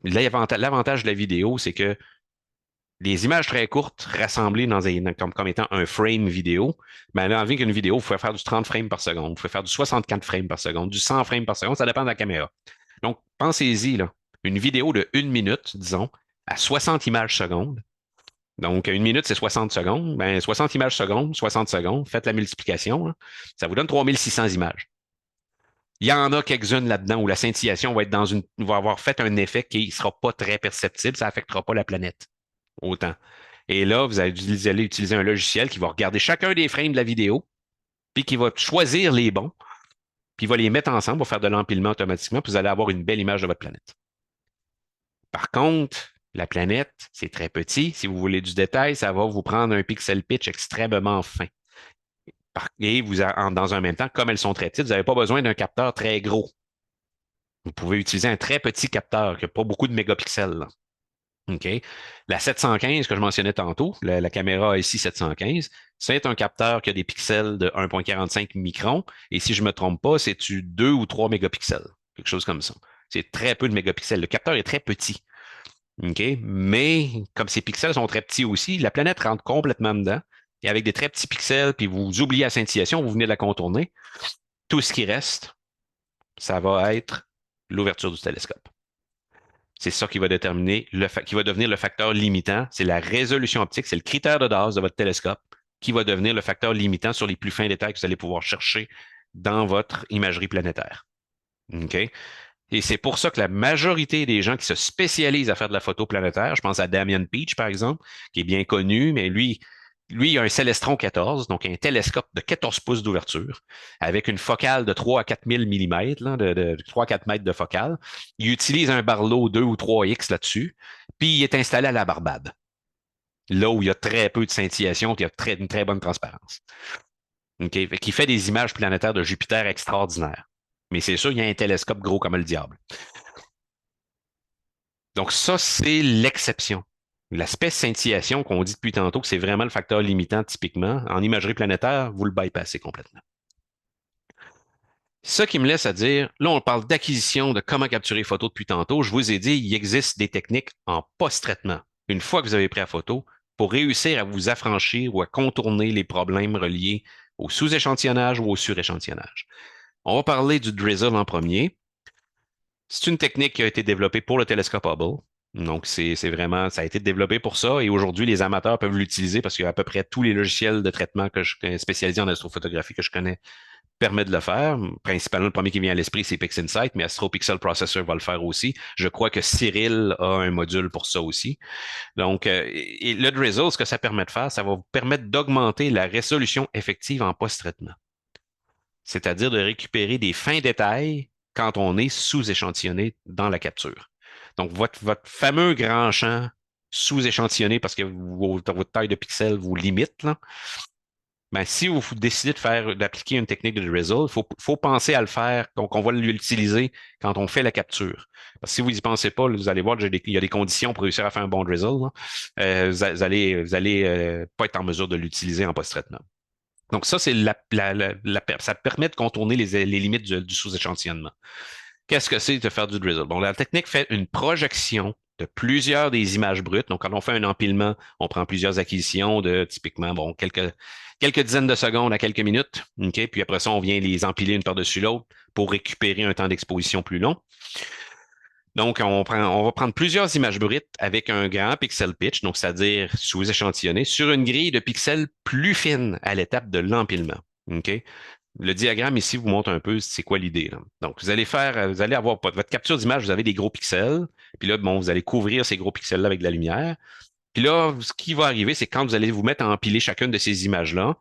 L'avantage de la vidéo, c'est que les images très courtes rassemblées comme étant un frame vidéo, ben là, avec une vidéo, vous pouvez faire du 30 frames par seconde, vous pouvez faire du 64 frames par seconde, du 100 frames par seconde, ça dépend de la caméra. Donc, pensez-y, là, une vidéo de 1 minute, disons, à 60 images secondes. Donc, 1 minute, c'est 60 secondes. Ben, 60 images secondes, 60 secondes, faites la multiplication, là, ça vous donne 3600 images. Il y en a quelques-unes là-dedans où la scintillation va avoir fait un effet qui ne sera pas très perceptible, ça n'affectera pas la planète autant. Et là, vous allez utiliser un logiciel qui va regarder chacun des frames de la vidéo, puis qui va choisir les bons, puis il va les mettre ensemble, va faire de l'empilement automatiquement, puis vous allez avoir une belle image de votre planète. Par contre, la planète, c'est très petit. Si vous voulez du détail, ça va vous prendre un pixel pitch extrêmement fin. Et dans un même temps, comme elles sont très petites, vous n'avez pas besoin d'un capteur très gros. Vous pouvez utiliser un très petit capteur qui n'a pas beaucoup de mégapixels, là. OK? La 715 que je mentionnais tantôt, la caméra ici 715, c'est un capteur qui a des pixels de 1,45 microns. Et si je ne me trompe pas, c'est du 2 ou 3 mégapixels. Quelque chose comme ça. C'est très peu de mégapixels. Le capteur est très petit. OK? Mais comme ces pixels sont très petits aussi, la planète rentre complètement dedans. Et avec des très petits pixels, puis vous oubliez la scintillation, vous venez de la contourner, tout ce qui reste, ça va être l'ouverture du télescope. C'est ça qui va déterminer, qui va devenir le facteur limitant. C'est la résolution optique, c'est le critère de base de votre télescope qui va devenir le facteur limitant sur les plus fins détails que vous allez pouvoir chercher dans votre imagerie planétaire. OK? Et c'est pour ça que la majorité des gens qui se spécialisent à faire de la photo planétaire, je pense à Damian Peach, par exemple, qui est bien connu, mais lui, il a un Celestron 14, donc un télescope de 14 pouces d'ouverture, avec une focale de 3 à 4 000 millimètres, là, de 3 à 4 mètres de focale. Il utilise un Barlow 2 ou 3X là-dessus, puis il est installé à la Barbade, là où il y a très peu de scintillation, puis il y a une très bonne transparence. Okay? Qui fait des images planétaires de Jupiter extraordinaires. Mais c'est sûr, il y a un télescope gros comme le diable. Donc ça, c'est l'exception. L'aspect scintillation qu'on dit depuis tantôt que c'est vraiment le facteur limitant typiquement, en imagerie planétaire, vous le bypassez complètement. Ce qui me laisse à dire, là on parle d'acquisition, de comment capturer photo depuis tantôt. Je vous ai dit, il existe des techniques en post-traitement. Une fois que vous avez pris la photo, pour réussir à vous affranchir ou à contourner les problèmes reliés au sous-échantillonnage ou au suréchantillonnage. On va parler du drizzle en premier. C'est une technique qui a été développée pour le télescope Hubble. Donc, c'est vraiment, ça a été développé pour ça. Et aujourd'hui, les amateurs peuvent l'utiliser parce qu'à peu près tous les logiciels de traitement spécialisés en astrophotographie que je connais permettent de le faire. Principalement, le premier qui vient à l'esprit, c'est PixInsight, mais Astro Pixel Processor va le faire aussi. Je crois que Cyril a un module pour ça aussi. Donc, et le Drizzle, ce que ça permet de faire, ça va vous permettre d'augmenter la résolution effective en post-traitement. C'est-à-dire de récupérer des fins détails quand on est sous-échantillonné dans la capture. Donc, votre fameux grand champ sous-échantillonné parce que votre taille de pixels vous limite, là, ben, si vous décidez d'appliquer une technique de drizzle, faut penser à le faire. Donc, on va l'utiliser quand on fait la capture. Parce que si vous n'y pensez pas, là, vous allez voir, il y a des conditions pour réussir à faire un bon drizzle, là. Vous allez pas être en mesure de l'utiliser en post-traitement. Donc, ça, c'est ça permet de contourner les limites du sous-échantillonnement. Qu'est-ce que c'est de faire du drizzle? Bon, la technique fait une projection de plusieurs des images brutes. Donc, quand on fait un empilement, on prend plusieurs acquisitions de typiquement, bon, quelques dizaines de secondes à quelques minutes. OK? Puis après ça, on vient les empiler une par-dessus l'autre pour récupérer un temps d'exposition plus long. Donc, on va prendre plusieurs images brutes avec un grand pixel pitch, donc c'est-à-dire sous-échantillonné, sur une grille de pixels plus fine à l'étape de l'empilement. OK? Le diagramme ici vous montre un peu c'est quoi l'idée, là. Donc, vous allez avoir votre capture d'image, vous avez des gros pixels, puis là, bon, vous allez couvrir ces gros pixels-là avec de la lumière. Puis là, ce qui va arriver, c'est quand vous allez vous mettre à empiler chacune de ces images-là,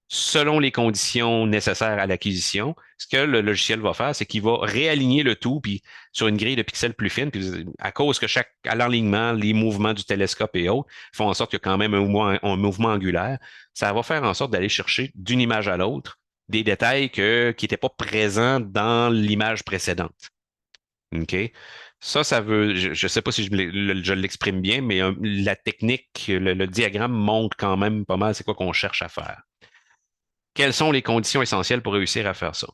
selon les conditions nécessaires à l'acquisition, ce que le logiciel va faire, c'est qu'il va réaligner le tout puis sur une grille de pixels plus fine, puis à cause que à l'enlignement, les mouvements du télescope et autres font en sorte qu'il y a quand même un mouvement angulaire, ça va faire en sorte d'aller chercher d'une image à l'autre des détails qui n'étaient pas présents dans l'image précédente. OK? Ça veut, je ne sais pas si je l'exprime bien, mais la technique, le diagramme montre quand même pas mal c'est quoi qu'on cherche à faire. Quelles sont les conditions essentielles pour réussir à faire ça?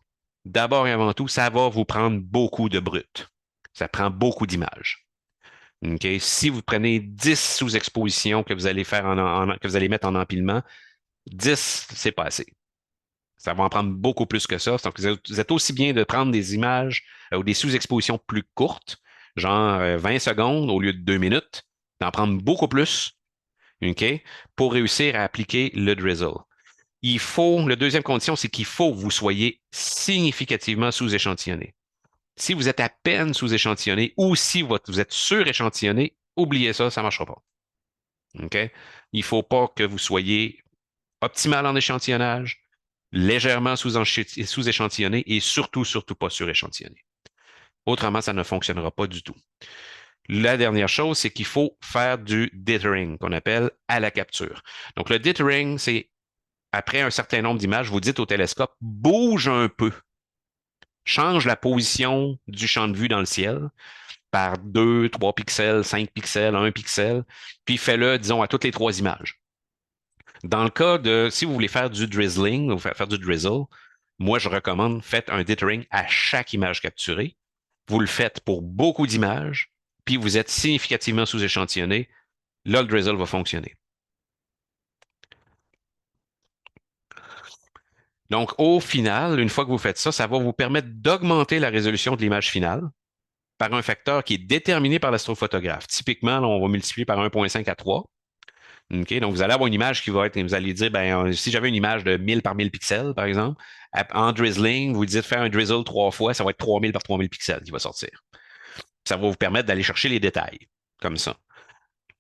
D'abord et avant tout, ça va vous prendre beaucoup de brut. Ça prend beaucoup d'images. OK? Si vous prenez 10 sous-expositions que vous allez que vous allez mettre en empilement, 10, c'est pas assez. Ça va en prendre beaucoup plus que ça. Donc, vous êtes aussi bien de prendre des images ou des sous-expositions plus courtes, genre 20 secondes au lieu de 2 minutes, d'en prendre beaucoup plus, OK, pour réussir à appliquer le drizzle. La deuxième condition, c'est qu'il faut que vous soyez significativement sous-échantillonné. Si vous êtes à peine sous-échantillonné ou si vous êtes sur-échantillonné, oubliez ça, ça ne marchera pas. OK? Il ne faut pas que vous soyez optimal en échantillonnage, légèrement sous-échantillonné et surtout, surtout pas sur-échantillonné. Autrement, ça ne fonctionnera pas du tout. La dernière chose, c'est qu'il faut faire du dithering, qu'on appelle à la capture. Donc, le dithering, c'est après un certain nombre d'images, vous dites au télescope, bouge un peu, change la position du champ de vue dans le ciel par 2, 3 pixels, 5 pixels, 1 pixel, puis fais-le, disons, à toutes les 3 images. Dans le cas de, si vous voulez faire du drizzling, ou faire du drizzle, moi, je recommande, faites un dithering à chaque image capturée. Vous le faites pour beaucoup d'images, puis vous êtes significativement sous-échantillonné. Là, le drizzle va fonctionner. Donc, au final, une fois que vous faites ça, ça va vous permettre d'augmenter la résolution de l'image finale par un facteur qui est déterminé par l'astrophotographe. Typiquement, là, on va multiplier par 1,5 à 3. OK? Donc, vous allez avoir une image qui va être, vous allez dire, ben, si j'avais une image de 1000 par 1000 pixels, par exemple, en drizzling, vous dites faire un drizzle 3 fois, ça va être 3000 par 3000 pixels qui va sortir. Ça va vous permettre d'aller chercher les détails, comme ça.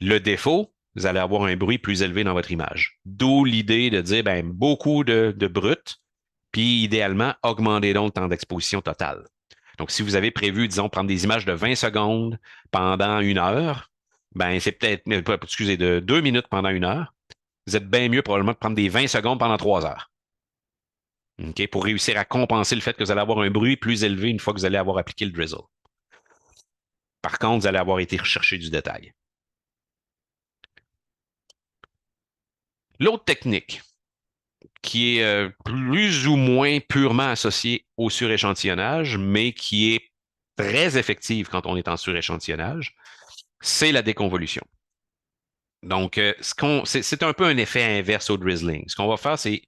Le défaut, vous allez avoir un bruit plus élevé dans votre image. D'où l'idée de dire, ben, beaucoup de brut, puis idéalement, augmenter donc le temps d'exposition totale. Donc, si vous avez prévu, disons, prendre des images de 20 secondes pendant 1 heure, ben, c'est peut-être, excusez, de 2 minutes pendant 1 heure. Vous êtes bien mieux probablement de prendre des 20 secondes pendant 3 heures. OK, pour réussir à compenser le fait que vous allez avoir un bruit plus élevé une fois que vous allez avoir appliqué le drizzle. Par contre, vous allez avoir été rechercher du détail. L'autre technique, qui est plus ou moins purement associée au suréchantillonnage, mais qui est très effective quand on est en suréchantillonnage, c'est la déconvolution. Donc, c'est un peu un effet inverse au drizzling. Ce qu'on va faire, c'est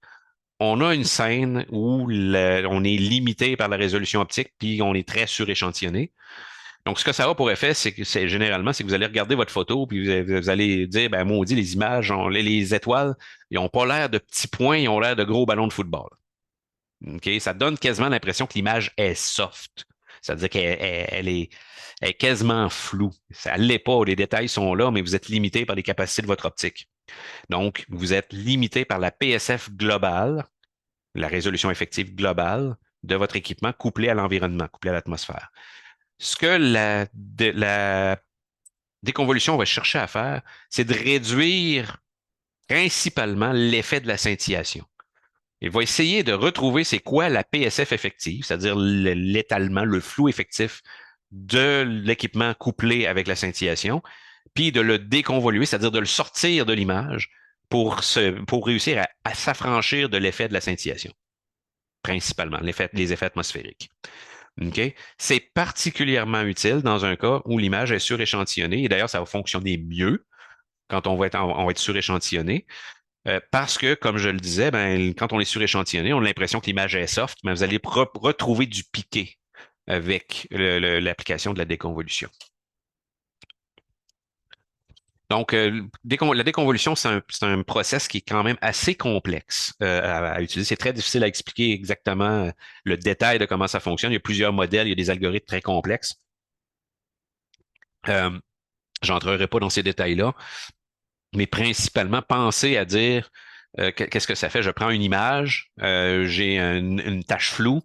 on a une scène où on est limité par la résolution optique, puis on est très suréchantillonné. Donc, ce que ça a pour effet, c'est que généralement, c'est que vous allez regarder votre photo, puis vous allez dire, ben, maudit, les images, les étoiles, ils n'ont pas l'air de petits points, ils ont l'air de gros ballons de football. OK? Ça donne quasiment l'impression que l'image est soft. C'est-à-dire elle est quasiment floue. Ça ne l'est pas, les détails sont là, mais vous êtes limité par les capacités de votre optique. Donc, vous êtes limité par la PSF globale, la résolution effective globale de votre équipement couplé à l'environnement, couplé à l'atmosphère. Ce que la déconvolution va chercher à faire, c'est de réduire principalement l'effet de la scintillation. Il va essayer de retrouver c'est quoi la PSF effective, c'est-à-dire l'étalement, le flou effectif de l'équipement couplé avec la scintillation, puis de le déconvoluer, c'est-à-dire de le sortir de l'image pour réussir à s'affranchir de l'effet de la scintillation, principalement, les effets atmosphériques. OK? C'est particulièrement utile dans un cas où l'image est suréchantillonnée, et d'ailleurs, ça va fonctionner mieux quand on va être suréchantillonné. Parce que, comme je le disais, ben, quand on est suréchantillonné, on a l'impression que l'image est soft, mais vous allez retrouver du piqué avec l'application de la déconvolution. Donc, la déconvolution, c'est un process qui est quand même assez complexe à utiliser. C'est très difficile à expliquer exactement le détail de comment ça fonctionne. Il y a plusieurs modèles, il y a des algorithmes très complexes. Euh, J'entrerai pas dans ces détails-là, mais principalement, pensez à dire qu'est-ce que ça fait. Je prends une image, j'ai une tache floue,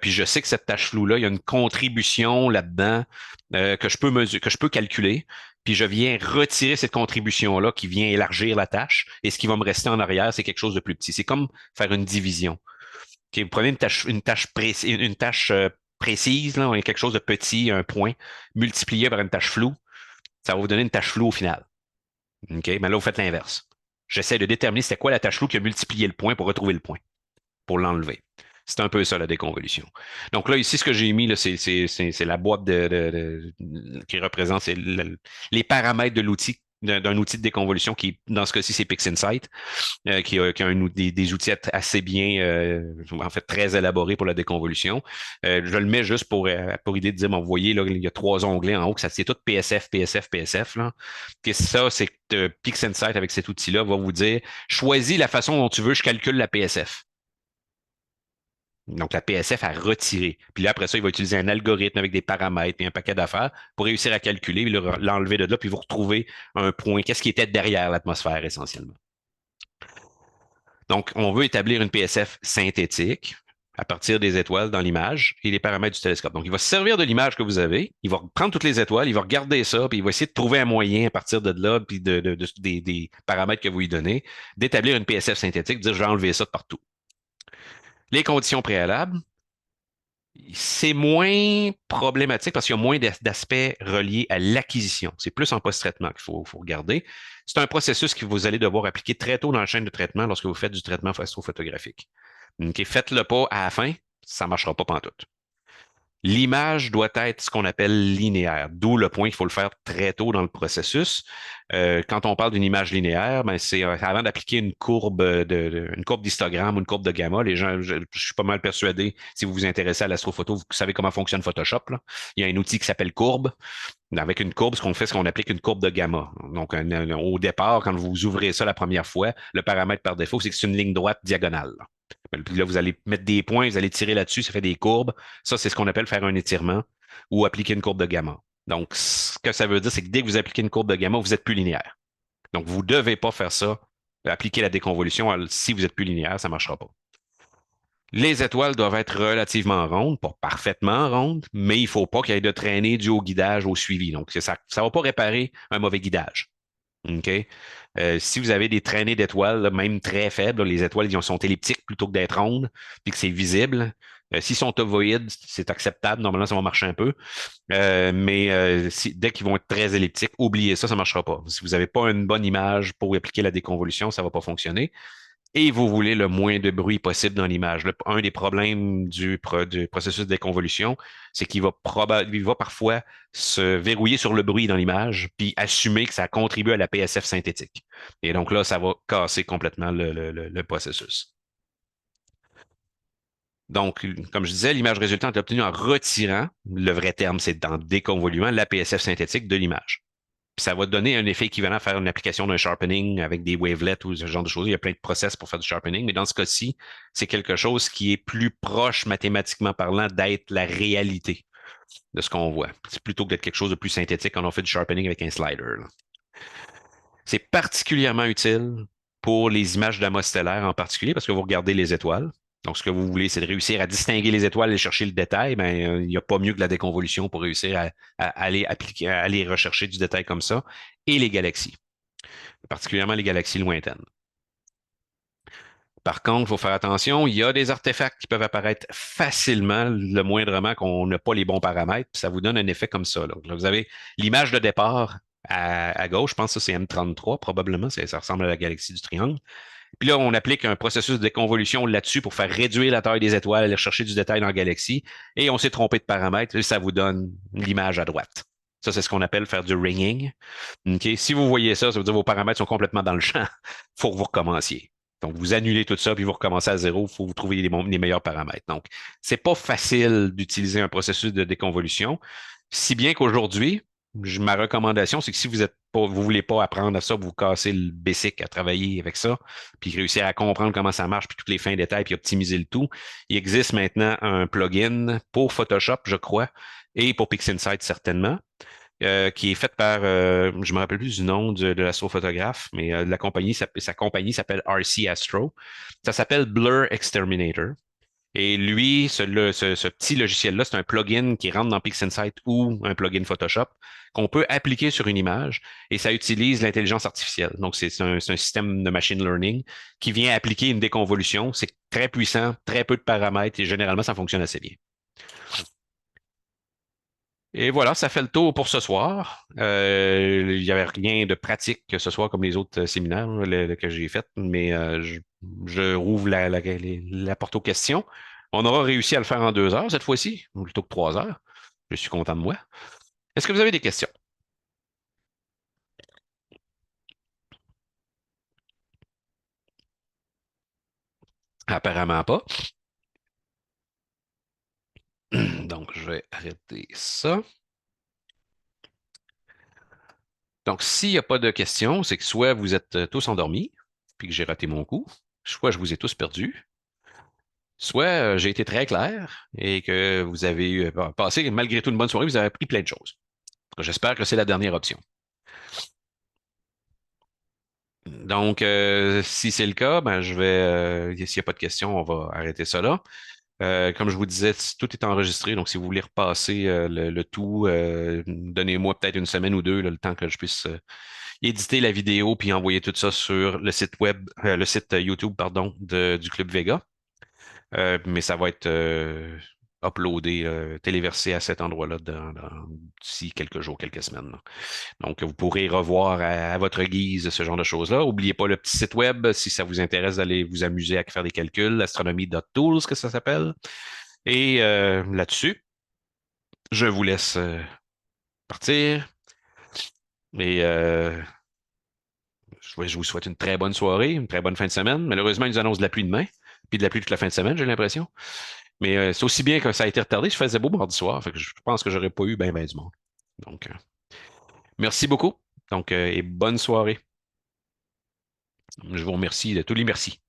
puis je sais que cette tache floue-là, il y a une contribution là-dedans que je peux mesurer, que je peux calculer. Puis je viens retirer cette contribution-là qui vient élargir la tâche. Et ce qui va me rester en arrière, c'est quelque chose de plus petit. C'est comme faire une division. Ok, vous prenez une tâche précise, là, quelque chose de petit, un point, multiplié par une tâche floue, ça va vous donner une tâche floue au final. OK? Mais là, vous faites l'inverse. J'essaie de déterminer c'était quoi la tâche floue qui a multiplié le point pour retrouver le point, pour l'enlever. C'est un peu ça, la déconvolution. Donc là, ici, ce que j'ai mis, là, c'est la boîte qui représente les paramètres de l'outil, d'un outil de déconvolution qui, dans ce cas-ci, c'est PixInsight, qui a des outils assez bien, en fait, très élaborés pour la déconvolution. Je le mets juste pour idée de dire, bon, vous voyez, là, il y a trois onglets en haut, que ça c'est tout PSF, PSF, PSF, là. Que ça, c'est que PixInsight, avec cet outil-là, va vous dire, choisis la façon dont tu veux, je calcule la PSF. Donc, la PSF à retirer. Puis là, après ça, il va utiliser un algorithme avec des paramètres et un paquet d'affaires pour réussir à calculer, puis l'enlever de là, puis vous retrouvez un point. Qu'est-ce qui était derrière l'atmosphère essentiellement? Donc, on veut établir une PSF synthétique à partir des étoiles dans l'image et les paramètres du télescope. Donc, il va se servir de l'image que vous avez, il va prendre toutes les étoiles, il va regarder ça, puis il va essayer de trouver un moyen à partir de là, puis des paramètres que vous lui donnez, d'établir une PSF synthétique, de dire je vais enlever ça de partout. Les conditions préalables, c'est moins problématique parce qu'il y a moins d'aspects reliés à l'acquisition. C'est plus en post-traitement qu'il faut regarder. C'est un processus que vous allez devoir appliquer très tôt dans la chaîne de traitement lorsque vous faites du traitement astrophotographique. OK, faites-le pas à la fin, ça ne marchera pas pantoute. L'image doit être ce qu'on appelle linéaire, d'où le point qu'il faut le faire très tôt dans le processus. Quand on parle d'une image linéaire, ben c'est avant d'appliquer une courbe d'histogramme ou une courbe de gamma. Les gens, je suis pas mal persuadé, si vous vous intéressez à l'astrophoto, vous savez comment fonctionne Photoshop, là. Il y a un outil qui s'appelle courbe. Avec une courbe, ce qu'on fait, c'est qu'on applique une courbe de gamma. Donc, au départ, quand vous ouvrez ça la première fois, le paramètre par défaut, c'est que c'est une ligne droite diagonale. Puis là, vous allez mettre des points, vous allez tirer là-dessus, ça fait des courbes. Ça, c'est ce qu'on appelle faire un étirement ou appliquer une courbe de gamma. Donc, ce que ça veut dire, c'est que dès que vous appliquez une courbe de gamma, vous êtes plus linéaire. Donc, vous ne devez pas faire ça, appliquer la déconvolution. Si vous êtes plus linéaire, ça ne marchera pas. Les étoiles doivent être relativement rondes, pas parfaitement rondes, mais il ne faut pas qu'il y ait de traînée dû au guidage, au suivi. Donc, ça ne va pas réparer un mauvais guidage. OK? Si vous avez des traînées d'étoiles, là, même très faibles, là, les étoiles ils sont elliptiques plutôt que d'être rondes, puis que c'est visible. S'ils sont ovoïdes, c'est acceptable. Normalement, ça va marcher un peu. Mais dès qu'ils vont être très elliptiques, oubliez ça, ça ne marchera pas. Si vous n'avez pas une bonne image pour appliquer la déconvolution, ça ne va pas fonctionner. Et vous voulez le moins de bruit possible dans l'image. Un des problèmes du processus de déconvolution, c'est il va parfois se verrouiller sur le bruit dans l'image, puis assumer que ça contribue à la PSF synthétique. Et donc là, ça va casser complètement le processus. Donc, comme je disais, l'image résultante est obtenue en retirant, le vrai terme, c'est en déconvoluant l'APSF synthétique de l'image. Puis ça va donner un effet équivalent à faire une application d'un sharpening avec des wavelets ou ce genre de choses. Il y a plein de process pour faire du sharpening, mais dans ce cas-ci, c'est quelque chose qui est plus proche mathématiquement parlant d'être la réalité de ce qu'on voit. C'est plutôt que d'être quelque chose de plus synthétique quand on fait du sharpening avec un slider, là. C'est particulièrement utile pour les images d'amas stellaires en particulier parce que vous regardez les étoiles. Donc, ce que vous voulez, c'est de réussir à distinguer les étoiles et chercher le détail. Ben, il n'y a pas mieux que la déconvolution pour réussir à aller appliquer, à aller rechercher du détail comme ça. Et les galaxies, particulièrement les galaxies lointaines. Par contre, il faut faire attention, il y a des artefacts qui peuvent apparaître facilement, le moindrement qu'on n'a pas les bons paramètres, puis ça vous donne un effet comme ça. Là, vous avez l'image de départ à gauche, je pense que ça c'est M33 probablement, ça ressemble à la galaxie du Triangle. Puis là, on applique un processus de déconvolution là-dessus pour faire réduire la taille des étoiles, aller chercher du détail dans la galaxie, et on s'est trompé de paramètres, et ça vous donne l'image à droite. Ça, c'est ce qu'on appelle faire du ringing. OK? Si vous voyez ça, ça veut dire que vos paramètres sont complètement dans le champ. Il faut que vous recommenciez. Donc, vous annulez tout ça, puis vous recommencez à zéro. Il faut vous trouver les meilleurs paramètres. Donc, c'est pas facile d'utiliser un processus de déconvolution. Si bien qu'aujourd'hui, ma recommandation, c'est que si vous êtes pas, vous voulez pas apprendre à ça, vous cassez le basic à travailler avec ça, puis réussir à comprendre comment ça marche, puis toutes les fins détails, puis optimiser le tout. Il existe maintenant un plugin pour Photoshop, je crois, et pour PixInsight certainement, qui est faite par, je me rappelle plus du nom de l'astrophotographe, mais la compagnie, sa compagnie s'appelle RC Astro. Ça s'appelle Blur Exterminator. Et lui, ce petit logiciel-là, c'est un plugin qui rentre dans PixInsight ou un plugin Photoshop qu'on peut appliquer sur une image et ça utilise l'intelligence artificielle. Donc, c'est un système de machine learning qui vient appliquer une déconvolution. C'est très puissant, très peu de paramètres et généralement, ça fonctionne assez bien. Et voilà, ça fait le tour pour ce soir. Il n'y avait rien de pratique que ce soit comme les autres séminaires là, que j'ai fait, mais je rouvre la porte aux questions. On aura réussi à le faire en 2 heures cette fois-ci, plutôt que 3 heures. Je suis content de moi. Est-ce que vous avez des questions? Apparemment pas. Donc, je vais arrêter ça. Donc, s'il n'y a pas de questions, c'est que soit vous êtes tous endormis, puis que j'ai raté mon coup, soit je vous ai tous perdus. Soit j'ai été très clair et que vous avez passé malgré tout une bonne soirée, vous avez appris plein de choses. J'espère que c'est la dernière option. Donc, si c'est le cas, ben, s'il n'y a pas de questions, on va arrêter ça là. Comme je vous disais, tout est enregistré, donc si vous voulez repasser le tout, donnez-moi peut-être une semaine ou deux, là, le temps que je puisse éditer la vidéo puis envoyer tout ça sur le site web, le site YouTube, pardon, du Club Vega. Mais ça va être uploadé, téléversé à cet endroit-là d'ici quelques jours, quelques semaines, là. Donc, vous pourrez revoir à votre guise ce genre de choses-là. N'oubliez pas le petit site web si ça vous intéresse d'aller vous amuser à faire des calculs, astronomie.tools, que ça s'appelle. Et là-dessus, je vous laisse partir. Et je vous souhaite une très bonne soirée, une très bonne fin de semaine. Malheureusement, ils nous annoncent de la pluie demain, puis de la pluie toute la fin de semaine, j'ai l'impression. Mais c'est aussi bien que ça a été retardé. Je faisais beau mardi soir, fait que je pense que j'aurais pas eu ben du monde. Donc, merci beaucoup. Donc, et bonne soirée. Je vous remercie de tous les merci.